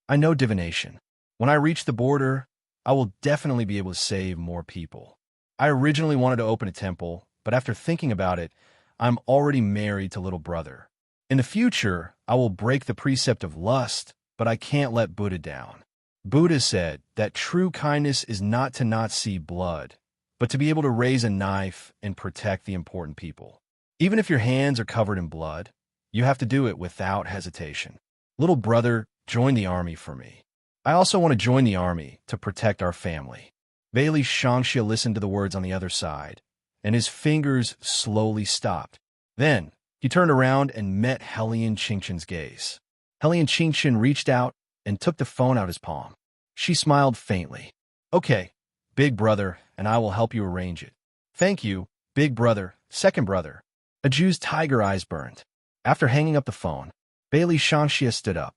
I know divination. When I reach the border, I will definitely be able to save more people. I originally wanted to open a temple, but after thinking about it, I'm already married to little brother. In the future, I will break the precept of lust, but I can't let Buddha down. Buddha said that true kindness is not to not see blood, but to be able to raise a knife and protect the important people. Even if your hands are covered in blood, you have to do it without hesitation. Little brother, join the army for me. I also want to join the army to protect our family. Bailey Shangxia listened to the words on the other side, and his fingers slowly stopped. Then, he turned around and met Hellion Chinchin's gaze. Hellion Chinchin reached out and took the phone out of his palm. She smiled faintly. Okay, big brother, and I will help you arrange it. Thank you, big brother, second brother. Aju's tiger eyes burned. After hanging up the phone, Bailey Shangxia stood up.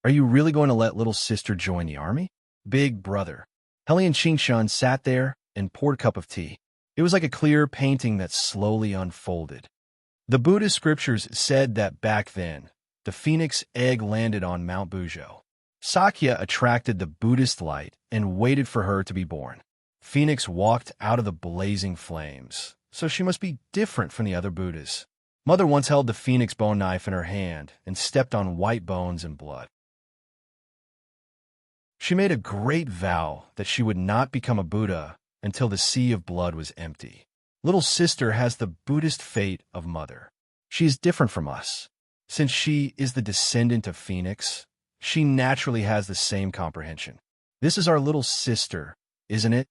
Are you really going to let little sister join the army? Big brother. Hellion Chinchin sat there and poured a cup of tea. It was like a clear painting that slowly unfolded. The Buddhist scriptures said that back then, the phoenix egg landed on Mount Buzhou. Sakya attracted the Buddhist light and waited for her to be born. Phoenix walked out of the blazing flames, so she must be different from the other Buddhas. Mother once held the phoenix bone knife in her hand and stepped on white bones and blood. She made a great vow that she would not become a Buddha until the sea of blood was empty. Little sister has the Buddhist fate of mother. She is different from us. Since she is the descendant of Phoenix, she naturally has the same comprehension. This is our little sister, isn't it?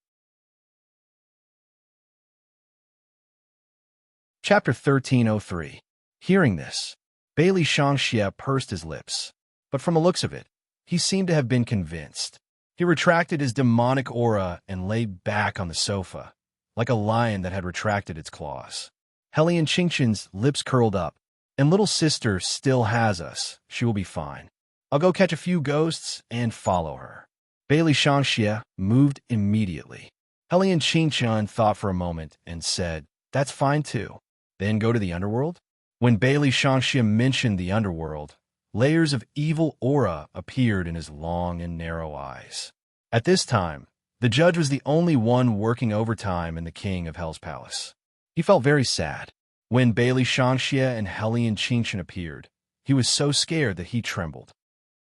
Chapter 1303. Hearing this, Bailey Shangxie pursed his lips, but from the looks of it, he seemed to have been convinced. He retracted his demonic aura and lay back on the sofa, like a lion that had retracted its claws. Hellion Qingqian's lips curled up. And little sister still has us. She will be fine. I'll go catch a few ghosts and follow her. Bailey Shangxie moved immediately. Hellion Qingqian thought for a moment and said, that's fine too. Then go to the underworld? When Bailey Shangxie mentioned the underworld, layers of evil aura appeared in his long and narrow eyes. At this time, the judge was the only one working overtime in the King of Hell's palace. He felt very sad. When Bailey Shangxie and Hellion Qingqian appeared, he was so scared that he trembled.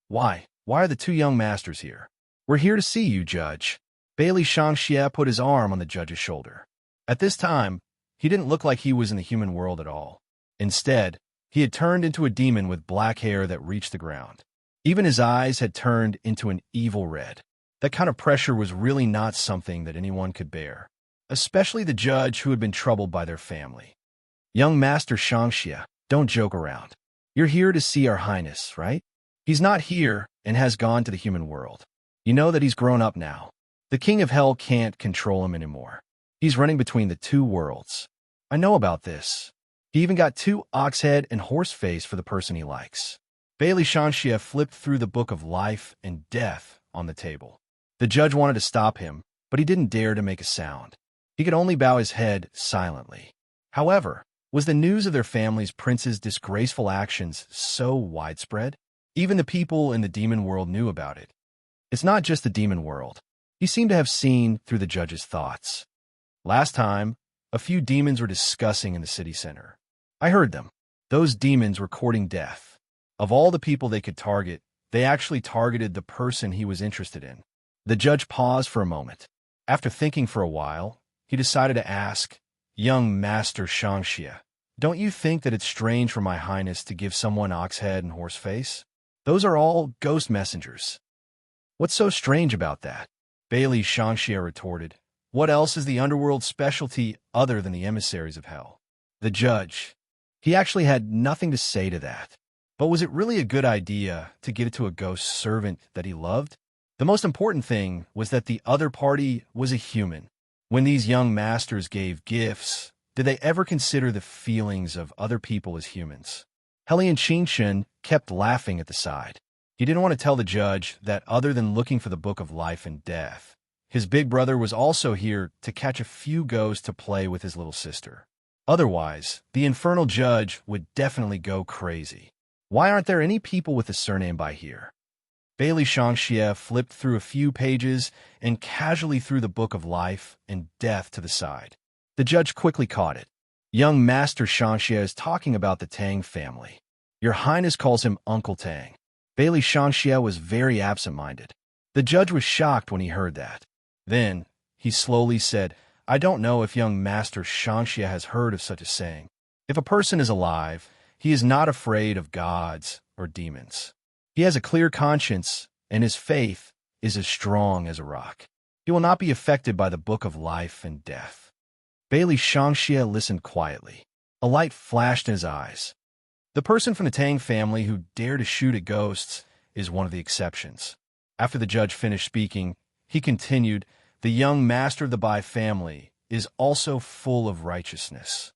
Why? Why are the two young masters here? We're here to see you, Judge. Bailey Shangxie put his arm on the judge's shoulder. At this time, he didn't look like he was in the human world at all. Instead, he had turned into a demon with black hair that reached the ground. Even his eyes had turned into an evil red. That kind of pressure was really not something that anyone could bear, especially the judge who had been troubled by their family. Young Master Shangxie, don't joke around. You're here to see our highness, right? He's not here and has gone to the human world. You know that he's grown up now. The King of Hell can't control him anymore. He's running between the two worlds. I know about this. He even got 2 oxhead and horseface for the person he likes. Bailey Shangxie flipped through the book of life and death on the table. The judge wanted to stop him, but he didn't dare to make a sound. He could only bow his head silently. However, was the news of their family's prince's disgraceful actions so widespread? Even the people in the demon world knew about it. It's not just the demon world. He seemed to have seen through the judge's thoughts. Last time, a few demons were discussing in the city center. I heard them. Those demons were courting death. Of all the people they could target, they actually targeted the person he was interested in. The judge paused for a moment. After thinking for a while, he decided to ask, Young Master Shangxie, don't you think that it's strange for my highness to give someone oxhead and horseface? Those are all ghost messengers. What's so strange about that? Bailey Shangxie retorted. What else is the underworld's specialty other than the emissaries of hell? The judge. He actually had nothing to say to that. But was it really a good idea to give it to a ghost servant that he loved? The most important thing was that the other party was a human. When these young masters gave gifts, did they ever consider the feelings of other people as humans? Hellion Qingqian kept laughing at the side. He didn't want to tell the judge that other than looking for the book of life and death, his big brother was also here to catch a few ghosts to play with his little sister. Otherwise, the infernal judge would definitely go crazy. Why aren't there any people with the surname by here? Bailey Shangxie flipped through a few pages and casually threw the book of life and death to the side. The judge quickly caught it. Young Master Shangxie is talking about the Tang family. Your Highness calls him Uncle Tang. Bailey Shangxie was very absent-minded. The judge was shocked when he heard that. Then, he slowly said, I don't know if young Master Shangxie has heard of such a saying. If a person is alive, he is not afraid of gods or demons. He has a clear conscience, and his faith is as strong as a rock. He will not be affected by the book of life and death. Bailey Shangxie listened quietly. A light flashed in his eyes. The person from the Tang family who dared to shoot at ghosts is one of the exceptions. After the judge finished speaking, he continued, the young master of the Bai family is also full of righteousness.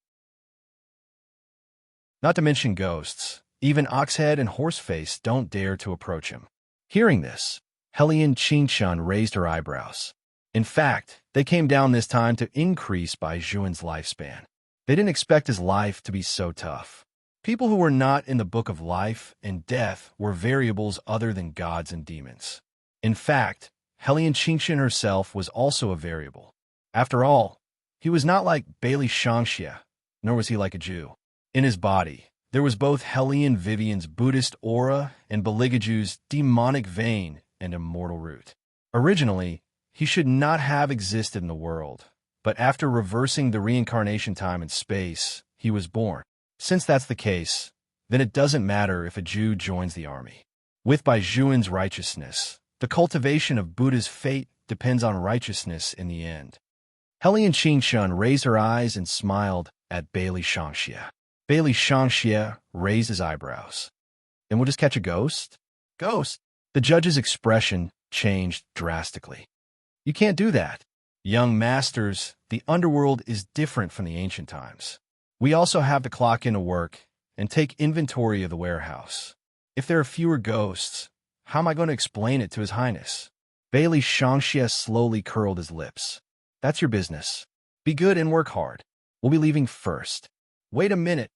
Not to mention ghosts. Even Oxhead and Horseface don't dare to approach him. Hearing this, Hellion Qingqian raised her eyebrows. In fact, they came down this time to increase Bai Zhuan's lifespan. They didn't expect his life to be so tough. People who were not in the book of life and death were variables other than gods and demons. In fact, Hellion Qingqian herself was also a variable. After all, he was not like Bailey Shangxie, nor was he like a Jew. In his body, there was both Hellion Vivian's Buddhist aura and Beligaju's demonic vein and immortal root. Originally, he should not have existed in the world, but after reversing the reincarnation time and space, he was born. Since that's the case, then it doesn't matter if a Jew joins the army. With Baijuan's righteousness, the cultivation of Buddha's fate depends on righteousness in the end. Helian Qingshun raised her eyes and smiled at Bailey Shangxie. Bailey Shangxie raised his eyebrows. And we'll just catch a ghost? Ghost? The judge's expression changed drastically. You can't do that. Young masters, the underworld is different from the ancient times. We also have to clock into work and take inventory of the warehouse. If there are fewer ghosts, how am I going to explain it to His Highness? Bailey Shangxie slowly curled his lips. That's your business. Be good and work hard. We'll be leaving first. Wait a minute,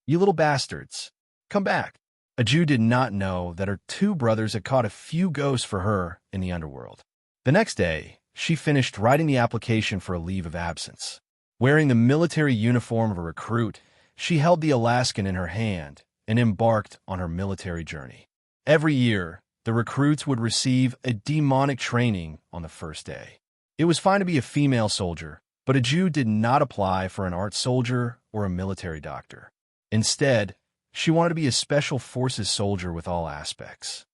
you little bastards. Come back. A Jew did not know that her two brothers had caught a few ghosts for her in the underworld. The next day, she finished writing the application for a leave of absence. Wearing the military uniform of a recruit, she held the Alaskan in her hand and embarked on her military journey. Every year, the recruits would receive a demonic training on the first day. It was fine to be a female soldier, but a Jew did not apply for an art soldier or a military doctor. Instead, she wanted to be a special forces soldier with all aspects.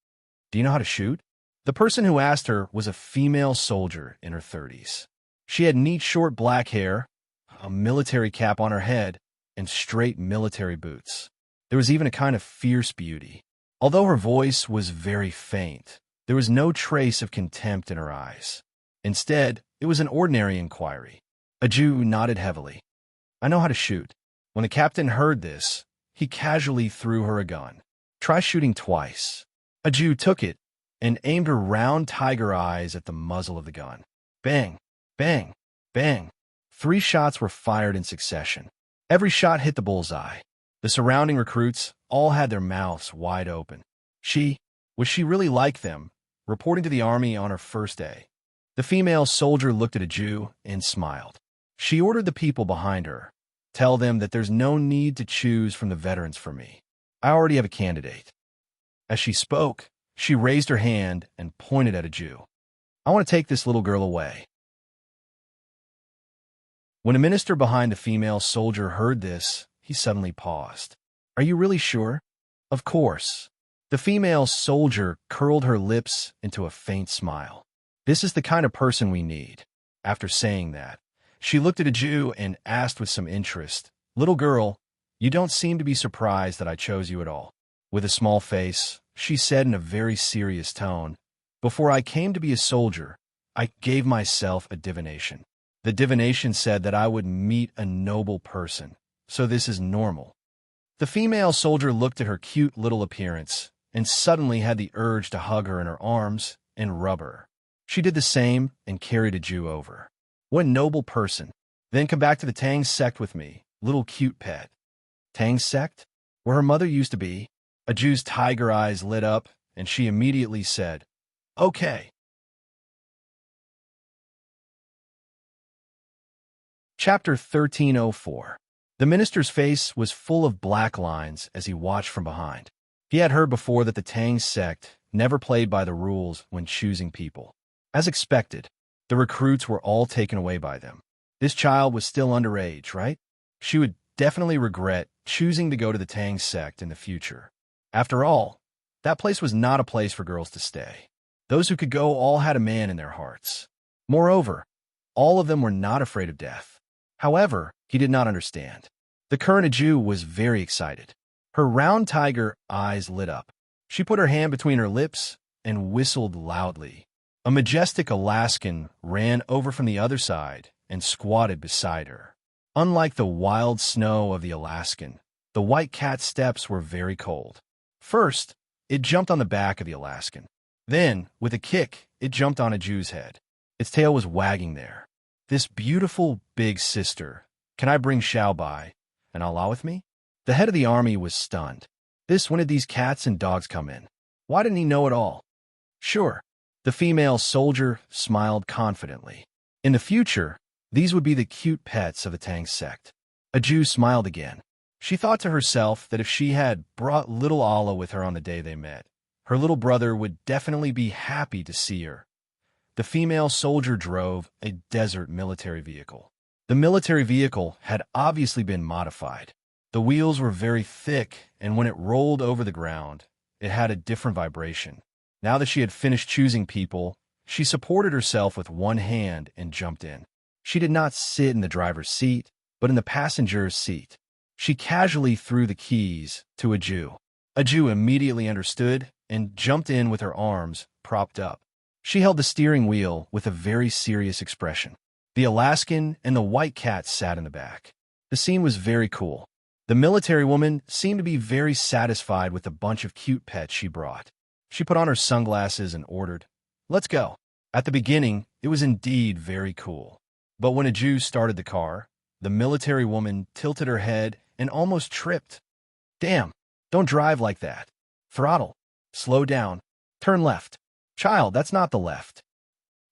Do you know how to shoot? The person who asked her was a female soldier in her 30s. She had neat short black hair, a military cap on her head, and straight military boots. There was even a kind of fierce beauty. Although her voice was very faint, there was no trace of contempt in her eyes. Instead, it was an ordinary inquiry. A Jew nodded heavily. I know how to shoot. When the captain heard this, he casually threw her a gun. Try shooting twice. A Jew took it and aimed her round tiger eyes at the muzzle of the gun. Bang, bang, bang. 3 shots were fired in succession. Every shot hit the bullseye. The surrounding recruits all had their mouths wide open. Was she really like them, reporting to the army on her first day? The female soldier looked at a Jew and smiled. She ordered the people behind her, tell them that there's no need to choose from the veterans for me. I already have a candidate. As she spoke, she raised her hand and pointed at a Jew. I want to take this little girl away. When a minister behind the female soldier heard this, he suddenly paused. Are you really sure? Of course. The female soldier curled her lips into a faint smile. This is the kind of person we need. After saying that, she looked at a Jew and asked with some interest, Little girl, you don't seem to be surprised that I chose you at all. With a small face, she said in a very serious tone, Before I came to be a soldier, I gave myself a divination. The divination said that I would meet a noble person, so this is normal. The female soldier looked at her cute little appearance and suddenly had the urge to hug her in her arms and rub her. She did the same and carried a Jew over. What noble person. Then come back to the Tang sect with me, little cute pet. Tang sect? Where her mother used to be? A Jew's tiger eyes lit up, and she immediately said, Okay. Chapter 1304. The minister's face was full of black lines as he watched from behind. He had heard before that the Tang sect never played by the rules when choosing people. As expected, the recruits were all taken away by them. This child was still underage, right? She would definitely regret choosing to go to the Tang sect in the future. After all, that place was not a place for girls to stay. Those who could go all had a man in their hearts. Moreover, all of them were not afraid of death. However, he did not understand. The current Jew was very excited. Her round tiger eyes lit up. She put her hand between her lips and whistled loudly. A majestic Alaskan ran over from the other side and squatted beside her. Unlike the wild snow of the Alaskan, the white cat's steps were very cold. First, it jumped on the back of the Alaskan. Then, with a kick, it jumped on a Jew's head. Its tail was wagging there. This beautiful big sister, can I bring Xiao by and Allah with me? The head of the army was stunned. When did these cats and dogs come in? Why didn't he know it all? Sure. The female soldier smiled confidently. In the future, these would be the cute pets of the Tang sect. A Jew smiled again. She thought to herself that if she had brought little Allah with her on the day they met, her little brother would definitely be happy to see her. The female soldier drove a desert military vehicle. The military vehicle had obviously been modified. The wheels were very thick, and when it rolled over the ground, it had a different vibration. Now that she had finished choosing people, she supported herself with one hand and jumped in. She did not sit in the driver's seat, but in the passenger's seat. She casually threw the keys to a Jew. A Jew immediately understood and jumped in with her arms propped up. She held the steering wheel with a very serious expression. The Alaskan and the white cat sat in the back. The scene was very cool. The military woman seemed to be very satisfied with the bunch of cute pets she brought. She put on her sunglasses and ordered, "Let's go." At the beginning, it was indeed very cool. But when a Jew started the car, the military woman tilted her head and almost tripped. "Damn, don't drive like that. Throttle. Slow down. Turn left. Child, that's not the left."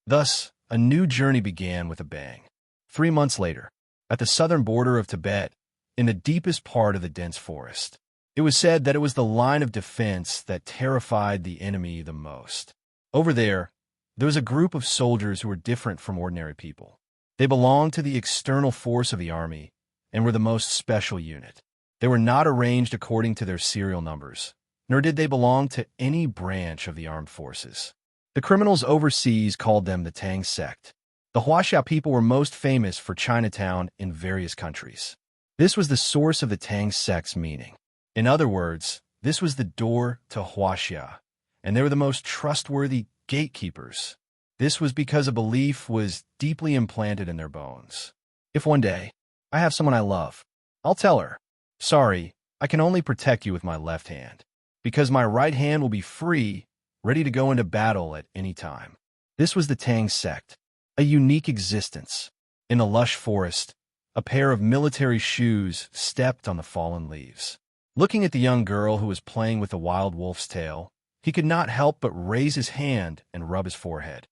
Thus, a new journey began with a bang. 3 months later, at the southern border of Tibet, in the deepest part of the dense forest, it was said that it was the line of defense that terrified the enemy the most. Over there was a group of soldiers who were different from ordinary people. They belonged to the external force of the army and were the most special unit. They were not arranged according to their serial numbers, nor did they belong to any branch of the armed forces. The criminals overseas called them the Tang sect. The Huaxia people were most famous for Chinatown in various countries. This was the source of the Tang sect's meaning. In other words, this was the door to Huaxia, and they were the most trustworthy gatekeepers. This was because a belief was deeply implanted in their bones. If one day I have someone I love, I'll tell her, "Sorry, I can only protect you with my left hand, because my right hand will be free, ready to go into battle at any time." This was the Tang sect, a unique existence. In the lush forest, a pair of military shoes stepped on the fallen leaves. Looking at the young girl who was playing with the wild wolf's tail, he could not help but raise his hand and rub his forehead.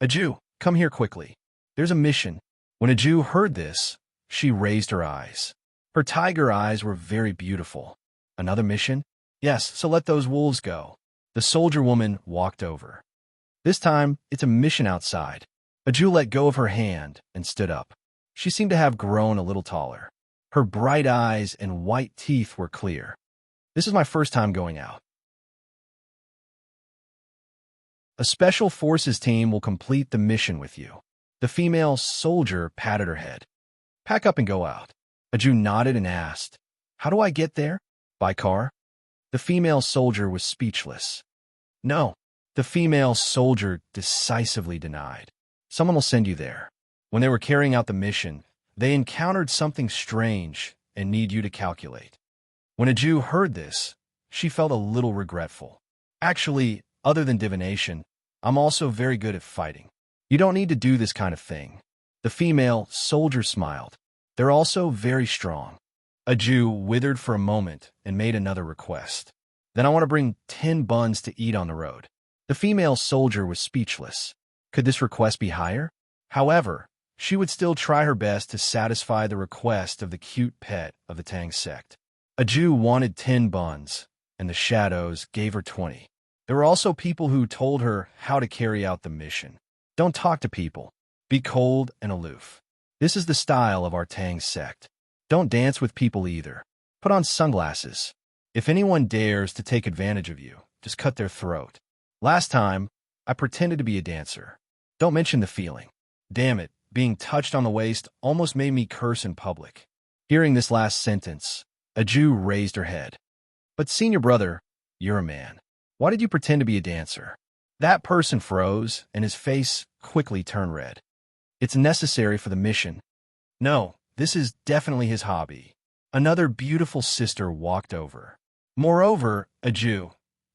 "A Jew, come here quickly. There's a mission." When a Jew heard this, she raised her eyes. Her tiger eyes were very beautiful. "Another mission?" "Yes, so let those wolves go." The soldier woman walked over. "This time, it's a mission outside." A Jew let go of her hand and stood up. She seemed to have grown a little taller. Her bright eyes and white teeth were clear. "This is my first time going out. A special forces team will complete the mission with you." The female soldier patted her head. "Pack up and go out." A Jew nodded and asked, "How do I get there?" "By car?" The female soldier was speechless. "No." The female soldier decisively denied. "Someone will send you there." When they were carrying out the mission, they encountered something strange and need you to calculate. When a Jew heard this, she felt a little regretful. "Actually, other than divination, I'm also very good at fighting. You don't need to do this kind of thing." The female soldier smiled. "They're also very strong." A Jew withered for a moment and made another request. "Then I want to bring 10 buns to eat on the road." The female soldier was speechless. Could this request be higher? However, she would still try her best to satisfy the request of the cute pet of the Tang sect. A Jew wanted 10 buns, and the shadows gave her 20. There were also people who told her how to carry out the mission. Don't talk to people. Be cold and aloof. This is the style of our Tang sect. Don't dance with people either. Put on sunglasses. If anyone dares to take advantage of you, just cut their throat. Last time, I pretended to be a dancer. Don't mention the feeling. Damn it, being touched on the waist almost made me curse in public. Hearing this last sentence, a Jew raised her head. "But senior brother, you're a man. Why did you pretend to be a dancer?" That person froze, and his face quickly turned red. "It's necessary for the mission." "No, this is definitely his hobby." Another beautiful sister walked over. "Moreover, a Jew,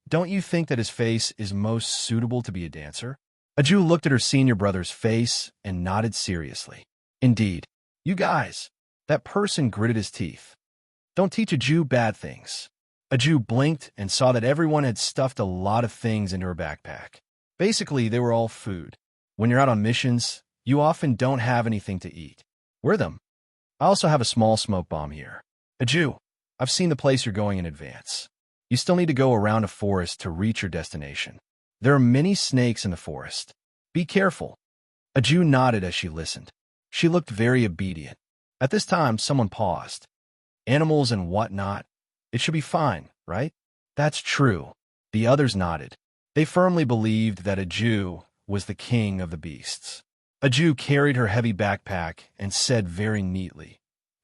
don't you think that his face is most suitable to be a dancer?" A Jew looked at her senior brother's face and nodded seriously. "Indeed. You guys." That person gritted his teeth. "Don't teach a Jew bad things." A Jew blinked and saw that everyone had stuffed a lot of things into her backpack. Basically, they were all food. When you're out on missions, you often don't have anything to eat. Wear them. I also have a small smoke bomb here. A Jew, I've seen the place you're going in advance. You still need to go around a forest to reach your destination. There are many snakes in the forest. Be careful. A Jew nodded as she listened. She looked very obedient. At this time, someone paused. animals and whatnot. It should be fine, right? That's true. The others nodded. They firmly believed that a Jew was the king of the beasts. A Jew carried her heavy backpack and said very neatly,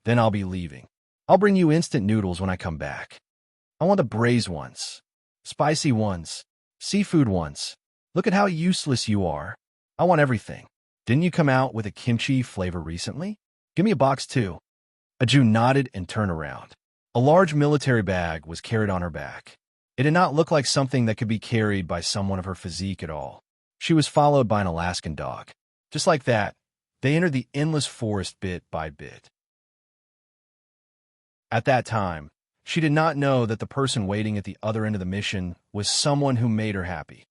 "Then I'll be leaving. I'll bring you instant noodles when I come back. I want the braised ones, spicy ones, seafood ones. Look at how useless you are. I want everything. Didn't you come out with a kimchi flavor recently? Give me a box too." A Jew nodded and turned around. A large military bag was carried on her back. It did not look like something that could be carried by someone of her physique at all. She was followed by an Alaskan dog. Just like that, they entered the endless forest bit by bit. At that time, she did not know that the person waiting at the other end of the mission was someone who made her happy.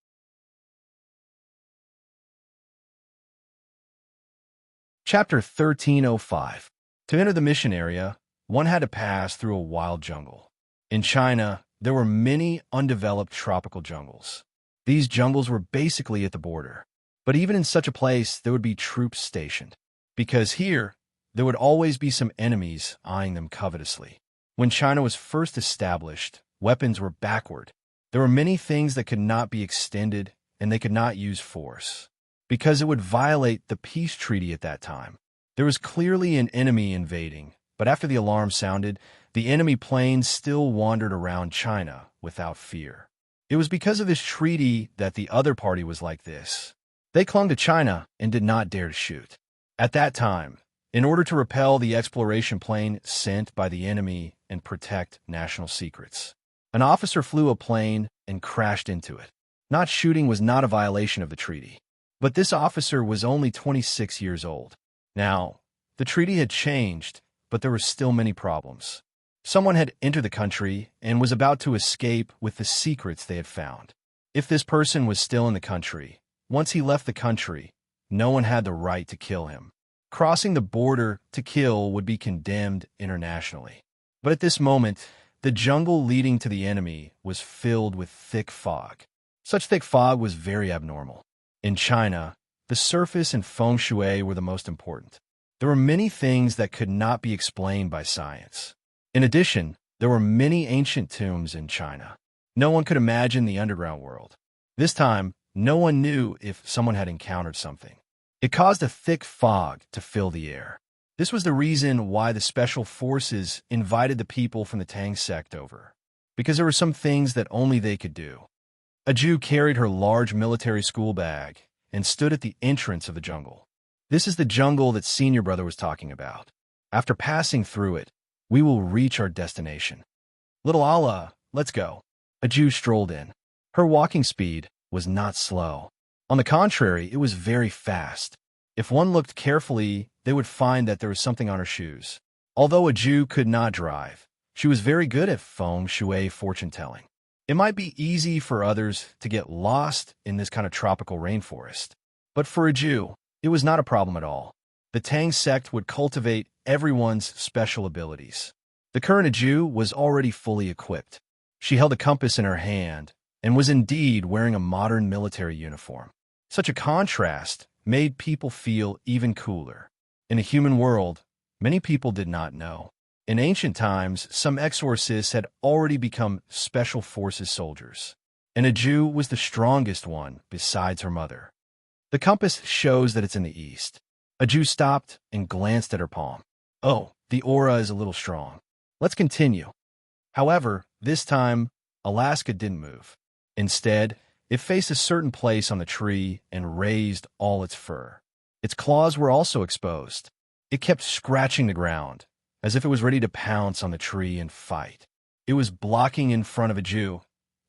Chapter 1305. To enter the mission area, one had to pass through a wild jungle. In China, there were many undeveloped tropical jungles. These jungles were basically at the border. But even in such a place, there would be troops stationed. Because here, there would always be some enemies eyeing them covetously. When China was first established, weapons were backward. There were many things that could not be extended, and they could not use force, because it would violate the peace treaty at that time. There was clearly an enemy invading, but after the alarm sounded, the enemy planes still wandered around China without fear. It was because of this treaty that the other party was like this. They clung to China and did not dare to shoot. At that time, in order to repel the exploration plane sent by the enemy and protect national secrets, an officer flew a plane and crashed into it. Not shooting was not a violation of the treaty. But this officer was only 26 years old. Now, the treaty had changed, but there were still many problems. Someone had entered the country and was about to escape with the secrets they had found. If this person was still in the country, once he left the country, no one had the right to kill him. Crossing the border to kill would be condemned internationally. But at this moment, the jungle leading to the enemy was filled with thick fog. Such thick fog was very abnormal. In China, the surface and feng shui were the most important. There were many things that could not be explained by science. In addition, there were many ancient tombs in China. No one could imagine the underground world. This time, no one knew if someone had encountered something. It caused a thick fog to fill the air. This was the reason why the special forces invited the people from the Tang sect over, because there were some things that only they could do. A Jew carried her large military school bag and stood at the entrance of the jungle. This is the jungle that Senior Brother was talking about. After passing through it, we will reach our destination. Little Allah, let's go. A Jew strolled in. Her walking speed was not slow. On the contrary, it was very fast. If one looked carefully, they would find that there was something on her shoes. Although a Jew could not drive, she was very good at feng shui fortune-telling. It might be easy for others to get lost in this kind of tropical rainforest. But for a Jew, it was not a problem at all. The Tang sect would cultivate everyone's special abilities. The current Jew was already fully equipped. She held a compass in her hand and was indeed wearing a modern military uniform. Such a contrast made people feel even cooler. In a human world, many people did not know. In ancient times, some exorcists had already become special forces soldiers, and a Jew was the strongest one besides her mother. The compass shows that it's in the east. A Jew stopped and glanced at her palm. Oh, the aura is a little strong. Let's continue. However, this time, Alaska didn't move. Instead, it faced a certain place on the tree and raised all its fur. Its claws were also exposed. It kept scratching the ground, as if it was ready to pounce on the tree and fight. It was blocking in front of a Jew,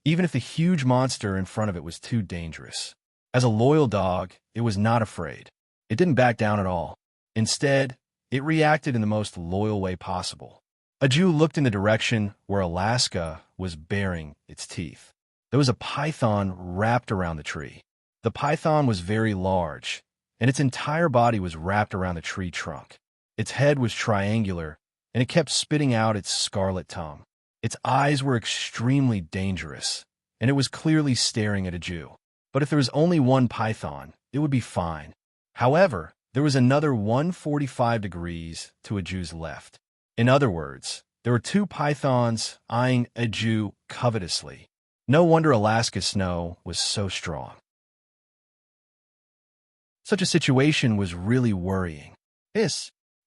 even if the huge monster in front of it was too dangerous. As a loyal dog, it was not afraid. It didn't back down at all. Instead, it reacted in the most loyal way possible. A Jew looked in the direction where Alaska was baring its teeth. There was a python wrapped around the tree. The python was very large, and its entire body was wrapped around the tree trunk. Its head was triangular, and it kept spitting out its scarlet tongue. Its eyes were extremely dangerous, and it was clearly staring at a Jew. But if there was only one python, it would be fine. However, there was another 145 degrees to a Jew's left. In other words, there were two pythons eyeing Aju covetously. No wonder Alaska snow was so strong. Such a situation was really worrying.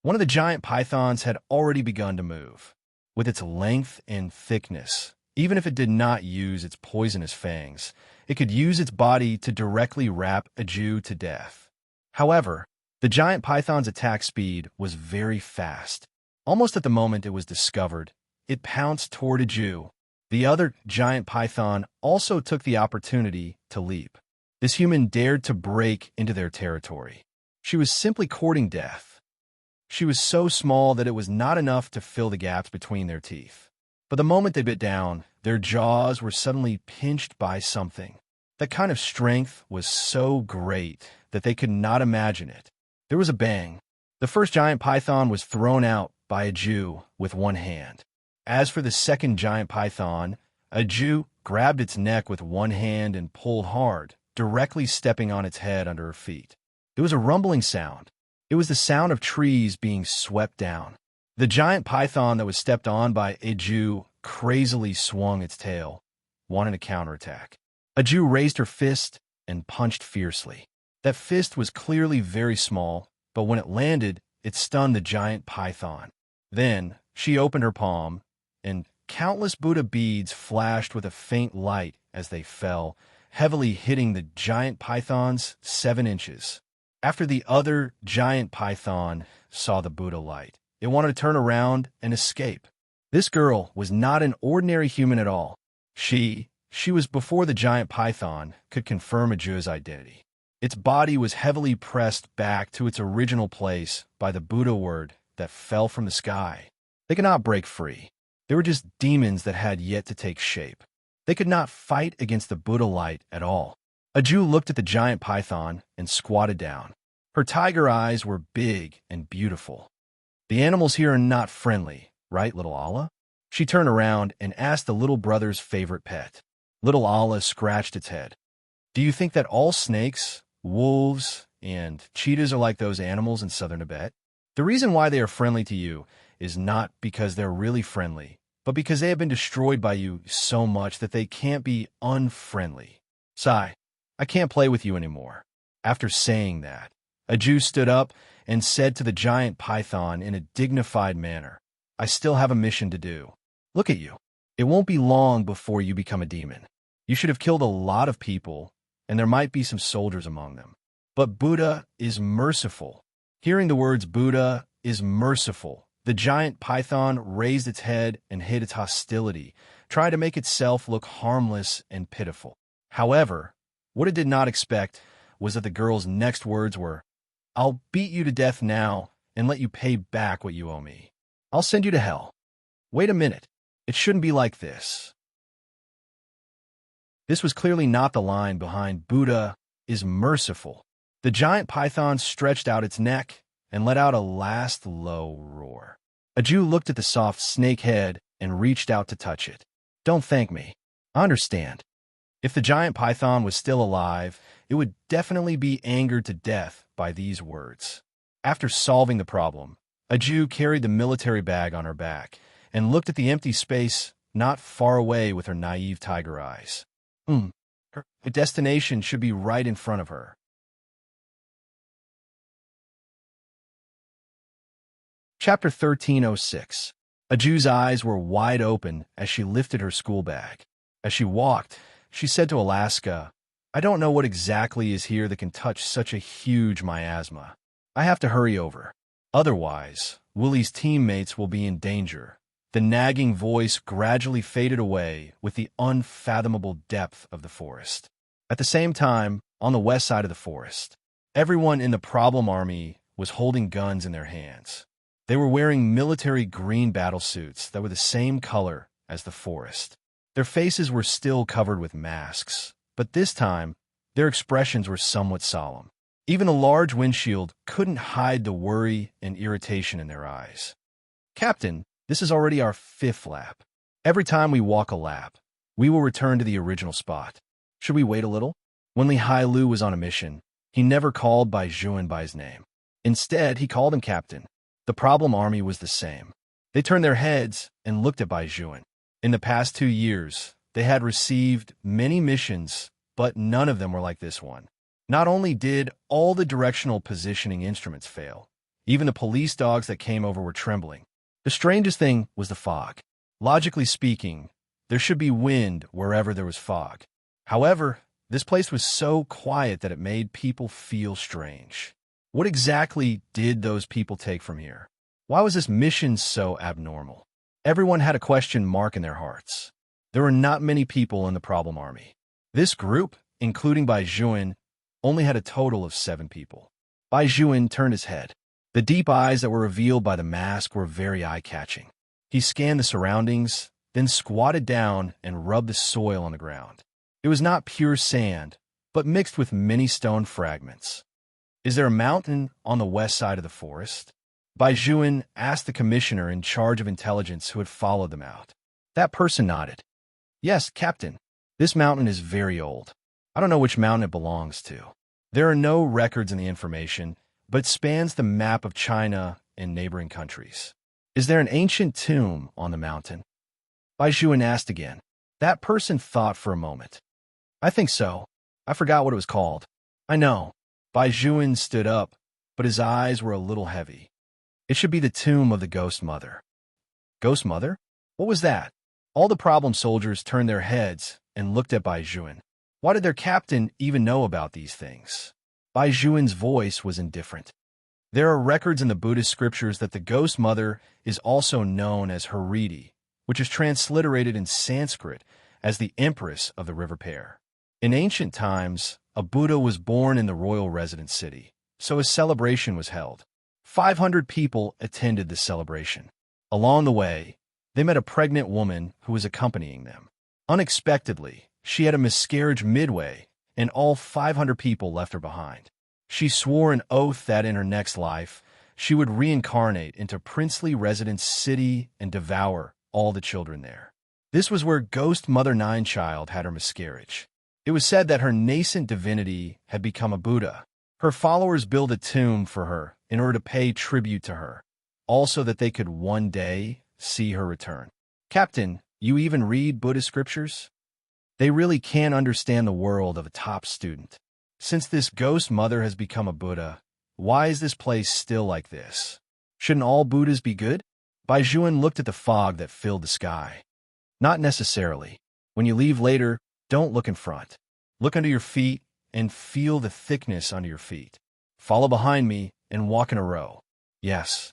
One of the giant pythons had already begun to move. With its length and thickness, even if it did not use its poisonous fangs, it could use its body to directly wrap Aju to death. However, the giant python's attack speed was very fast. Almost at the moment it was discovered, it pounced toward Aju. The other giant python also took the opportunity to leap. This human dared to break into their territory. She was simply courting death. She was so small that it was not enough to fill the gaps between their teeth. But the moment they bit down, their jaws were suddenly pinched by something. That kind of strength was so great that they could not imagine it. There was a bang. The first giant python was thrown out by Aju with one hand. As for the second giant python, Aju grabbed its neck with one hand and pulled hard, directly stepping on its head under her feet. It was a rumbling sound. It was the sound of trees being swept down. The giant python that was stepped on by Aju crazily swung its tail, wanting to counterattack. Aju raised her fist and punched fiercely. That fist was clearly very small, but when it landed, it stunned the giant python. Then, she opened her palm, and countless Buddha beads flashed with a faint light as they fell, heavily hitting the giant python's 7 inches. After the other giant python saw the Buddha light, it wanted to turn around and escape. This girl was not an ordinary human at all. She was before the giant python could confirm Aju's identity. Its body was heavily pressed back to its original place by the Buddha word that fell from the sky. They could not break free. They were just demons that had yet to take shape. They could not fight against the Buddha light at all. Aju looked at the giant python and squatted down. Her tiger eyes were big and beautiful. The animals here are not friendly, right, little Allah? She turned around and asked the little brother's favorite pet. Little Allah scratched its head. Do you think that all snakes, wolves, and cheetahs are like those animals in southern Tibet? The reason why they are friendly to you is not because they're really friendly, but because they have been destroyed by you so much that they can't be unfriendly. Sigh, I can't play with you anymore. After saying that, Aju stood up and said to the giant python in a dignified manner, I still have a mission to do. Look at you. It won't be long before you become a demon. You should have killed a lot of people, and there might be some soldiers among them. But Buddha is merciful. Hearing the words Buddha is merciful, the giant python raised its head and hid its hostility, trying to make itself look harmless and pitiful. However, what it did not expect was that the girl's next words were, I'll beat you to death now and let you pay back what you owe me. I'll send you to hell. Wait a minute. It shouldn't be like this. This was clearly not the line behind Buddha is merciful. The giant python stretched out its neck and let out a last low roar. Aju looked at the soft snake head and reached out to touch it. Don't thank me. I understand. If the giant python was still alive, it would definitely be angered to death by these words. After solving the problem, Aju carried the military bag on her back and looked at the empty space not far away with her naive tiger eyes. Her destination should be right in front of her. Chapter 1306. Aju's eyes were wide open as she lifted her school bag. As she walked, she said to Alaska, I don't know what exactly is here that can touch such a huge miasma. I have to hurry over. Otherwise, Willie's teammates will be in danger. The nagging voice gradually faded away with the unfathomable depth of the forest. At the same time, on the west side of the forest, everyone in the problem army was holding guns in their hands. They were wearing military green battlesuits that were the same color as the forest. Their faces were still covered with masks, but this time, their expressions were somewhat solemn. Even the large windshield couldn't hide the worry and irritation in their eyes. Captain, this is already our 5th lap. Every time we walk a lap, we will return to the original spot. Should we wait a little? When Li Hailu was on a mission, he never called Bai Juan by his name. Instead, he called him Captain. The problem army was the same. They turned their heads and looked at Bai Juan. In the past 2 years, they had received many missions, but none of them were like this one. Not only did all the directional positioning instruments fail, even the police dogs that came over were trembling. The strangest thing was the fog. Logically speaking, there should be wind wherever there was fog. However, this place was so quiet that it made people feel strange. What exactly did those people take from here? Why was this mission so abnormal? Everyone had a question mark in their hearts. There were not many people in the problem army. This group, including Bai Juan, only had a total of 7 people. Bai Juan turned his head. The deep eyes that were revealed by the mask were very eye-catching. He scanned the surroundings, then squatted down and rubbed the soil on the ground. It was not pure sand, but mixed with many stone fragments. "Is there a mountain on the west side of the forest?" Bai Juan asked the commissioner in charge of intelligence who had followed them out. That person nodded. "Yes, Captain. This mountain is very old. I don't know which mountain it belongs to. There are no records in the information, but it spans the map of China and neighboring countries." "Is there an ancient tomb on the mountain?" Bai Juan asked again. That person thought for a moment. "I think so. I forgot what it was called." "I know." Bai Juan stood up, but his eyes were a little heavy. "It should be the tomb of the Ghost Mother." Ghost Mother? What was that? All the problem soldiers turned their heads and looked at Bai Juan. Why did their captain even know about these things? Bai Juan's voice was indifferent. "There are records in the Buddhist scriptures that the Ghost Mother is also known as Hariti, which is transliterated in Sanskrit as the Empress of the River Pear. In ancient times, a Buddha was born in the royal residence city, so a celebration was held. 500 people attended the celebration. Along the way, they met a pregnant woman who was accompanying them. Unexpectedly, she had a miscarriage midway, and all 500 people left her behind. She swore an oath that in her next life, she would reincarnate into princely residence city and devour all the children there. This was where Ghost Mother Ninechild had her miscarriage. It was said that her nascent divinity had become a Buddha. Her followers built a tomb for her in order to pay tribute to her, also that they could one day see her return. Captain, you even read Buddhist scriptures? They really can't understand the world of a top student. Since this Ghost Mother has become a Buddha, why is this place still like this? Shouldn't all Buddhas be good? Bai Juan looked at the fog that filled the sky. Not necessarily. When you leave later, don't look in front. Look under your feet and feel the thickness under your feet. Follow behind me and walk in a row. Yes.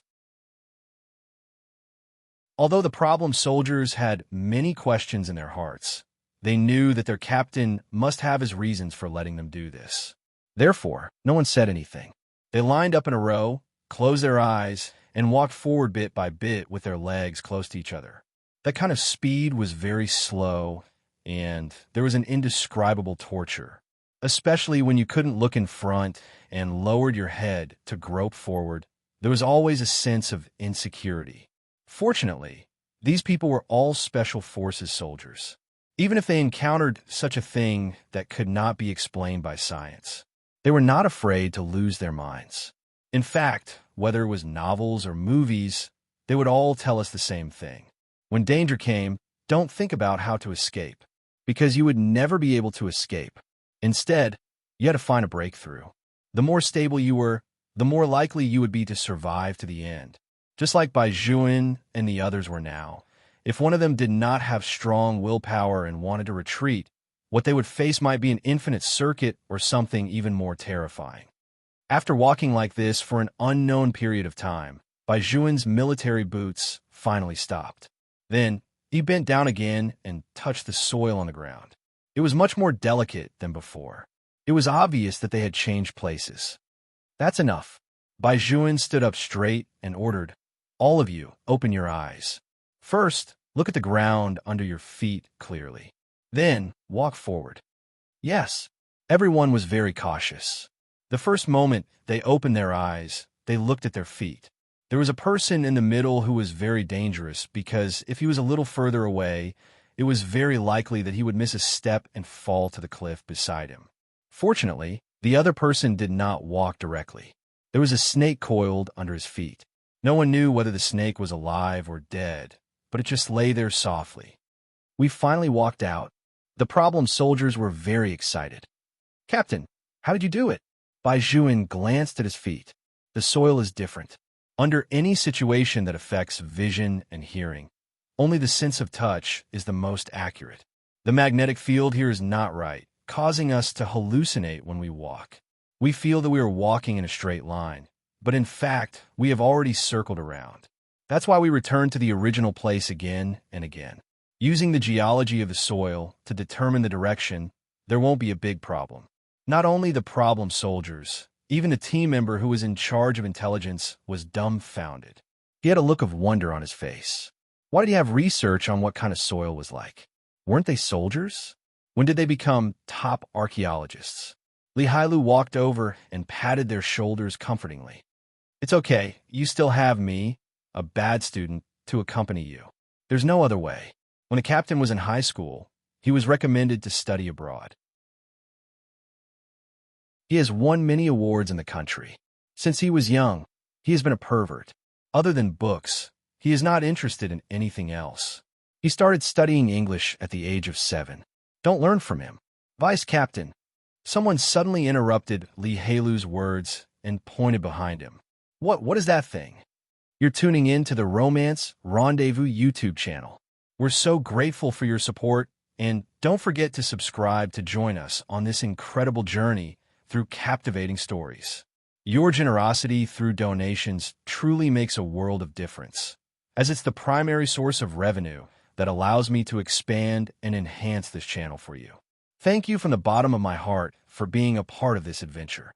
Although the problem soldiers had many questions in their hearts, they knew that their captain must have his reasons for letting them do this. Therefore, no one said anything. They lined up in a row, closed their eyes, and walked forward bit by bit with their legs close to each other. That kind of speed was very slow, and there was an indescribable torture, especially when you couldn't look in front and lowered your head to grope forward. There was always a sense of insecurity. Fortunately, these people were all special forces soldiers, even if they encountered such a thing that could not be explained by science. They were not afraid to lose their minds. In fact, whether it was novels or movies, they would all tell us the same thing. When danger came, don't think about how to escape, because you would never be able to escape. Instead, you had to find a breakthrough. The more stable you were, the more likely you would be to survive to the end. Just like Bai Juan and the others were now. If one of them did not have strong willpower and wanted to retreat, what they would face might be an infinite circuit or something even more terrifying. After walking like this for an unknown period of time, Bai Juan's military boots finally stopped. Then, he bent down again and touched the soil on the ground. It was much more delicate than before. It was obvious that they had changed places. That's enough. Bai Juan stood up straight and ordered, "All of you, open your eyes. First, look at the ground under your feet clearly. Then, walk forward." Yes, everyone was very cautious. The first moment they opened their eyes, they looked at their feet. There was a person in the middle who was very dangerous because if he was a little further away, it was very likely that he would miss a step and fall to the cliff beside him. Fortunately, the other person did not walk directly. There was a snake coiled under his feet. No one knew whether the snake was alive or dead, but it just lay there softly. We finally walked out. The problem soldiers were very excited. "Captain, how did you do it?" Bai Juan glanced at his feet. "The soil is different. Under any situation that affects vision and hearing, only the sense of touch is the most accurate. The magnetic field here is not right, causing us to hallucinate when we walk. We feel that we are walking in a straight line, but in fact, we have already circled around. That's why we return to the original place again and again. Using the geology of the soil to determine the direction, there won't be a big problem." Not only the problem soldiers, even the team member who was in charge of intelligence was dumbfounded. He had a look of wonder on his face. Why did he have research on what kind of soil was like? Weren't they soldiers? When did they become top archaeologists? Li Hailu walked over and patted their shoulders comfortingly. "It's okay, you still have me, a bad student, to accompany you. There's no other way. When the captain was in high school, he was recommended to study abroad. He has won many awards in the country. Since he was young, he has been a pervert. Other than books, he is not interested in anything else. He started studying English at the age of 7. Don't learn from him." "Vice Captain." Someone suddenly interrupted Li Hailu's words and pointed behind him. What is that thing?" "You're tuning in to the Romance Rendezvous YouTube channel. We're so grateful for your support, and don't forget to subscribe to join us on this incredible journey through captivating stories. Your generosity through donations truly makes a world of difference, as it's the primary source of revenue that allows me to expand and enhance this channel for you. Thank you from the bottom of my heart for being a part of this adventure.